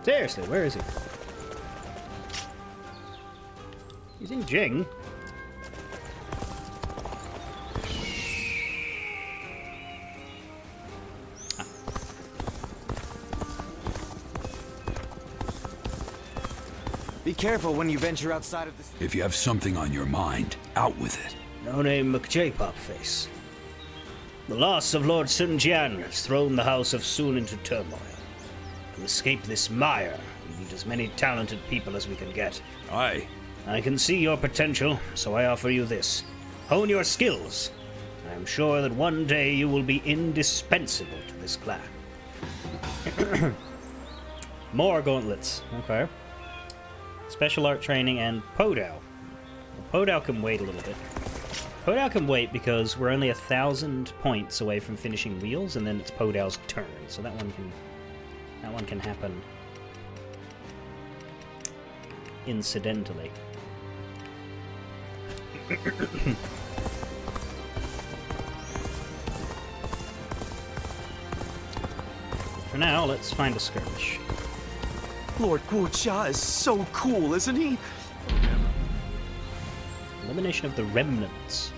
Seriously, where is he? He's in Jing. Be careful when you venture outside of the... If you have something on your mind, out with it. No name McJ-Popface. The loss of Lord Sun Jian has thrown the House of Sun into turmoil. To escape this mire, we need as many talented people as we can get. Aye. I can see your potential, so I offer you this. Hone your skills. I am sure that one day you will be indispensable to this clan. More gauntlets. Okay. Special art training and Podao. Podao can wait a little bit. Podao can wait because we're only 1,000 points away from finishing wheels, and then it's Podao's turn. So that one can happen incidentally. For now, let's find a skirmish. Lord Guojia is so cool, isn't he? Elimination of the remnants.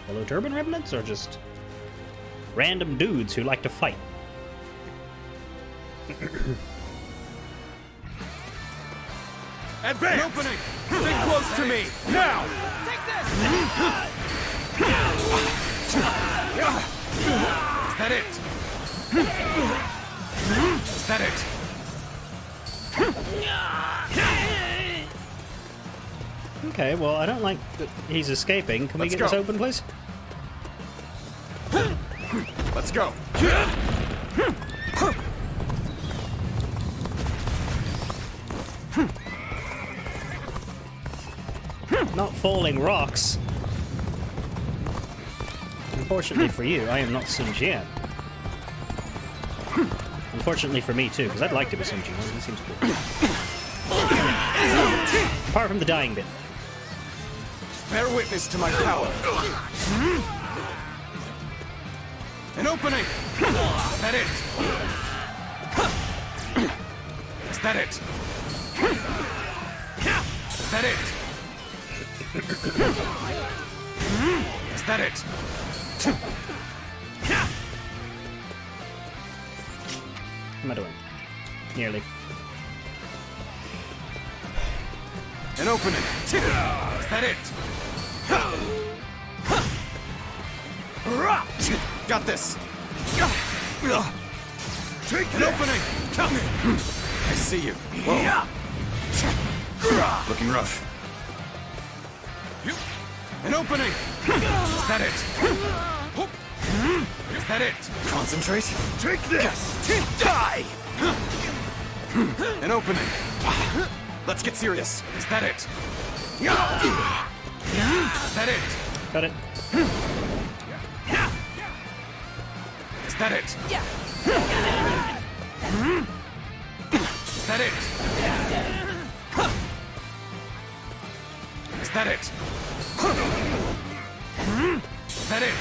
Yellow Turban remnants, or just random dudes who like to fight? Advance! An opening! Stay close to me! Now! Take this! Is that it? Is that it? Okay, well, I don't like that he's escaping. Can we Let's get go. this open, please? Let's go. Not falling rocks. Unfortunately for you, I am not Sun Jian. Unfortunately for me, too, because I'd like to be Sun Jian. He seems cool. Apart from the dying bit. Bear witness to my power. An opening! Is that it? Is that it? Is that it? Is that it? What am I doing? Nearly. An opening. Is that it? Got this. Take an opening. I see you. Whoa. Looking rough. An opening. Is that it? Is that it? Concentrate. Take this. Die. An opening. Let's get serious. Is that it? Is that it? Got it. Is that it? Is that it? Is that it? Is that it?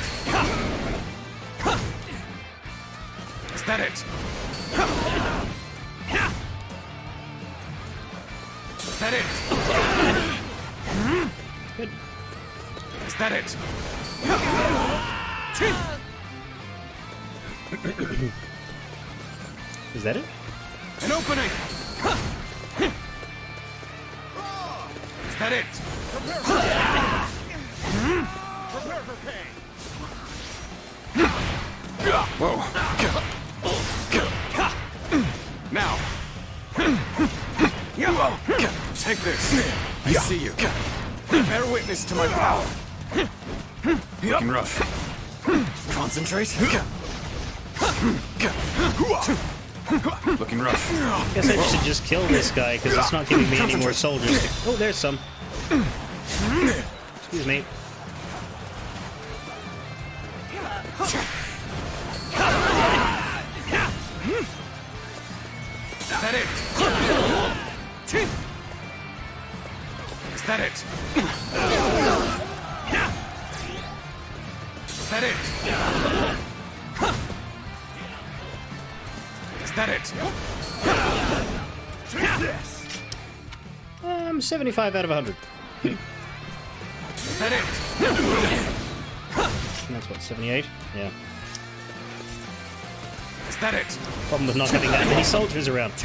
Is that it? Is that it? Good. Is that it? Is that it? An opening! Is that it? Prepare for pain! Whoa. Now! Take this! I see you. Bear witness to my power. Looking rough. Concentrate. Looking rough. Guess I should just kill this guy because it's not giving me any more soldiers. Oh, there's some. Excuse me. Is that it? Is that it? Is that that it? Is that it? Take this! 75 out of 100. Is that it? And that's what, 78? Yeah. Is that it? Problem with not having that many soldiers around. Is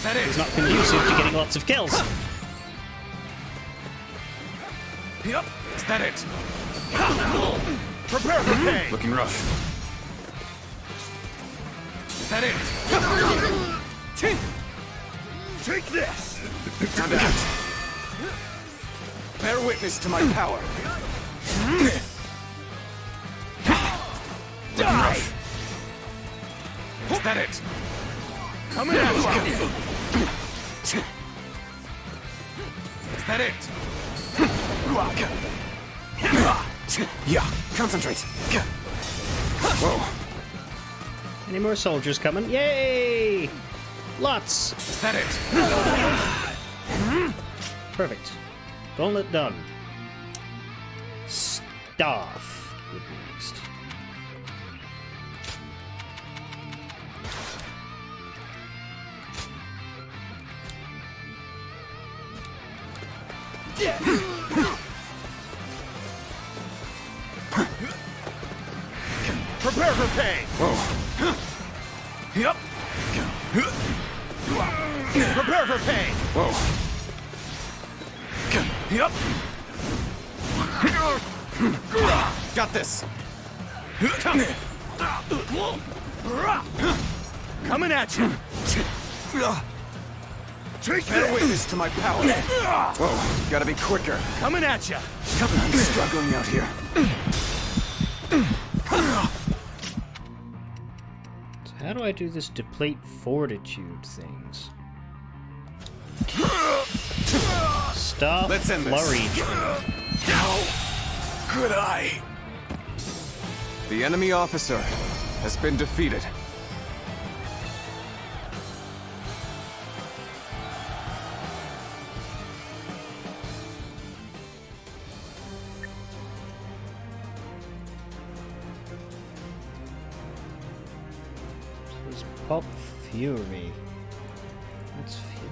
that it? It's not conducive to getting lots of kills. Yep. Is that it? Prepare for pain! Looking rough. Is that it? Take this! Time to act. Bear witness to my power. Die! Is that it? Coming at you! Is that it? Yeah, concentrate. Whoa. Any more soldiers coming? Yay! Lots! Is that it? Perfect. Gauntlet done. Staff would be next. Prepare for pain! Whoa. Yep. Prepare for pain! Whoa. Yep. Got this. Coming at you! Take Bear witness to my power. Whoa. Gotta be quicker. Coming at you! I'm struggling out here. So how do I do this deplete fortitude things? Staff Let's end this. flurry. How could I? The enemy officer has been defeated. This is Pop Fury. What's Fury?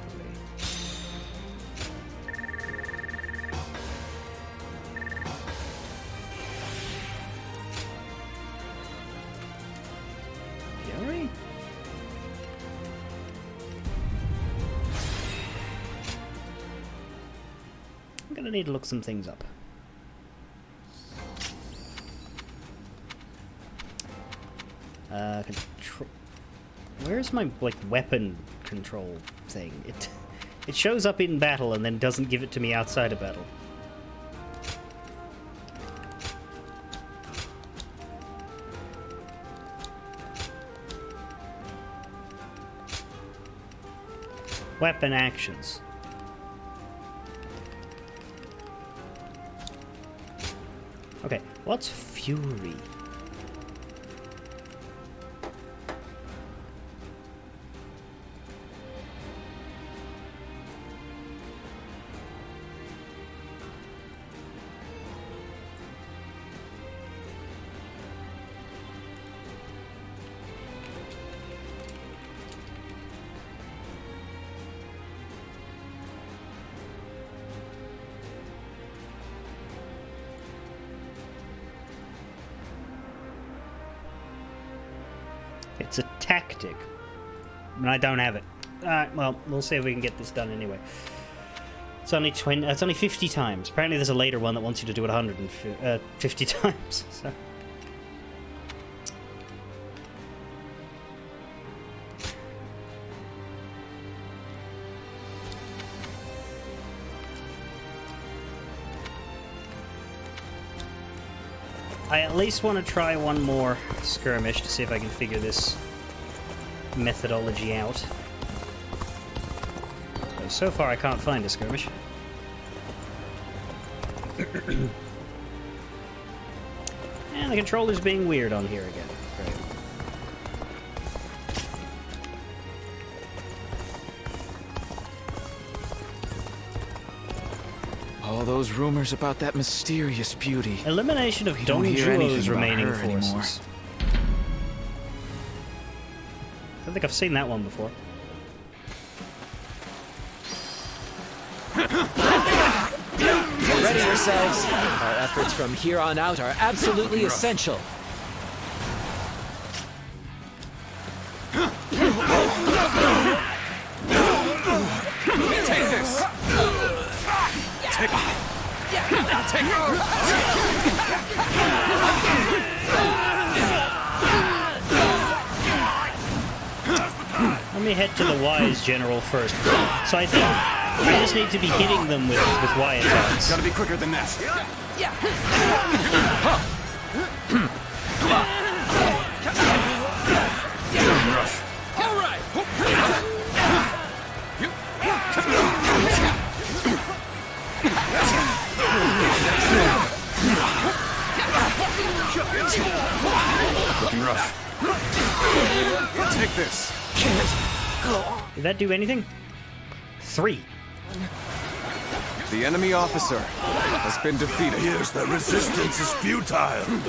Fury? I'm gonna need to look some things up. Control. Where's my weapon control thing? It shows up in battle and then doesn't give it to me outside of battle. Weapon actions. Okay, what's Fury? It's a tactic. And I don't have it. Alright, well, we'll see if we can get this done anyway. It's only 50 times. Apparently there's a later one that wants you to do it 150 times. So. I at least want to try one more skirmish to see if I can figure this methodology out. So far I can't find a skirmish. And the controller's being weird on here again. Great. All those rumors about that mysterious beauty. Elimination of We don't hear anything Dongjuo's about remaining her forces. anymore. I don't think I've seen that one before. Ready yourselves. Our efforts from here on out are absolutely essential. Take this! Take Let me head to the Y's general first. So I think I just need to be hitting them with Y attacks. Gotta be quicker than that. Rough. All right. Looking rough. Take this. Did that do anything? 3. The enemy officer has been defeated. Yes, the resistance is futile. So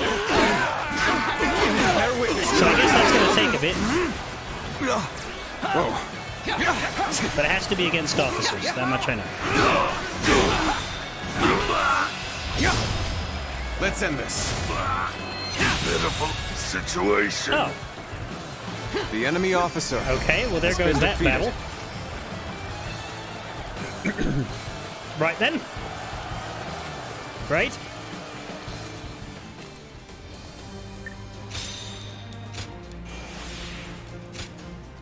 I guess that's going to take a bit. But it has to be against officers. That much I know. Let's end this. Pitiful situation. Oh. The enemy officer. Okay, well there has goes been that defeated. battle. Right then. Right?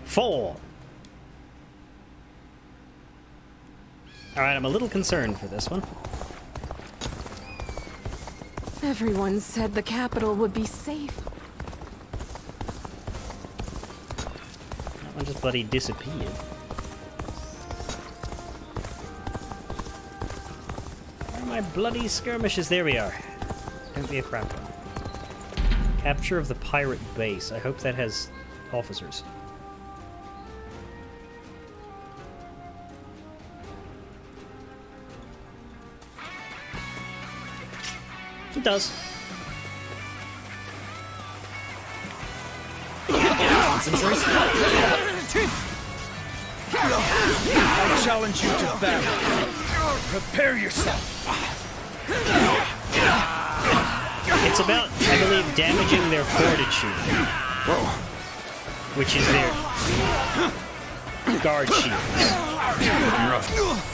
Four. Alright, I'm a little concerned for this one. Everyone said the capital would be safe. That one just bloody disappeared. Where are my bloody skirmishes? There we are. Don't be a crap one. Capture of the pirate base. I hope that has officers. It does. I challenge you to battle. Prepare yourself. It's about, I believe, damaging their fortitude. Which is their guard shields.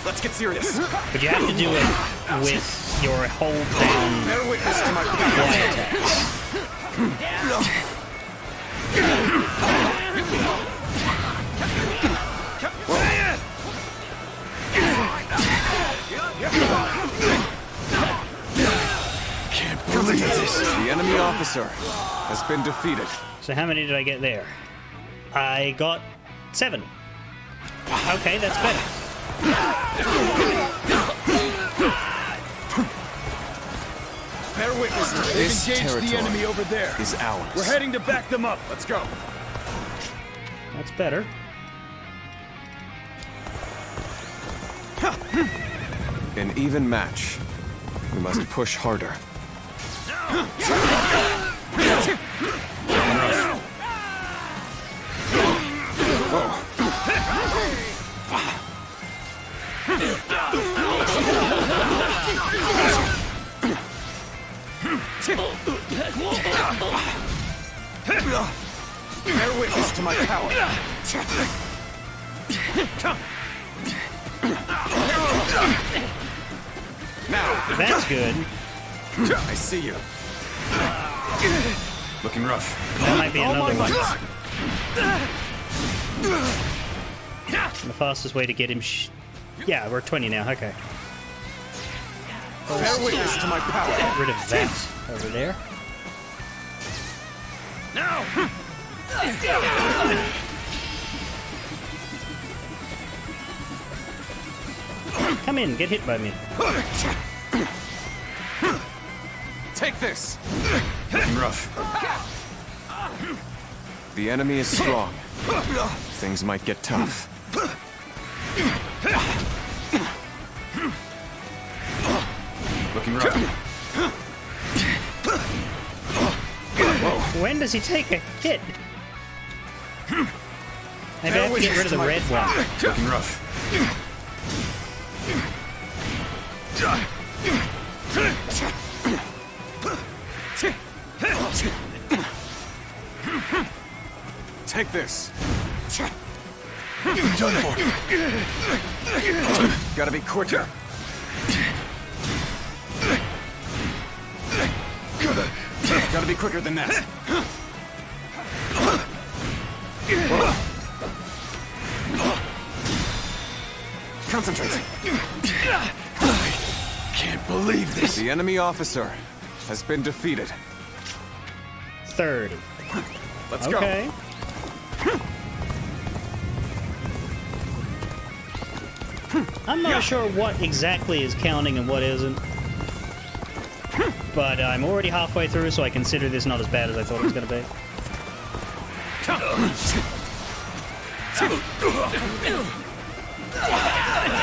Let's get serious. But you have to do it with your hold down Bear witness to my Y attacks. Can't believe this. The enemy officer has been defeated. So how many did I get there? I got 7. Okay, that's better. Bear witness to This this. Engage territory the enemy over there. is ours. We're heading to back them up. Let's go. That's better. An even match. We must push harder. Bear witness to my power. Now, That's good. I see you. Looking rough. That might be another one. The fastest way to get him. Yeah, we're 20 now. Okay. Bear witness to my power. Get rid of that over there. Now. Come in, get hit by me. Take this. Looking rough. The enemy is strong. Things might get tough. Looking rough. When does he take a hit? Maybe I have to get rid of the red one. Looking rough. Take this. Done for. Gotta be quicker. Gotta be quicker than that. Concentrate. Can't believe this. The enemy officer has been defeated. Third. Let's okay. I'm not sure what exactly is counting and what isn't. But I'm already halfway through, so I consider this not as bad as I thought it was going to be.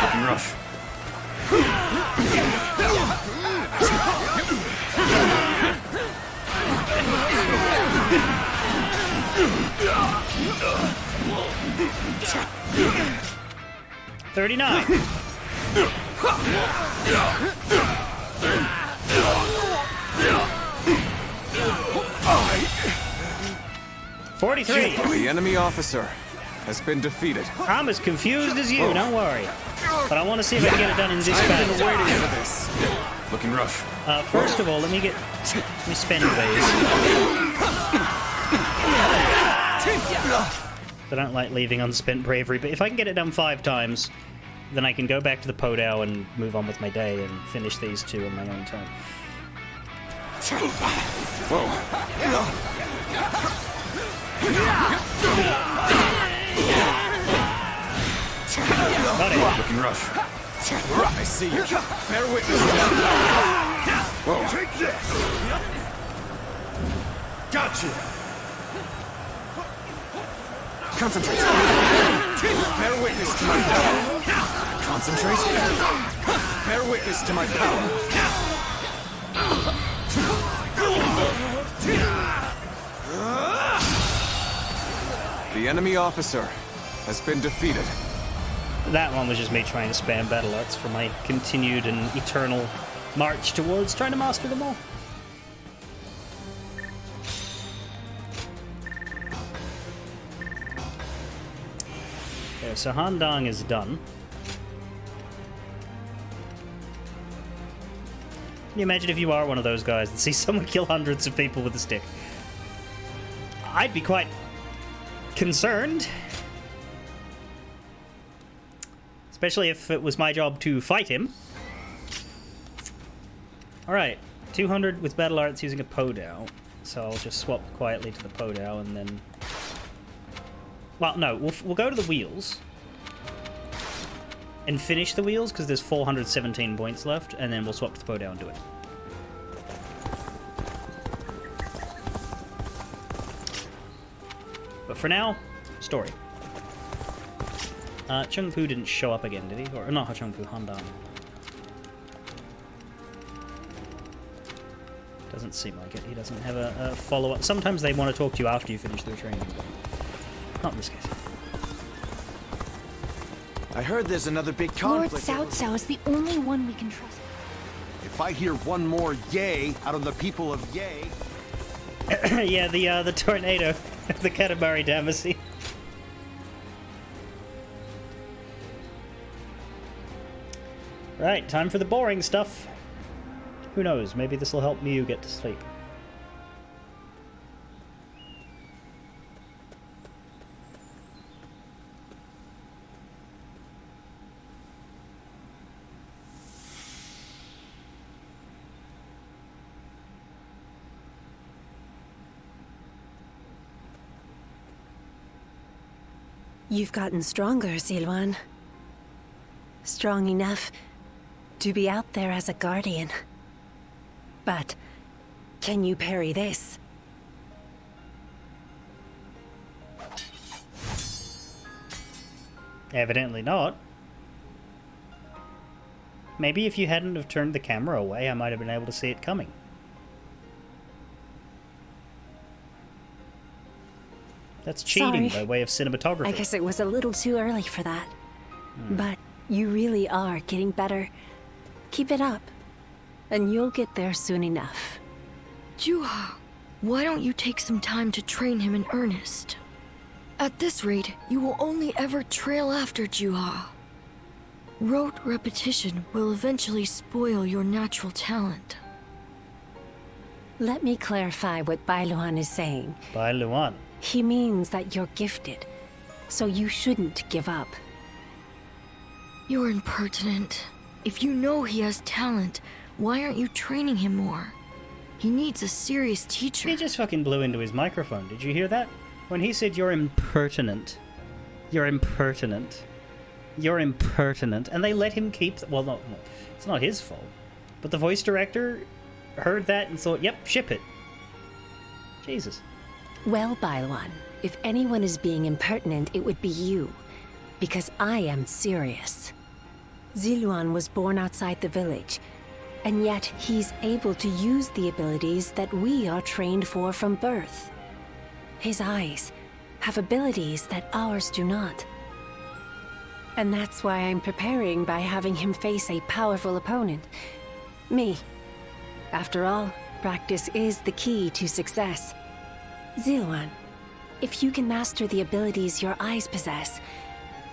Looking rough. $39. $43. The enemy officer has been defeated. I'm as confused as you, don't worry. But I want to see if I can get it done in this battle. I've been waiting for this. Looking rough. First of all, let me spend these. I don't like leaving unspent bravery, but if I can get it done 5 times, then I can go back to the Podao and move on with my day and finish these 2 on my own time. Whoa. Got it. Looking rough. I see you. Bear witness. Whoa. Take this. Gotcha. Concentrate. Bear witness to my power. Concentrate. Bear witness to my power. The enemy officer has been defeated. That one was just me trying to spam battle arts for my continued and eternal march towards trying to master them all. Okay, so Handang is done. Can you imagine if you are one of those guys and see someone kill hundreds of people with a stick? I'd be quite concerned. Especially if it was my job to fight him. Alright, 200 with battle arts using a Podao. So I'll just swap quietly to the Podao and then... Well, no, we'll go to the wheels. And finish the wheels, because there's 417 points left, and then we'll swap to the Podao and do it. But for now, story. Chung Pu didn't show up again, did he? Or not Chung Pu, Handang. Doesn't seem like it. He doesn't have a follow-up. Sometimes they want to talk to you after you finish their training, but not in this case. I heard there's another big conflict. Lord Cao Cao is the only one we can trust. If I hear one more yay out of the people of Yay... Yeah, the tornado. The Katamari Damacy. Right, time for the boring stuff. Who knows, maybe this will help you get to sleep. You've gotten stronger, Silwan. Strong enough to be out there as a guardian. But can you parry this? Evidently not. Maybe if you hadn't have turned the camera away, I might have been able to see it coming. That's cheating by way of cinematography. I guess it was a little too early for that. But you really are getting better. Keep it up, and you'll get there soon enough. Juha, why don't you take some time to train him in earnest? At this rate, you will only ever trail after Juha. Rote repetition will eventually spoil your natural talent. Let me clarify what Bailuan is saying. Bailuan? He means that you're gifted, so you shouldn't give up. You're impertinent. If you know he has talent, why aren't you training him more? He needs a serious teacher. He just fucking blew into his microphone. Did you hear that? When he said you're impertinent. You're impertinent. You're impertinent. And they let him keep... Well, no, it's not his fault. But the voice director heard that and thought, yep, ship it. Jesus. Well, Bailuan, if anyone is being impertinent, it would be you. Because I am serious. Ziluan was born outside the village, and yet he's able to use the abilities that we are trained for from birth. His eyes have abilities that ours do not. And that's why I'm preparing by having him face a powerful opponent. Me. After all, practice is the key to success. Ziluan, if you can master the abilities your eyes possess,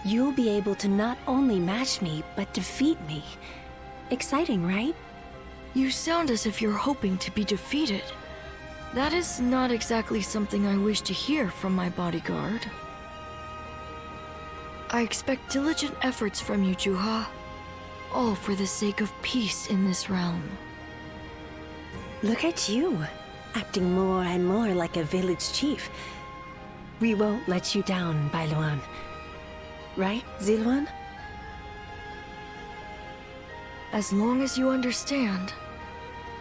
you'll be able to not only match me, but defeat me. Exciting, right? You sound as if you're hoping to be defeated. That is not exactly something I wish to hear from my bodyguard. I expect diligent efforts from you, Juha. All for the sake of peace in this realm. Look at you, acting more and more like a village chief. We won't let you down, Bailuan. Right, Ziluan? As long as you understand.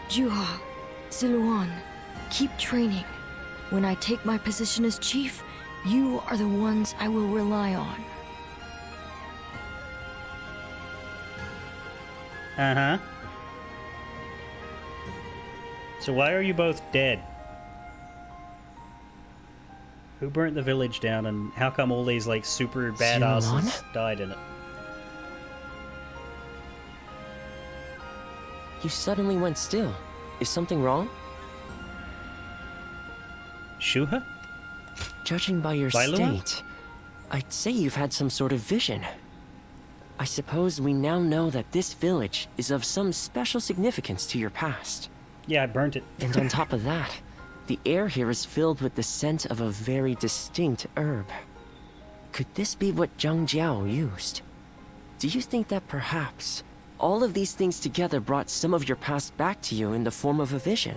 Juha, Ziluan, keep training. When I take my position as chief, you are the ones I will rely on. Uh-huh. So why are you both dead? Who burnt the village down, and how come all these, like, super badasses died in it? You suddenly went still. Is something wrong? Shuha? Judging by your state, I'd say you've had some sort of vision. I suppose we now know that this village is of some special significance to your past. Yeah, I burnt it. And on top of that, the air here is filled with the scent of a very distinct herb. Could this be what Zhang Jiao used? Do you think that perhaps all of these things together brought some of your past back to you in the form of a vision?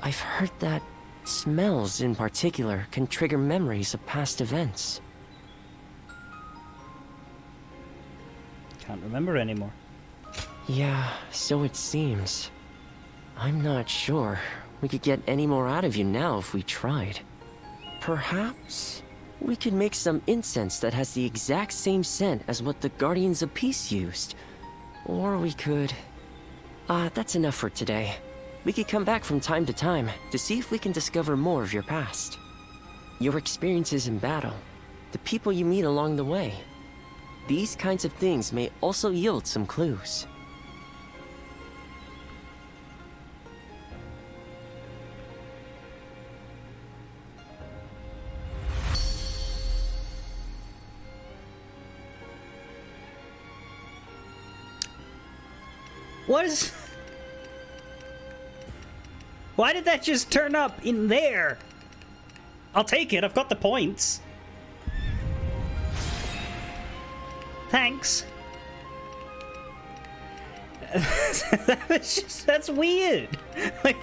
I've heard that smells in particular can trigger memories of past events. Can't remember anymore. Yeah, so it seems. I'm not sure we could get any more out of you now if we tried. Perhaps we could make some incense that has the exact same scent as what the Guardians of Peace used. Or we could... that's enough for today. We could come back from time to time to see if we can discover more of your past. Your experiences in battle, the people you meet along the way. These kinds of things may also yield some clues. What is... Why did that just turn up in there? I'll take it, I've got the points. Thanks. That's weird. Like,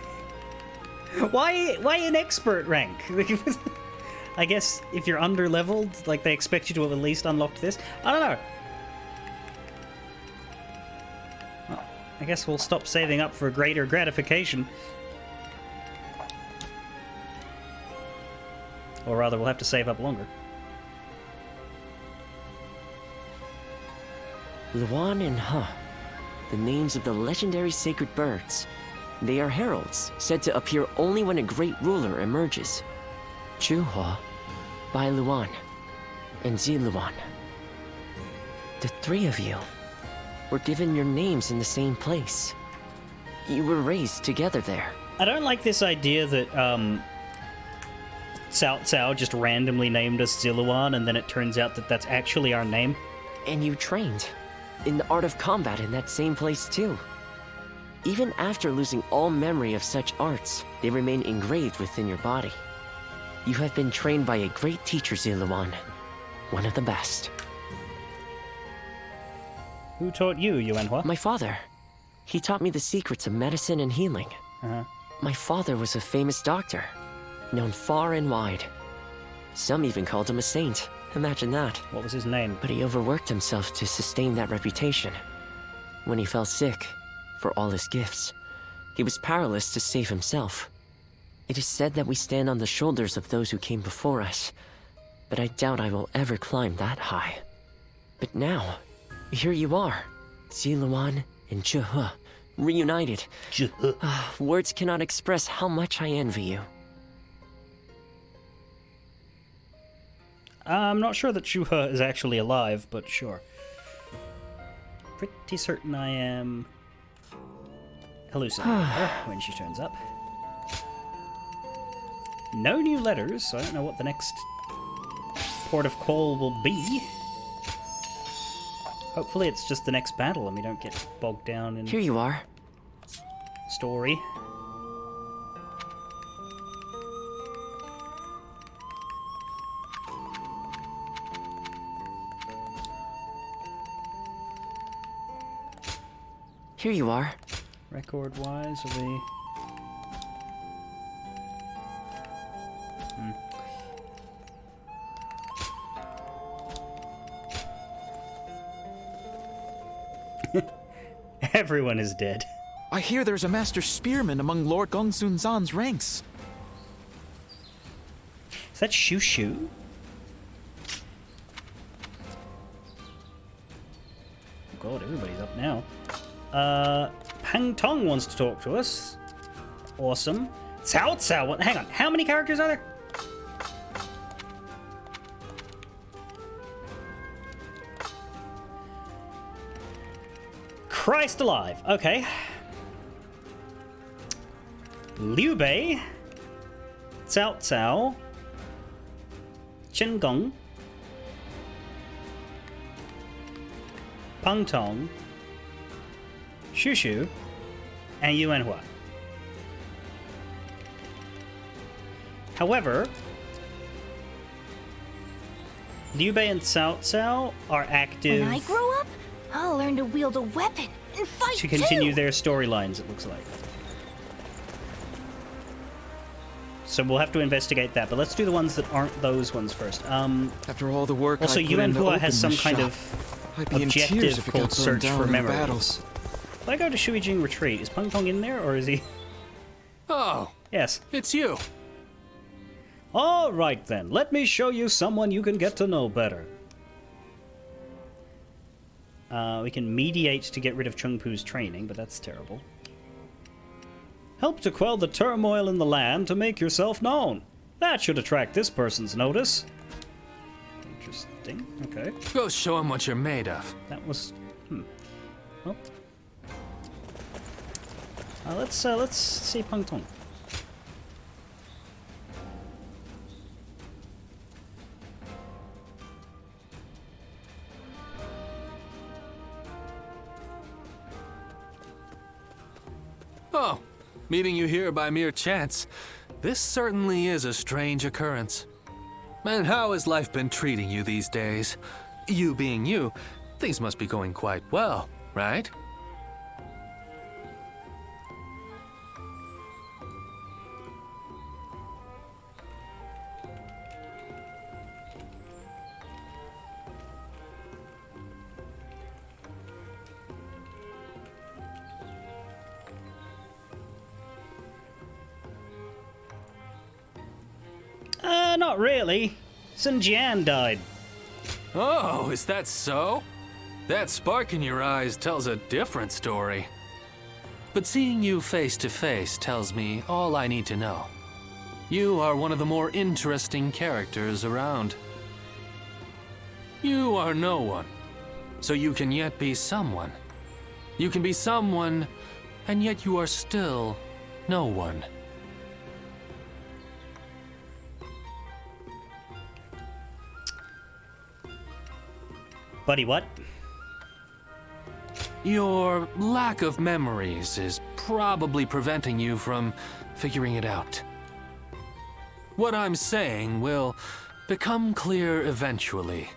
why an expert rank? I guess if you're under-leveled, like, they expect you to have at least unlocked this. I don't know. Well, I guess we'll stop saving up for greater gratification. Or rather, we'll have to save up longer. Luan and Huh. the names of the legendary sacred birds. They are heralds, said to appear only when a great ruler emerges. Chuhua, Bai Luan, and Zi Luan. The three of you were given your names in the same place. You were raised together there. I don't like this idea that Cao Cao just randomly named us Ziluan, and then it turns out that that's actually our name. And you trained in the art of combat in that same place too. Even after losing all memory of such arts, they remain engraved within your body. You have been trained by a great teacher, Ziluan. One of the best. Who taught you, Yuanhua? My father. He taught me the secrets of medicine and healing. My father was a famous doctor, known far and wide. Some even called him a saint. Imagine that. What was his name? But he overworked himself to sustain that reputation. When he fell sick, for all his gifts, he was powerless to save himself. It is said that we stand on the shoulders of those who came before us, but I doubt I will ever climb that high. But now, here you are, Ziluan and Chuhua, reunited. Words cannot express how much I envy you. I'm not sure that Chuhua is actually alive, but sure. Pretty certain I am hallucinating her when she turns up. No new letters, so I don't know what the next port of call will be. Hopefully it's just the next battle and we don't get bogged down in... Here you are. Story. Here you are. Record-wise, are we... Everyone is dead. I hear there's a master spearman among Lord Gongsun Zan's ranks. Is that Shu Shu? Oh god, everybody's up now. Pang Tong wants to talk to us. Awesome. Cao Cao, hang on, how many characters are there? Christ alive. Okay. Liu Bei, Cao Cao, Chen Gong, Pang Tong, Shu Shu, and Yuanhua. However, Liu Bei and Cao Cao are active. When I grow up, I'll learn to wield a weapon and fight to continue too. their storylines, it looks like. So we'll have to investigate that, but let's do the ones that aren't those ones first. After all the work also, I put in to Yuanhua has open some the kind shop, of I'd be in tears objective if it got called burned Search down for in the Memories. battles. If I go to Shuijing Retreat, is Peng Tong in there, or is he... Oh. Yes. It's you. All right, then. Let me show you someone you can get to know better. We can mediate to get rid of Chung Pu's training, but that's terrible. Help to quell the turmoil in the land to make yourself known. That should attract this person's notice. Interesting. Okay. Go show him what you're made of. That was... Well... let's see Peng Tong. Oh, meeting you here by mere chance. This certainly is a strange occurrence. And how has life been treating you these days? You being you, things must be going quite well, right? Not really. Sun Jian died. Oh, is that so? That spark in your eyes tells a different story. But seeing you face to face tells me all I need to know. You are one of the more interesting characters around. You are no one, so you can yet be someone. You can be someone, and yet you are still no one. Buddy, what? Your lack of memories is probably preventing you from figuring it out. What I'm saying will become clear eventually.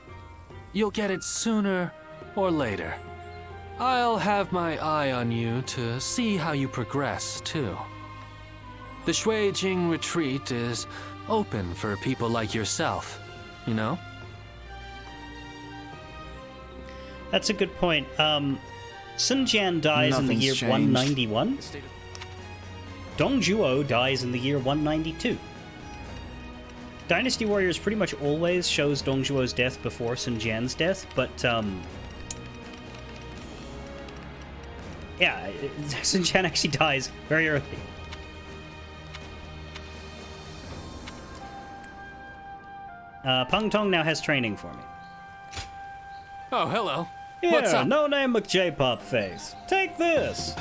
You'll get it sooner or later. I'll have my eye on you to see how you progress, too. The Shuijing retreat is open for people like yourself, you know? That's a good point. Sun Jian dies in the year 191. Dong Zhuo dies in the year 192. Dynasty Warriors pretty much always shows Dong Zhuo's death before Sun Jian's death, but yeah, Sun Jian actually dies very early. Peng Tong now has training for me. Oh, hello. Yeah, What's up? no name McJ-Pop face. Take this.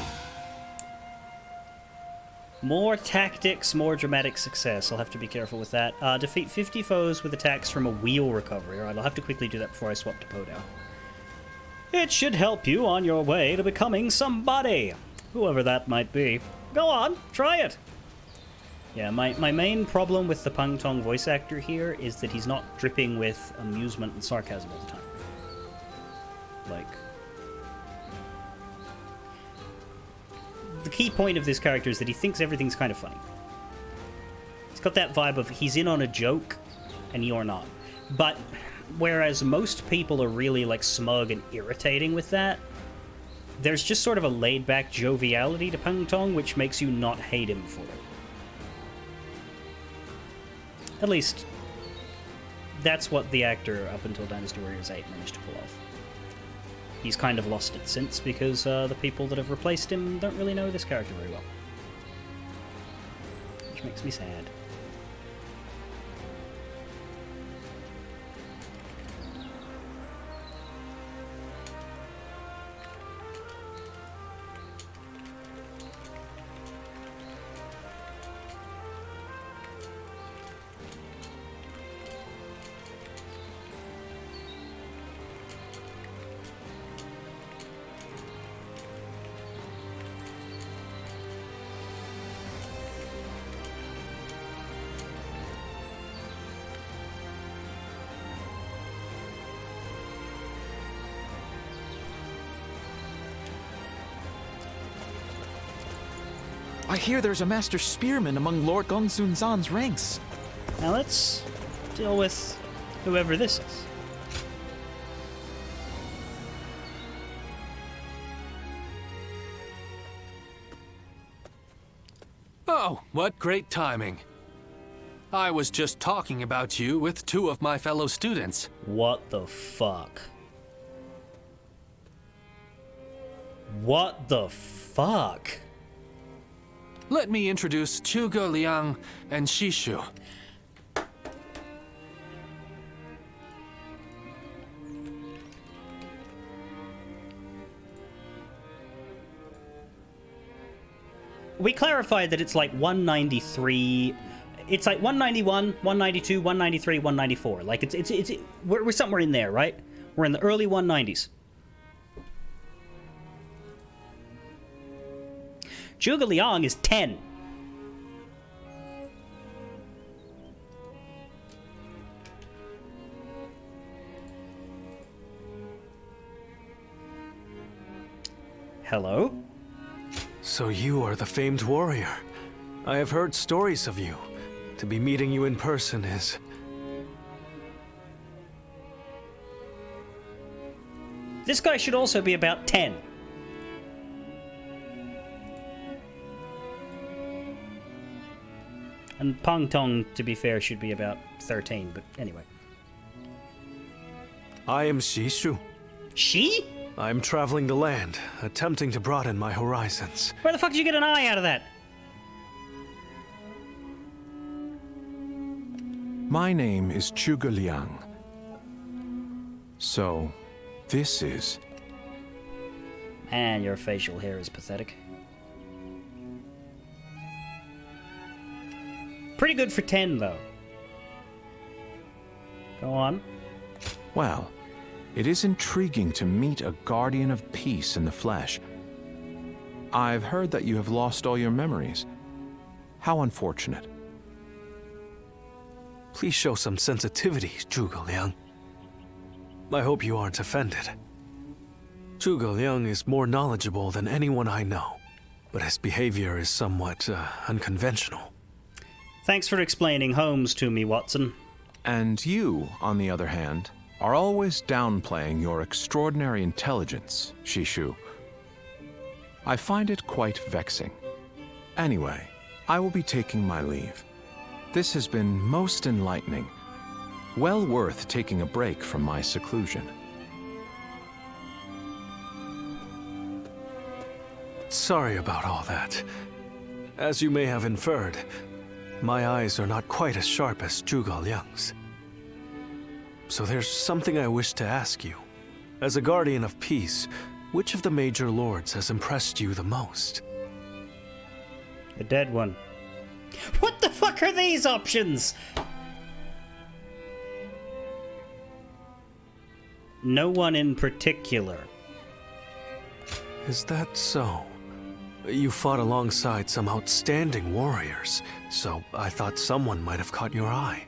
More tactics, more dramatic success. I'll have to be careful with that. Defeat 50 foes with attacks from a wheel recovery. Alright, I'll have to quickly do that before I swap to Podao. It should help you on your way to becoming somebody. Whoever that might be. Go on, try it. Yeah, my main problem with the Peng Tong voice actor here is that he's not dripping with amusement and sarcasm all the time. Like, the key point of this character is that he thinks everything's kind of funny. It's got that vibe of he's in on a joke and you're not. But whereas most people are really like smug and irritating with that, there's just sort of a laid-back joviality to Peng Tong which makes you not hate him for it. At least that's what the actor up until Dynasty Warriors 8 managed to pull off. He's kind of lost it since because the people that have replaced him don't really know this character very well. Which makes me sad. I hear there's a master spearman among Lord Gongsun Zan's ranks. Now let's deal with whoever this is. Oh, what great timing. I was just talking about you with two of my fellow students. What the fuck? What the fuck? Let me introduce Zhuge Liang and Shishu. We clarified that it's like 193. It's like 191, 192, 193, 194. Like we're somewhere in there, right? We're in the early 190s. Zhuge Liang is 10. Hello? So you are the famed warrior. I have heard stories of you. To be meeting you in person is... This guy should also be about 10. And Peng Tong, to be fair, should be about 13, but anyway. I am Shishu. She? I'm traveling the land, attempting to broaden my horizons. Where the fuck did you get an eye out of that? My name is Zhuge Liang. So, this is... Man, your facial hair is pathetic. Pretty good for 10, though. Go on. Well, it is intriguing to meet a guardian of peace in the flesh. I've heard that you have lost all your memories. How unfortunate. Please show some sensitivity, Zhuge Liang. I hope you aren't offended. Zhuge Liang is more knowledgeable than anyone I know, but his behavior is somewhat unconventional. Thanks for explaining Holmes to me, Watson. And you, on the other hand, are always downplaying your extraordinary intelligence, Shishu. I find it quite vexing. Anyway, I will be taking my leave. This has been most enlightening. Well worth taking a break from my seclusion. Sorry about all that. As you may have inferred, my eyes are not quite as sharp as Zhuge Liang's. So there's something I wish to ask you. As a guardian of peace, which of the major lords has impressed you the most? The dead one. What the fuck are these options? No one in particular. Is that so? You fought alongside some outstanding warriors, so I thought someone might have caught your eye.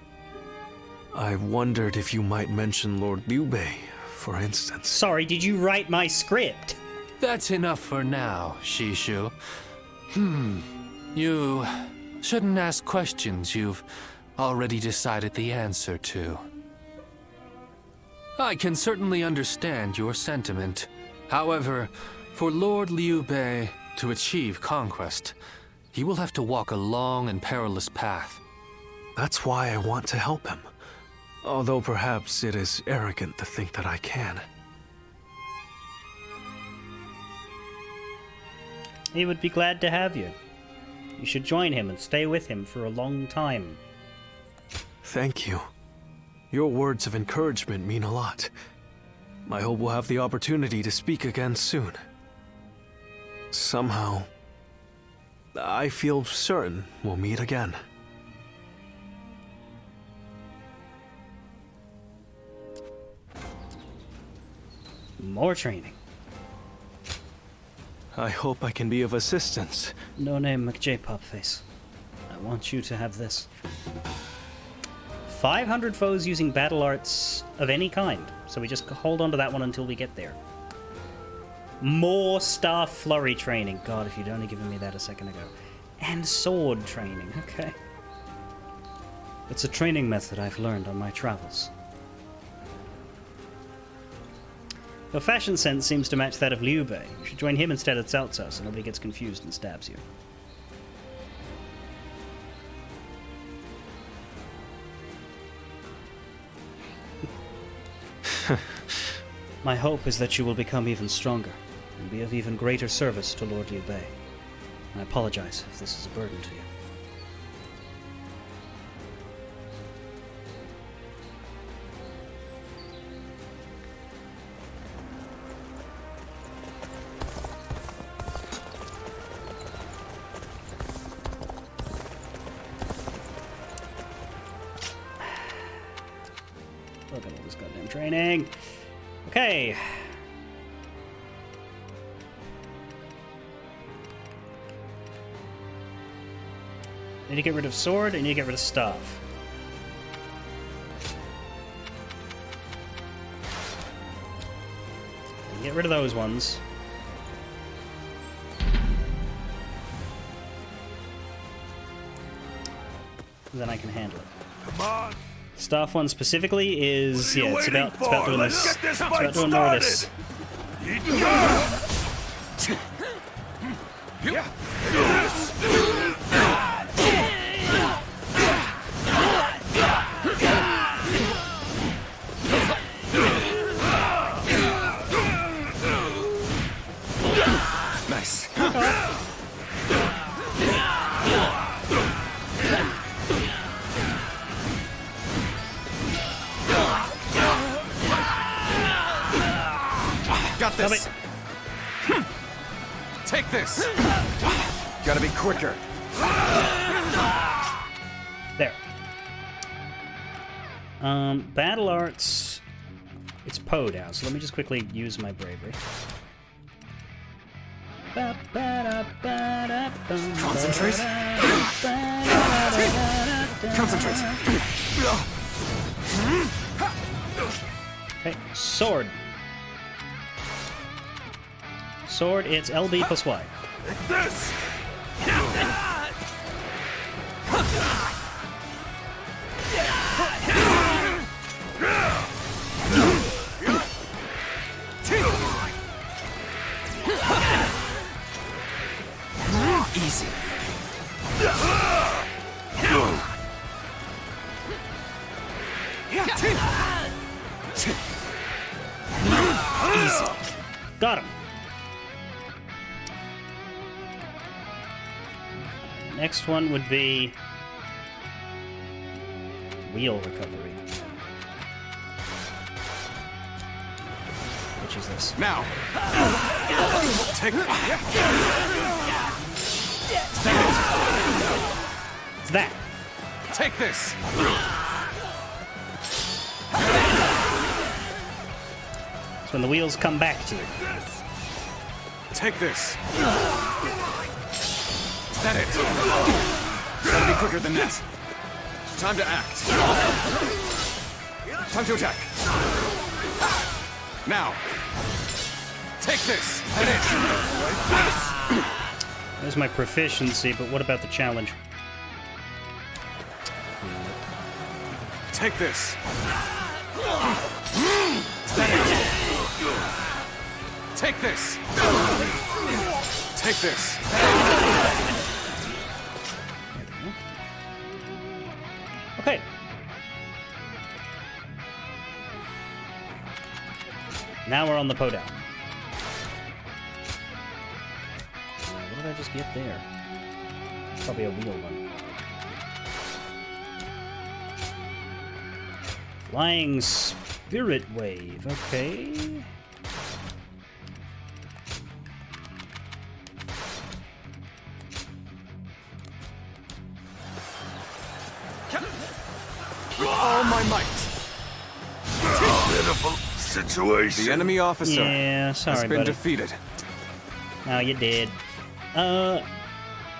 I wondered if you might mention Lord Liu Bei, for instance. Sorry, did you write my script? That's enough for now, Shishu. You shouldn't ask questions you've already decided the answer to. I can certainly understand your sentiment. However, for Lord Liu Bei to achieve conquest, he will have to walk a long and perilous path. That's why I want to help him. Although perhaps it is arrogant to think that I can. He would be glad to have you. You should join him and stay with him for a long time. Thank you. Your words of encouragement mean a lot. I hope we'll have the opportunity to speak again soon. Somehow, I feel certain we'll meet again. More training. I hope I can be of assistance. No name McJ-Popface. I want you to have this. 500 foes using battle arts of any kind. So we just hold on to that one until we get there. More staff flurry training. God, if you'd only given me that a second ago. And sword training. Okay. It's a training method I've learned on my travels. Your fashion sense seems to match that of Liu Bei. You should join him instead of Cao Cao so nobody gets confused and stabs you. My hope is that you will become even stronger and be of even greater service to Lord Liu Bei. I apologize if this is a burden to you. Look at all this goddamn training. Okay. I need to get rid of sword, I need to get rid of staff. Get rid of those ones. Then I can handle it. Come on. Staff one specifically is it's about doing this. Let's get this It's about fight doing more of this. got this. Take this. Gotta be quicker. There. Battle arts. It's Poe now, so let me just quickly use my bravery. Concentrate. Concentrate. Okay, sword. Sword, it's LB plus Y. Take this! Easy. Easy. Got him. Next one would be wheel recovery. Which is this? Now. Take It's that. Take this. It's when the wheels come back to you. Take this. Is that it? Gotta be quicker than that. Time to act. Time to attack. Now. Take this. That it. There's my proficiency, but what about the challenge? Take this. Take this. Take this. Okay. Now we're on the Poe down. What did I just get there? Probably a wheel one. Flying Spirit Wave, okay. With all my might. Pitiful situation. The enemy officer has been buddy. defeated. Oh, you did.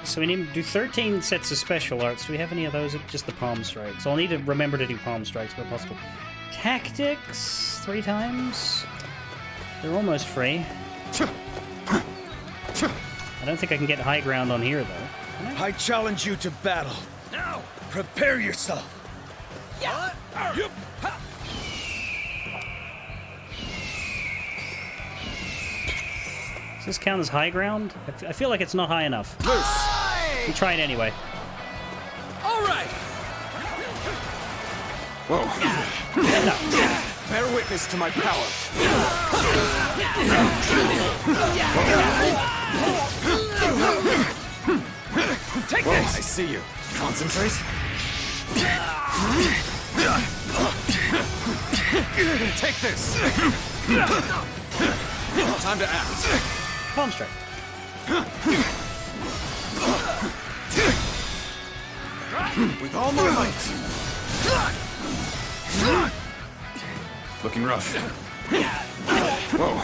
So we need to do 13 sets of special arts. Do we have any of those? Just the palm strikes. So I'll need to remember to do palm strikes where possible. Tactics 3 times. They're almost free. I don't think I can get high ground on here though. I challenge you to battle. Now, prepare yourself. Yeah. Yep. Does this count as high ground? I feel like it's not high enough. Loose. We'll try it anyway. All right. Whoa. Bear witness to my power. Take Whoa, this. I see you. Concentrate. Take this. Time to act. Palm strike. With all my might. Looking rough. Whoa.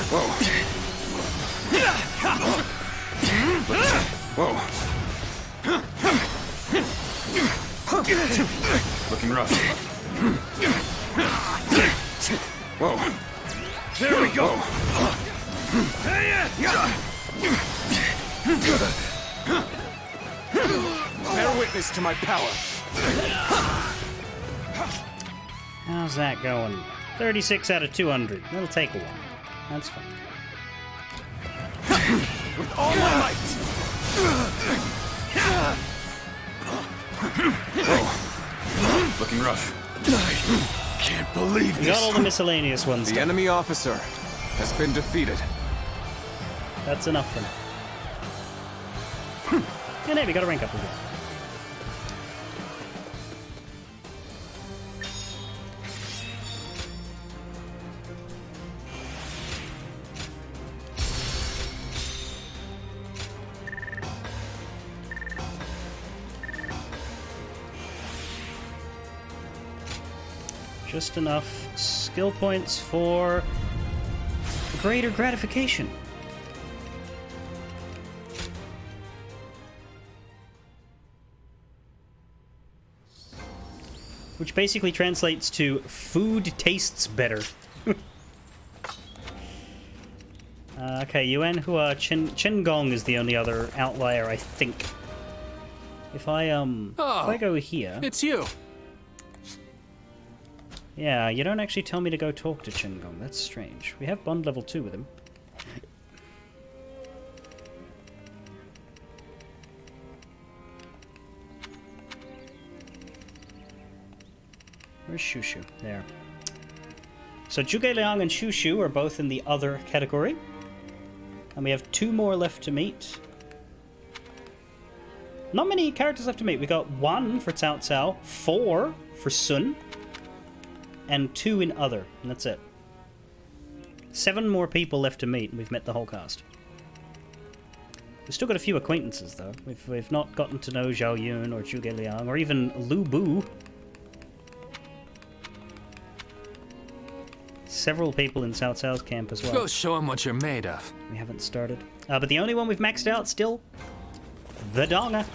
Whoa. Whoa. Looking rough. Whoa. There we go. Bear witness to my power. How's that going? 36 out of 200. That'll take a while. That's fine. With all my might. Whoa. Looking rough. I can't believe We this. got all the miscellaneous ones. The done. enemy officer has been defeated. That's enough for now. And hey, we got a rank up again. Just enough skill points for greater gratification. Which basically translates to food tastes better. Okay, Yuan Hua Chen Gong is the only other outlier, I think. If I go here... It's you! Yeah, you don't actually tell me to go talk to Chen Gong. That's strange. We have bond level 2 with him. Where's Shushu? There. So Zhuge Liang and Shushu are both in the other category. And we have 2 more left to meet. Not many characters left to meet. We got 1 for Cao Cao, 4 for Sun, and 2 in other, and that's it. 7 more people left to meet, and we've met the whole cast. We've still got a few acquaintances, though. We've not gotten to know Zhao Yun or Zhuge Liang, or even Lu Bu. Several people in Cao Cao's camp as well. Go show him what you're made of. We haven't started. But the only one we've maxed out still, the Donga.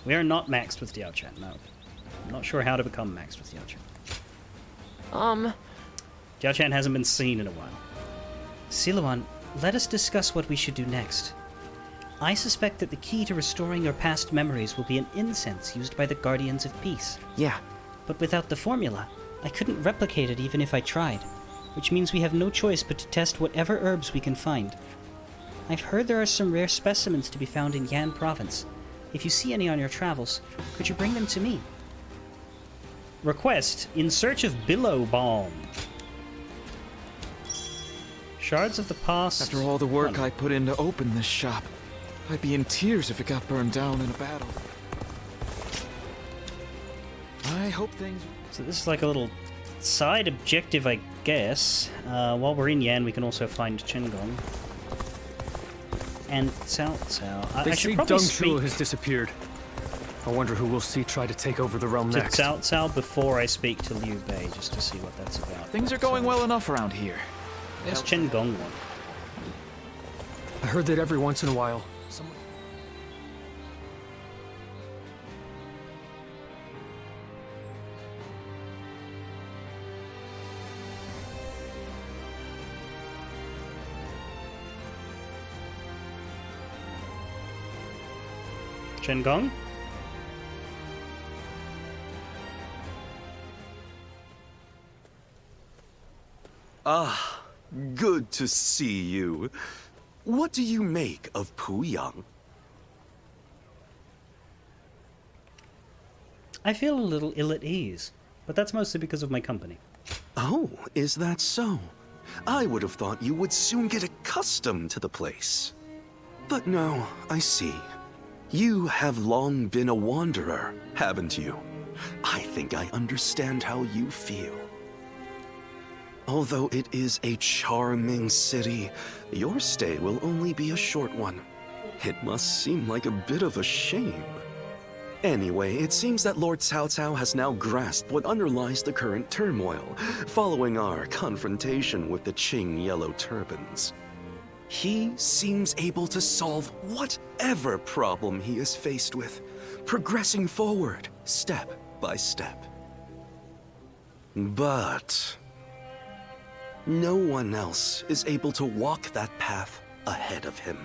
We are not maxed with Diao Chan, no. I'm not sure how to become maxed with Diao Chan. Diao Chan hasn't been seen in a while. Siluan, let us discuss what we should do next. I suspect that the key to restoring your past memories will be an incense used by the Guardians of Peace. Yeah. But without the formula, I couldn't replicate it even if I tried, which means we have no choice but to test whatever herbs we can find. I've heard there are some rare specimens to be found in Yan province. If you see any on your travels, could you bring them to me? Request, in search of billow balm. Shards of the past. After all the work I put in to open this shop, I'd be in tears if it got burned down in a battle. I hope things... So this is like a little side objective, I guess. While we're in Yan, we can also find Chen Gong. And Cao Cao. They I say should probably Deng speak Shuo has disappeared. I wonder who we'll see try to take over the realm to next. Cao Cao before I speak to Liu Bei, just to see what that's about. Things are going well enough around here. There's Chen Gong one. I heard that every once in a while, someone... Chen Gong? Ah, good to see you. What do you make of Puyang? I feel a little ill at ease, but that's mostly because of my company. Oh, is that so? I would have thought you would soon get accustomed to the place. But no, I see. You have long been a wanderer, haven't you? I think I understand how you feel. Although it is a charming city, your stay will only be a short one. It must seem like a bit of a shame. Anyway, it seems that Lord Cao Cao has now grasped what underlies the current turmoil, following our confrontation with the Qing Yellow Turbans. He seems able to solve whatever problem he is faced with, progressing forward, step by step. But no one else is able to walk that path ahead of him.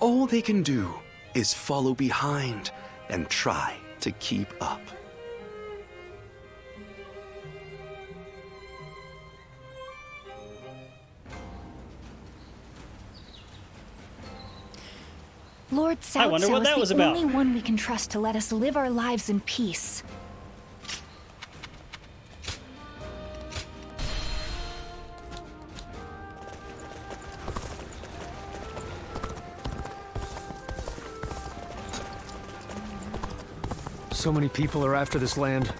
All they can do is follow behind and try to keep up. Lord Cao wonder Cao what that is was the about. only one we can trust to let us live our lives in peace. So many people are after this land.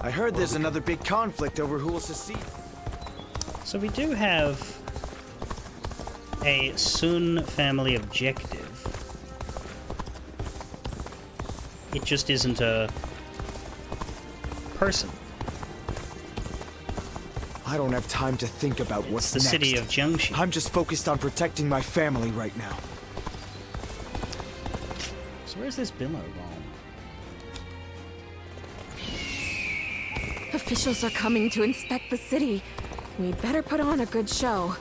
I heard there's another big conflict over who will secede. So we do have a Sun family objective. It just isn't a person. I don't have time to think about what's the next. city of Jiangxi. I'm just focused on protecting my family right now. So where's this billow bomb? Officials are coming to inspect the city. We better put on a good show.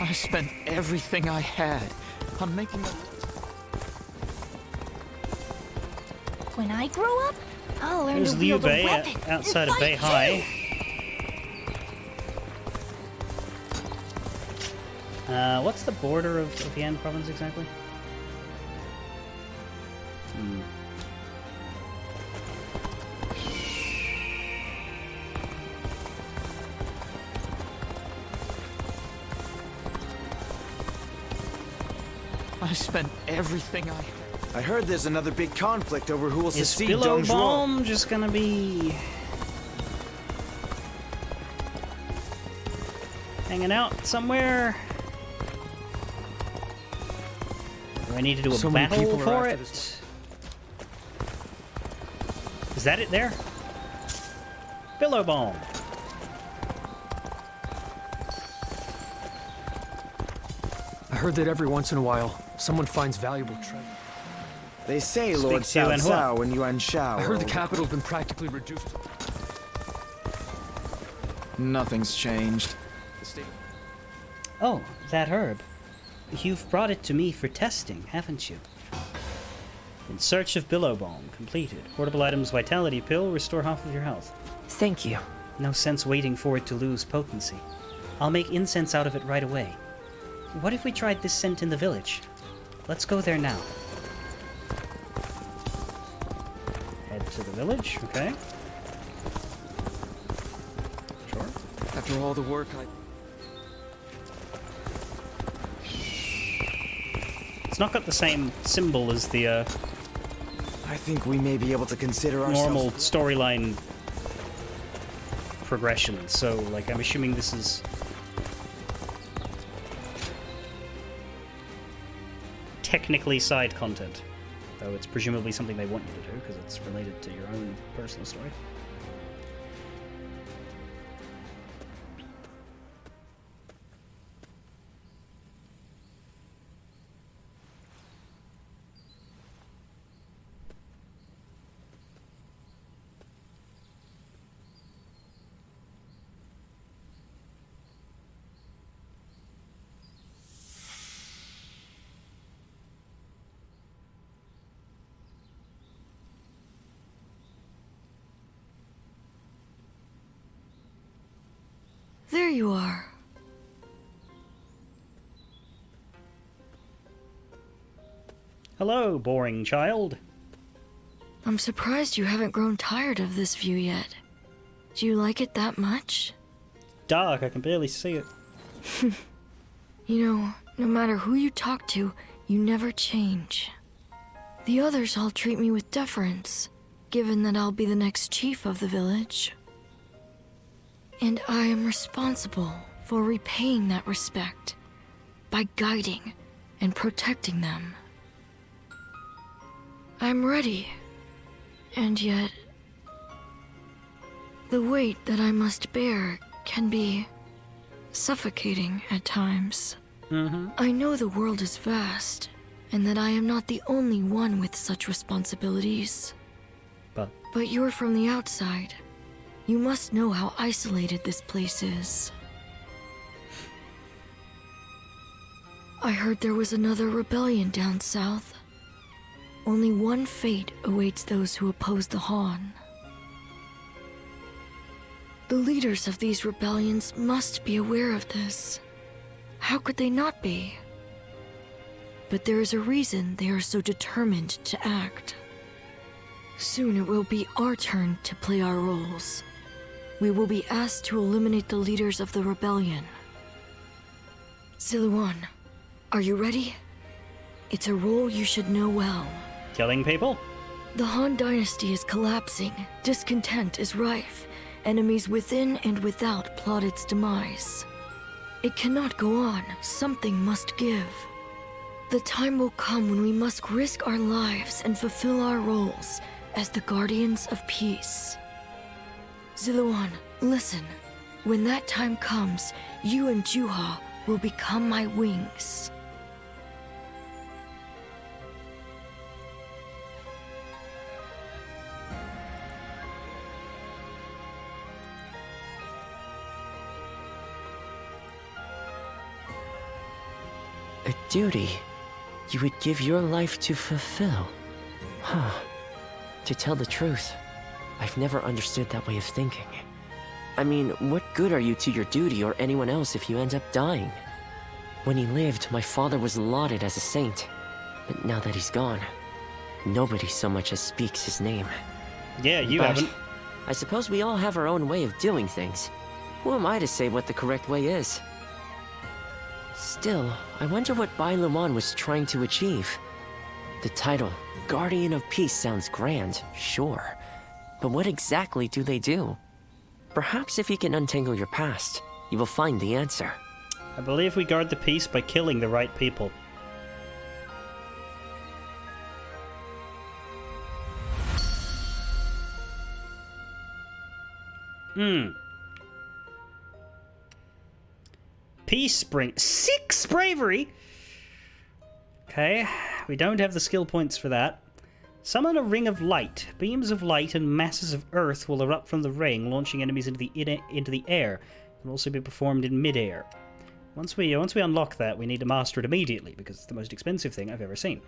I spent everything I had on making a... When I grow up, I'll learn There's to Liu wield a Bei weapon outside and of fight Beihai. What's the border of Yan province exactly? I spent everything I had. I heard there's another big conflict over who will Is succeed billow Dong Zhuo. bomb just gonna be hanging out somewhere? Do I need to do a So many battle people are for after it? this. Is that it there? Billow bomb. I heard that every once in a while, someone finds valuable treasure. They say Speak Lord to Yuan Cao Hua. Cao and Yuan Shao. I heard the are- capital's been practically reduced. Nothing's changed. Oh, that herb. You've brought it to me for testing, haven't you? In search of billow bomb. Completed. Portable items vitality pill. Restore half of your health. Thank you. No sense waiting for it to lose potency. I'll make incense out of it right away. What if we tried this scent in the village? Let's go there now. Head to the village, okay. Sure. After all the work It's not got the same symbol as the I think we may be able to consider ourselves normal storyline progression, so like I'm assuming this is technically side content, though it's presumably something they want you to do because it's related to your own personal story. There you are. Hello, boring child. I'm surprised you haven't grown tired of this view yet. Do you like it that much? Dark, I can barely see it. You know, no matter who you talk to, you never change. The others all treat me with deference, given that I'll be the next chief of the village. And I am responsible for repaying that respect by guiding and protecting them. I'm ready, and yet the weight that I must bear can be suffocating at times. I know the world is vast, and that I am not the only one with such responsibilities. But you're from the outside. You must know how isolated this place is. I heard there was another rebellion down south. Only one fate awaits those who oppose the Han. The leaders of these rebellions must be aware of this. How could they not be? But there is a reason they are so determined to act. Soon it will be our turn to play our roles. We will be asked to eliminate the leaders of the rebellion. Siluan, are you ready? It's a role you should know well. Killing people? The Han Dynasty is collapsing, discontent is rife, enemies within and without plot its demise. It cannot go on. Something must give. The time will come when we must risk our lives and fulfill our roles as the guardians of peace. Ziluan, listen. When that time comes, you and Juha will become my wings. A duty you would give your life to fulfill. Huh. To tell the truth, I've never understood that way of thinking. I mean, what good are you to your duty or anyone else if you end up dying? When he lived, my father was lauded as a saint. But now that he's gone, nobody so much as speaks his name. Yeah, you But haven't. I suppose we all have our own way of doing things. Who am I to say what the correct way is? Still, I wonder what Bai Luman was trying to achieve. The title, Guardian of Peace, sounds grand, sure. But what exactly do they do? Perhaps if you can untangle your past, you will find the answer. I believe we guard the peace by killing the right people. Peace bring 6 bravery. Okay, we don't have the skill points for that. Summon a ring of light. Beams of light and masses of earth will erupt from the ring, launching enemies into the air. It can also be performed in mid-air. Once we unlock that, we need to master it immediately because it's the most expensive thing I've ever seen.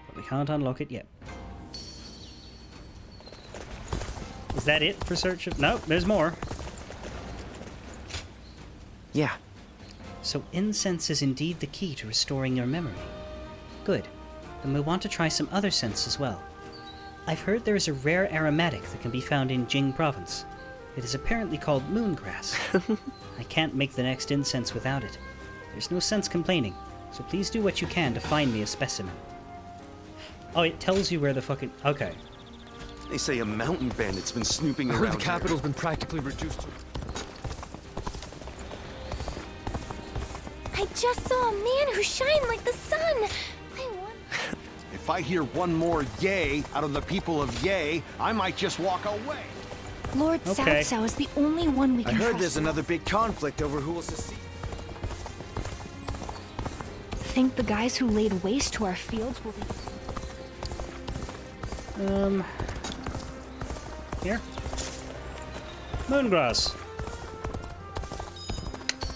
But we can't unlock it yet. Is that it for search of... No, there's more. Yeah. So incense is indeed the key to restoring your memory. Good. Then we want to try some other scents as well. I've heard there is a rare aromatic that can be found in Jing province. It is apparently called moongrass. I can't make the next incense without it. There's no sense complaining, so please do what you can to find me a specimen. Oh, it tells you where the fucking... Okay. They say a mountain bandit's been snooping around I heard the here. capital's been practically reduced to... I just saw a man who shined like the sun. If I hear one more yay out of the people of Yay, I might just walk away. Lord Cao Cao is the only one we I can heard trust. there's another big conflict over who will succeed. Think the guys who laid waste to our fields will be... Here. Moongrass.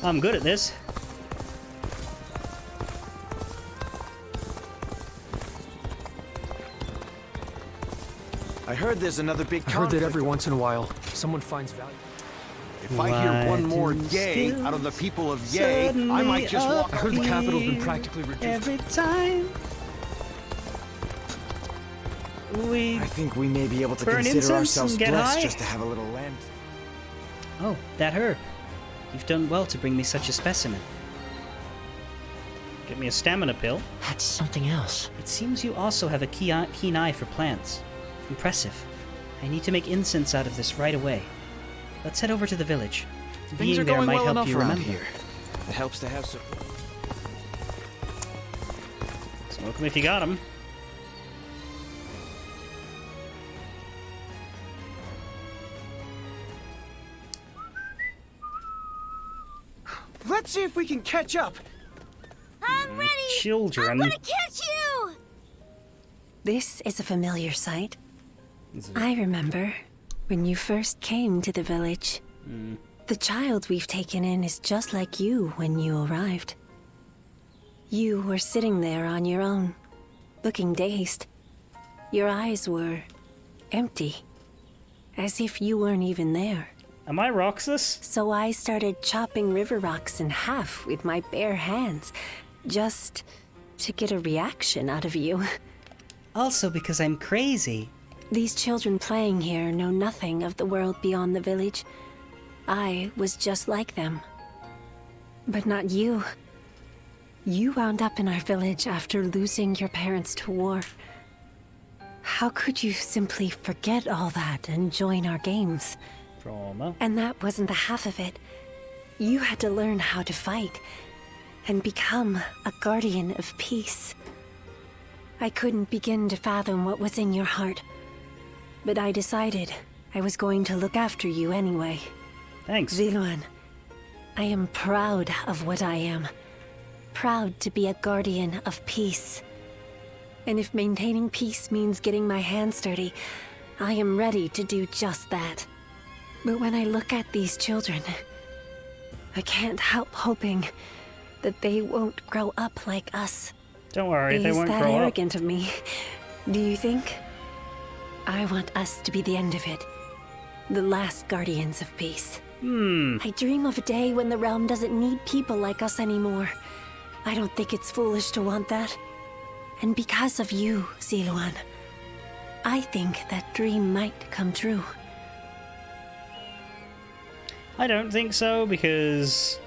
I'm good at this. I heard there's another big I heard conflict. that every once in a while, someone finds value. If I hear one more yay out of the people of Yay, I might just walk I heard the capital's been practically reduced. Every time we I think we may be able to burn consider incense ourselves and get blessed high. just to have a little land. Oh, that herb. You've done well to bring me such a specimen. Get me a stamina pill. That's something else. It seems you also have a keen eye for plants. Impressive. I need to make incense out of this right away. Let's head over to the village. Things Being are there going might well help enough you around remember. here. It helps to have support. Smoke 'em if you got 'em. Let's see if we can catch up. I'm ready. Children. I'm gonna catch you. This is a familiar sight. I remember when you first came to the village. The child we've taken in is just like you when you arrived. You were sitting there on your own, looking dazed. Your eyes were empty, as if you weren't even there. Am I Roxas? So I started chopping river rocks in half with my bare hands, just to get a reaction out of you. Also because I'm crazy. These children playing here know nothing of the world beyond the village. I was just like them. But not you. You wound up in our village after losing your parents to war. How could you simply forget all that and join our games? Trauma. And that wasn't the half of it. You had to learn how to fight and become a guardian of peace. I couldn't begin to fathom what was in your heart, but I decided I was going to look after you anyway. Thanks. Ziluan, I am proud of what I am. Proud to be a guardian of peace. And if maintaining peace means getting my hands dirty, I am ready to do just that. But when I look at these children, I can't help hoping that they won't grow up like us. Don't worry, they won't grow up. Is that arrogant of me? Do you think? I want us to be the end of it. The last guardians of peace. I dream of a day when the realm doesn't need people like us anymore. I don't think it's foolish to want that. And because of you, Ziluan, I think that dream might come true. I don't think so, because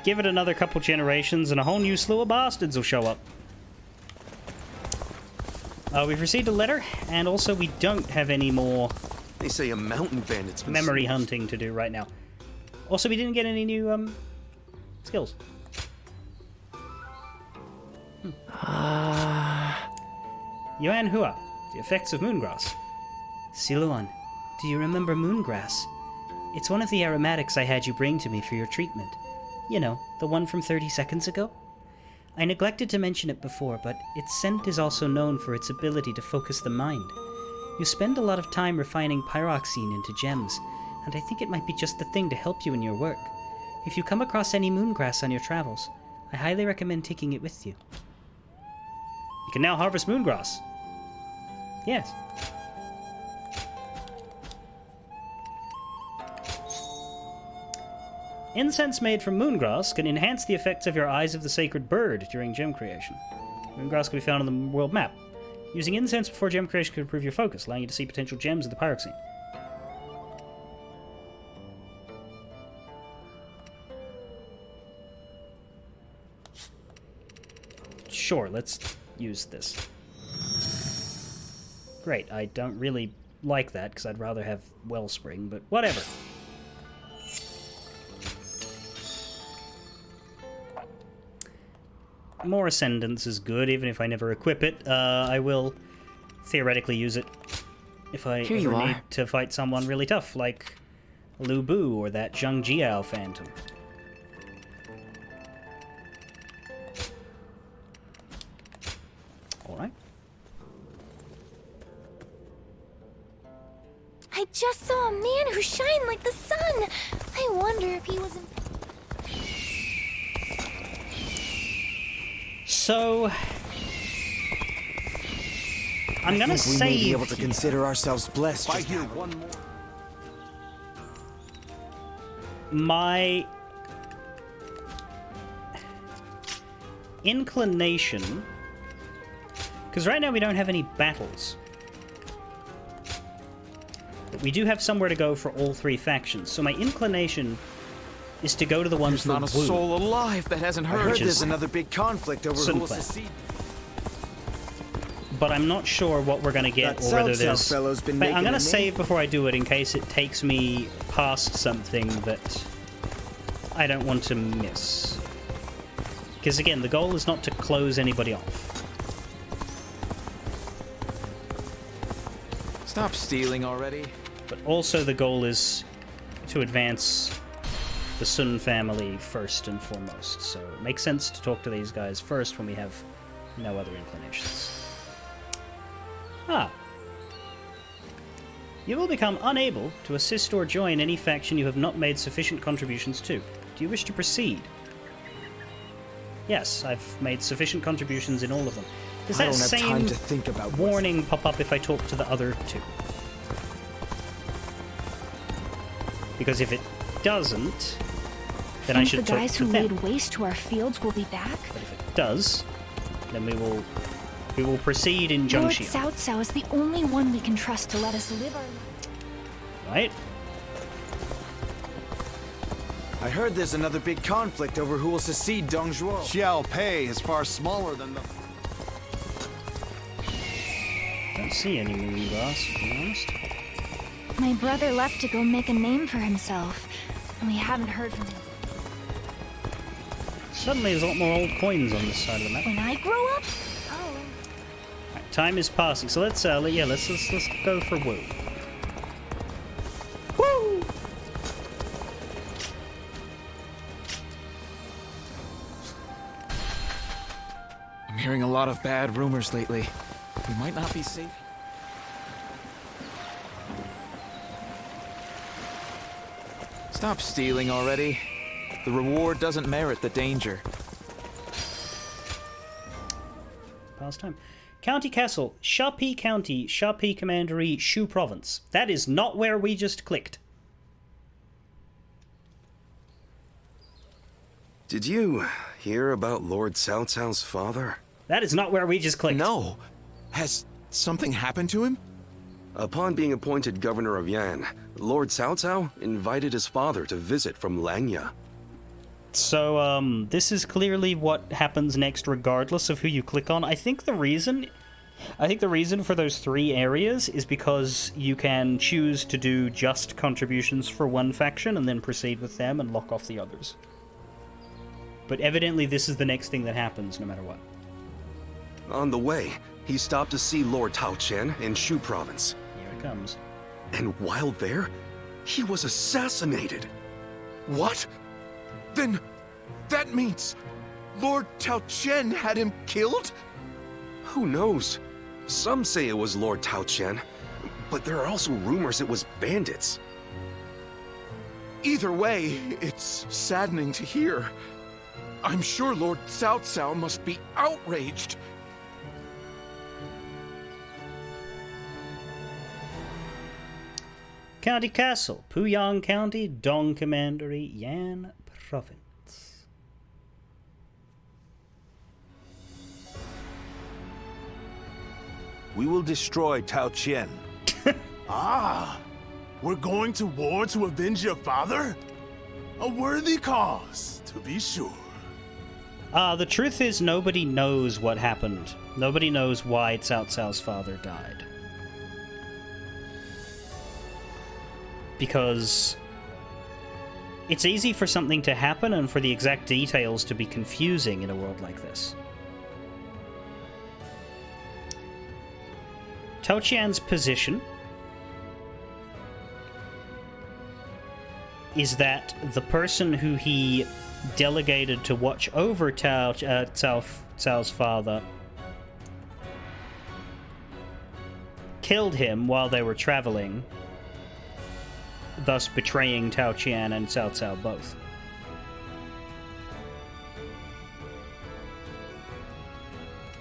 give it another couple generations and a whole new slew of bastards will show up. We've received a letter, and also we don't have any more They say a mountain bandit's been memory seen. hunting to do right now. Also, we didn't get any new skills. Yuan Hua, the effects of moongrass. Ziluan, do you remember moongrass? It's one of the aromatics I had you bring to me for your treatment. You know, the one from 30 seconds ago? I neglected to mention it before, but its scent is also known for its ability to focus the mind. You spend a lot of time refining pyroxene into gems, and I think it might be just the thing to help you in your work. If you come across any moongrass on your travels, I highly recommend taking it with you. You can now harvest moongrass. Yes. Incense made from moongrass can enhance the effects of your Eyes of the Sacred Bird during gem creation. Moongrass can be found on the world map. Using incense before gem creation could improve your focus, allowing you to see potential gems in the pyroxene. Sure, let's use this. Great, I don't really like that because I'd rather have Wellspring, but whatever. More Ascendance is good, even if I never equip it. I will theoretically use it if I Here you ever are. need to fight someone really tough, like Lu Bu or that Zheng Jiao Phantom. Alright. I just saw a man who shined like the sun. I wonder if he was in... So I'm gonna I think we may be save able to consider ourselves blessed. If I just hear now. one more. my inclination, because right now we don't have any battles, but we do have somewhere to go for all three factions. So my inclination is to go to the ones There's not a Wu, soul alive that hasn't I heard. heard is there's another big conflict over Sun who will Clan. secede. but I'm not sure what we're gonna get That or whether South there's. fellow's been But making I'm gonna a save name. before I do it in case it takes me past something that I don't want to miss. Because again, the goal is not to close anybody off. Stop stealing already. But also the goal is to advance the Sun family first and foremost. So it makes sense to talk to these guys first when we have no other inclinations. Ah. You will become unable to assist or join any faction you have not made sufficient contributions to. Do you wish to proceed? Yes, I've made sufficient contributions in all of them. Does I that don't have same time to think about what's- warning pop up if I talk to the other two? Because if it doesn't, then I Think should the talk guys to who them. laid waste to our fields will be back? But if it does, then we will proceed in Lord Zhongxia, Cao Cao is the only one we can trust to let us live our right? I heard there's another big conflict over who will secede Dongzhuo. Xiao Pei is far smaller than the... Don't see any moongrass, to be honest. My brother left to go make a name for himself, and we haven't heard from him. Suddenly there's a lot more old coins on this side of the map. When I grow up? Oh. Right, time is passing, so let's go for Woo. Woo! I'm hearing a lot of bad rumors lately. We might not be safe. Stop stealing already. The reward doesn't merit the danger. Past time. County Castle, Sharpie County, Sharpie Commandery, Shu Province. That is not where we just clicked. Did you hear about Lord Cao Cao's father? That is not where we just clicked. No. Has something happened to him? Upon being appointed governor of Yan, Lord Cao Cao invited his father to visit from Langya. So, this is clearly what happens next regardless of who you click on. I think the reason for those 3 areas is because you can choose to do just contributions for one faction and then proceed with them and lock off the others. But evidently this is the next thing that happens no matter what. On the way, he stopped to see Lord Tao Qian in Shu Province. Here it comes. And while there, he was assassinated. What? Then that means Lord Tao Qian had him killed? Who knows? Some say it was Lord Tao Qian, but there are also rumors it was bandits. Either way, it's saddening to hear. I'm sure Lord Cao Cao must be outraged. County Castle, Puyang County, Dong Commandery, Yan Province. We will destroy Tao Qian. Ah, we're going to war to avenge your father? A worthy cause, to be sure. The truth is nobody knows what happened. Nobody knows why Cao Cao's father died. Because it's easy for something to happen and for the exact details to be confusing in a world like this. Tao Qian's position is that the person who he delegated to watch over Cao's father killed him while they were traveling, thus betraying Tao Qian and Cao Cao both.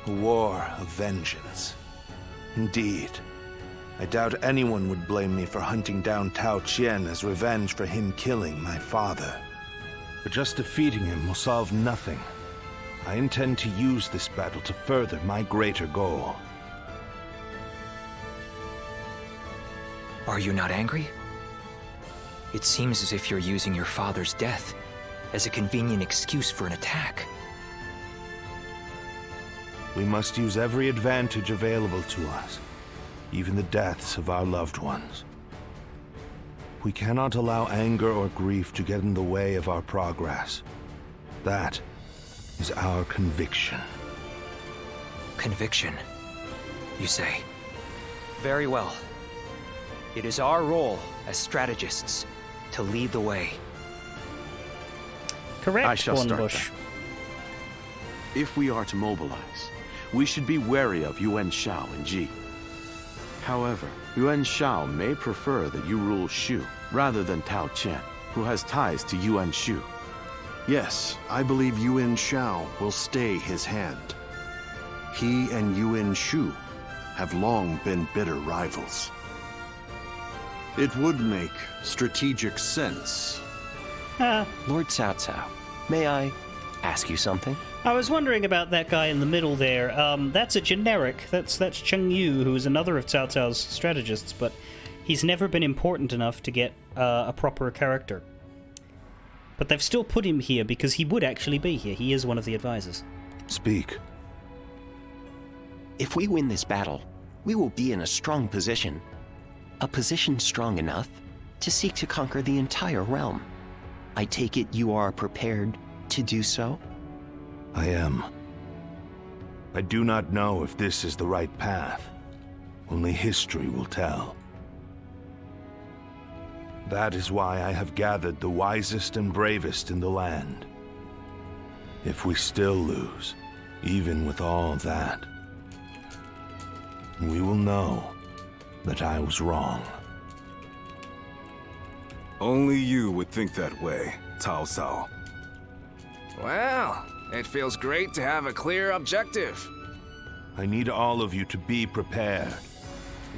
A war of vengeance. Indeed. I doubt anyone would blame me for hunting down Tao Qian as revenge for him killing my father. But just defeating him will solve nothing. I intend to use this battle to further my greater goal. Are you not angry? It seems as if you're using your father's death as a convenient excuse for an attack. We must use every advantage available to us, even the deaths of our loved ones. We cannot allow anger or grief to get in the way of our progress. That is our conviction. Conviction, you say? Very well. It is our role as strategists to lead the way. Correct, I shall start Bush. that. If we are to mobilize, we should be wary of Yuan Shao and Ji. However, Yuan Shao may prefer that you rule Shu rather than Tao Qian, who has ties to Yuan Shu. Yes, I believe Yuan Shao will stay his hand. He and Yuan Shu have long been bitter rivals. It would make strategic sense. Lord Cao Cao, may I ask you something? I was wondering about that guy in the middle there. That's a generic. That's Cheng Yu, who's another of Cao Cao's strategists, but he's never been important enough to get a proper character. But they've still put him here because he would actually be here. He is one of the advisors. Speak. If we win this battle, we will be in a strong position. a position strong enough to seek to conquer the entire realm. I take it you are prepared to do so? I am. I do not know if this is the right path. Only history will tell. That is why I have gathered the wisest and bravest in the land. If we still lose, even with all that, we will know that I was wrong. Only you would think that way, Cao Cao. Well, it feels great to have a clear objective. I need all of you to be prepared.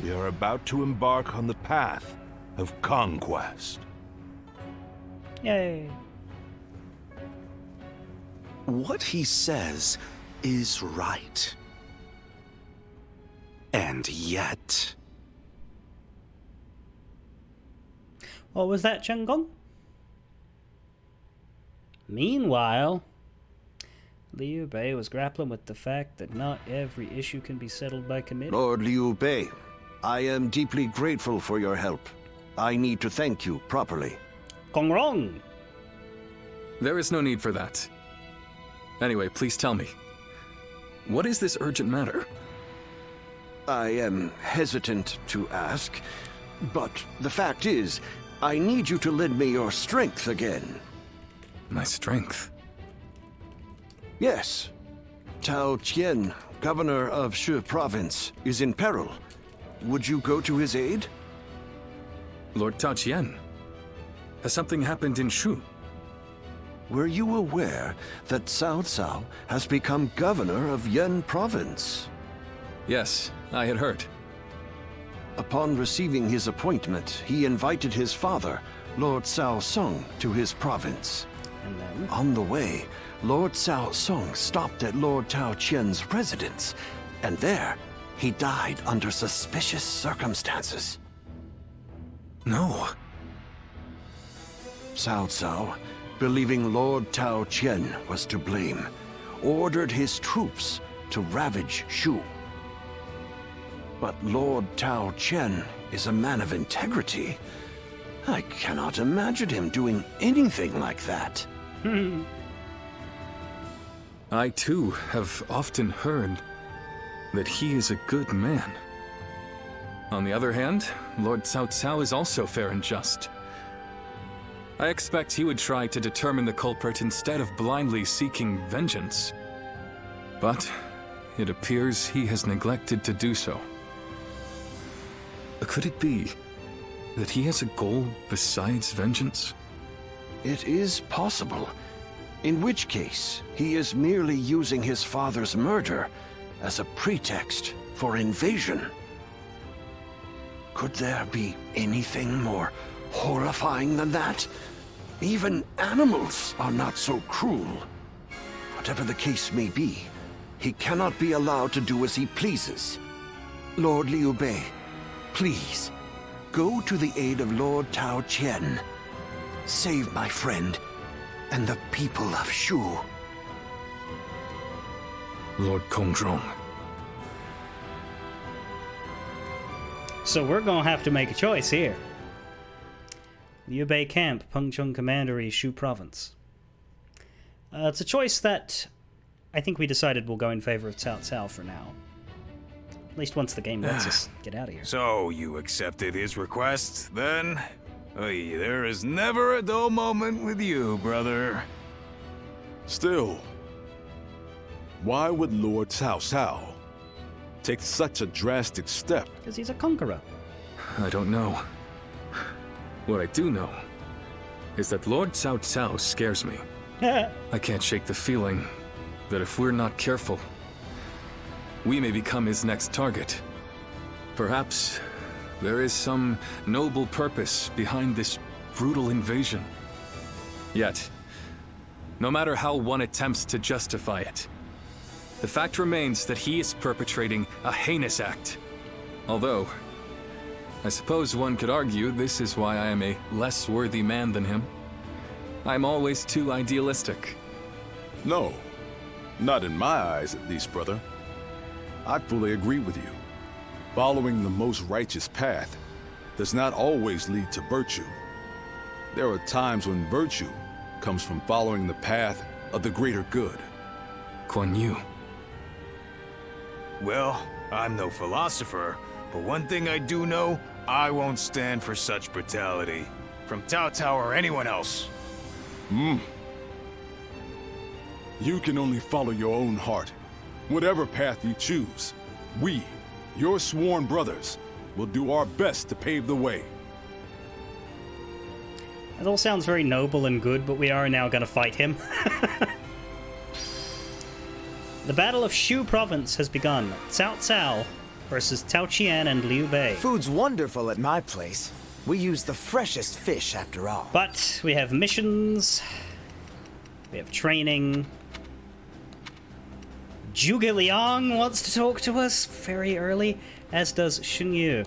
We are about to embark on the path of conquest. Yay. What he says is right. And yet... What was that, Chen Gong? Meanwhile, Liu Bei was grappling with the fact that not every issue can be settled by committee. Lord Liu Bei, I am deeply grateful for your help. I need to thank you properly. Gong Rong! There is no need for that. Anyway, please tell me. What is this urgent matter? I am hesitant to ask, but the fact is, I need you to lend me your strength again. My strength? Yes. Tao Qian, governor of Shu province, is in peril. Would you go to his aid? Lord Tao Qian? Has something happened in Shu? Were you aware that Cao Cao has become governor of Yan province? Yes, I had heard. Upon receiving his appointment, he invited his father, Lord Cao Song, to his province. And then? On the way, Lord Cao Song stopped at Lord Tao Qian's residence, and there, he died under suspicious circumstances. No. Cao Cao, believing Lord Tao Qian was to blame, ordered his troops to ravage Shu. But Lord Tao Qian is a man of integrity. I cannot imagine him doing anything like that. I too have often heard that he is a good man. On the other hand, Lord Cao Cao is also fair and just. I expect he would try to determine the culprit instead of blindly seeking vengeance. But it appears he has neglected to do so. Could it be that he has a goal besides vengeance? It is possible. In which case, he is merely using his father's murder as a pretext for invasion. Could there be anything more horrifying than that? Even animals are not so cruel. Whatever the case may be, he cannot be allowed to do as he pleases. Lord Liu Bei, please, go to the aid of Lord Tao Qian. Save my friend and the people of Shu. Lord Kongzhong. So we're gonna have to make a choice here. Liu Bei Camp, Pengcheng Commandery, Shu Province. It's a choice that I think we decided will go in favor of Cao Cao for now. At least once the game lets us get out of here. So you accepted his request, then? Oy, there is never a dull moment with you, brother. Still, why would Lord Cao Cao take such a drastic step? Because he's a conqueror. I don't know. What I do know is that Lord Cao Cao scares me. I can't shake the feeling that if we're not careful, we may become his next target. Perhaps there is some noble purpose behind this brutal invasion. Yet, no matter how one attempts to justify it, the fact remains that he is perpetrating a heinous act. Although, I suppose one could argue this is why I am a less worthy man than him. I'm always too idealistic. No, not in my eyes at least, brother. I fully agree with you. Following the most righteous path does not always lead to virtue. There are times when virtue comes from following the path of the greater good. Kuan Yu. Well, I'm no philosopher, but one thing I do know, I won't stand for such brutality. From Cao Cao or anyone else. You can only follow your own heart. Whatever path you choose, we, your sworn brothers, will do our best to pave the way. It all sounds very noble and good, but we are now going to fight him. The Battle of Shu Province has begun. Cao Cao versus Tao Qian and Liu Bei. Food's wonderful at my place. We use the freshest fish, after all. But we have missions. We have training. Zhuge Liang wants to talk to us very early, as does Xun Yu.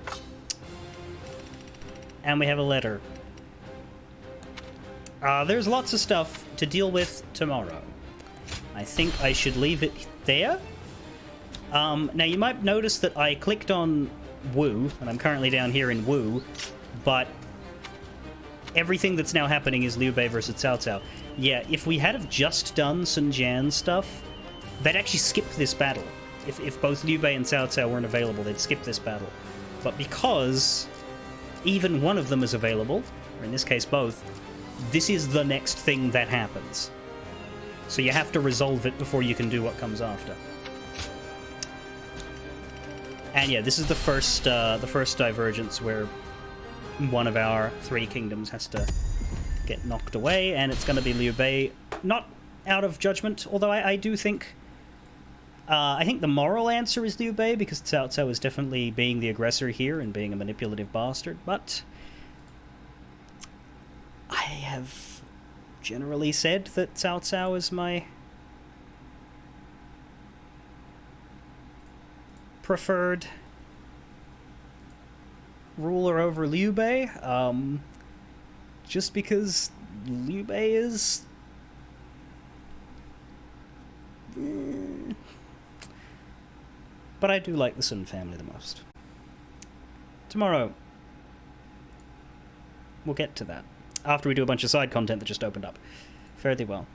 And we have a letter. There's lots of stuff to deal with tomorrow. I think I should leave it there. Now you might notice that I clicked on Wu, and I'm currently down here in Wu, but everything that's now happening is Liu Bei versus Cao Cao. Yeah, if we had have just done Sun Jian stuff, they'd actually skip this battle. If both Liu Bei and Cao Cao weren't available, they'd skip this battle. But because even one of them is available, or in this case both, this is the next thing that happens. So you have to resolve it before you can do what comes after. And yeah, this is the first divergence where one of our three kingdoms has to get knocked away, and it's going to be Liu Bei. Not out of judgment, although I do think... I think the moral answer is Liu Bei, because Cao Cao is definitely being the aggressor here and being a manipulative bastard, but I have generally said that Cao Cao is my preferred ruler over Liu Bei, just because Liu Bei is... But I do like the Sun family the most. Tomorrow, we'll get to that, after we do a bunch of side content that just opened up. Fare thee well.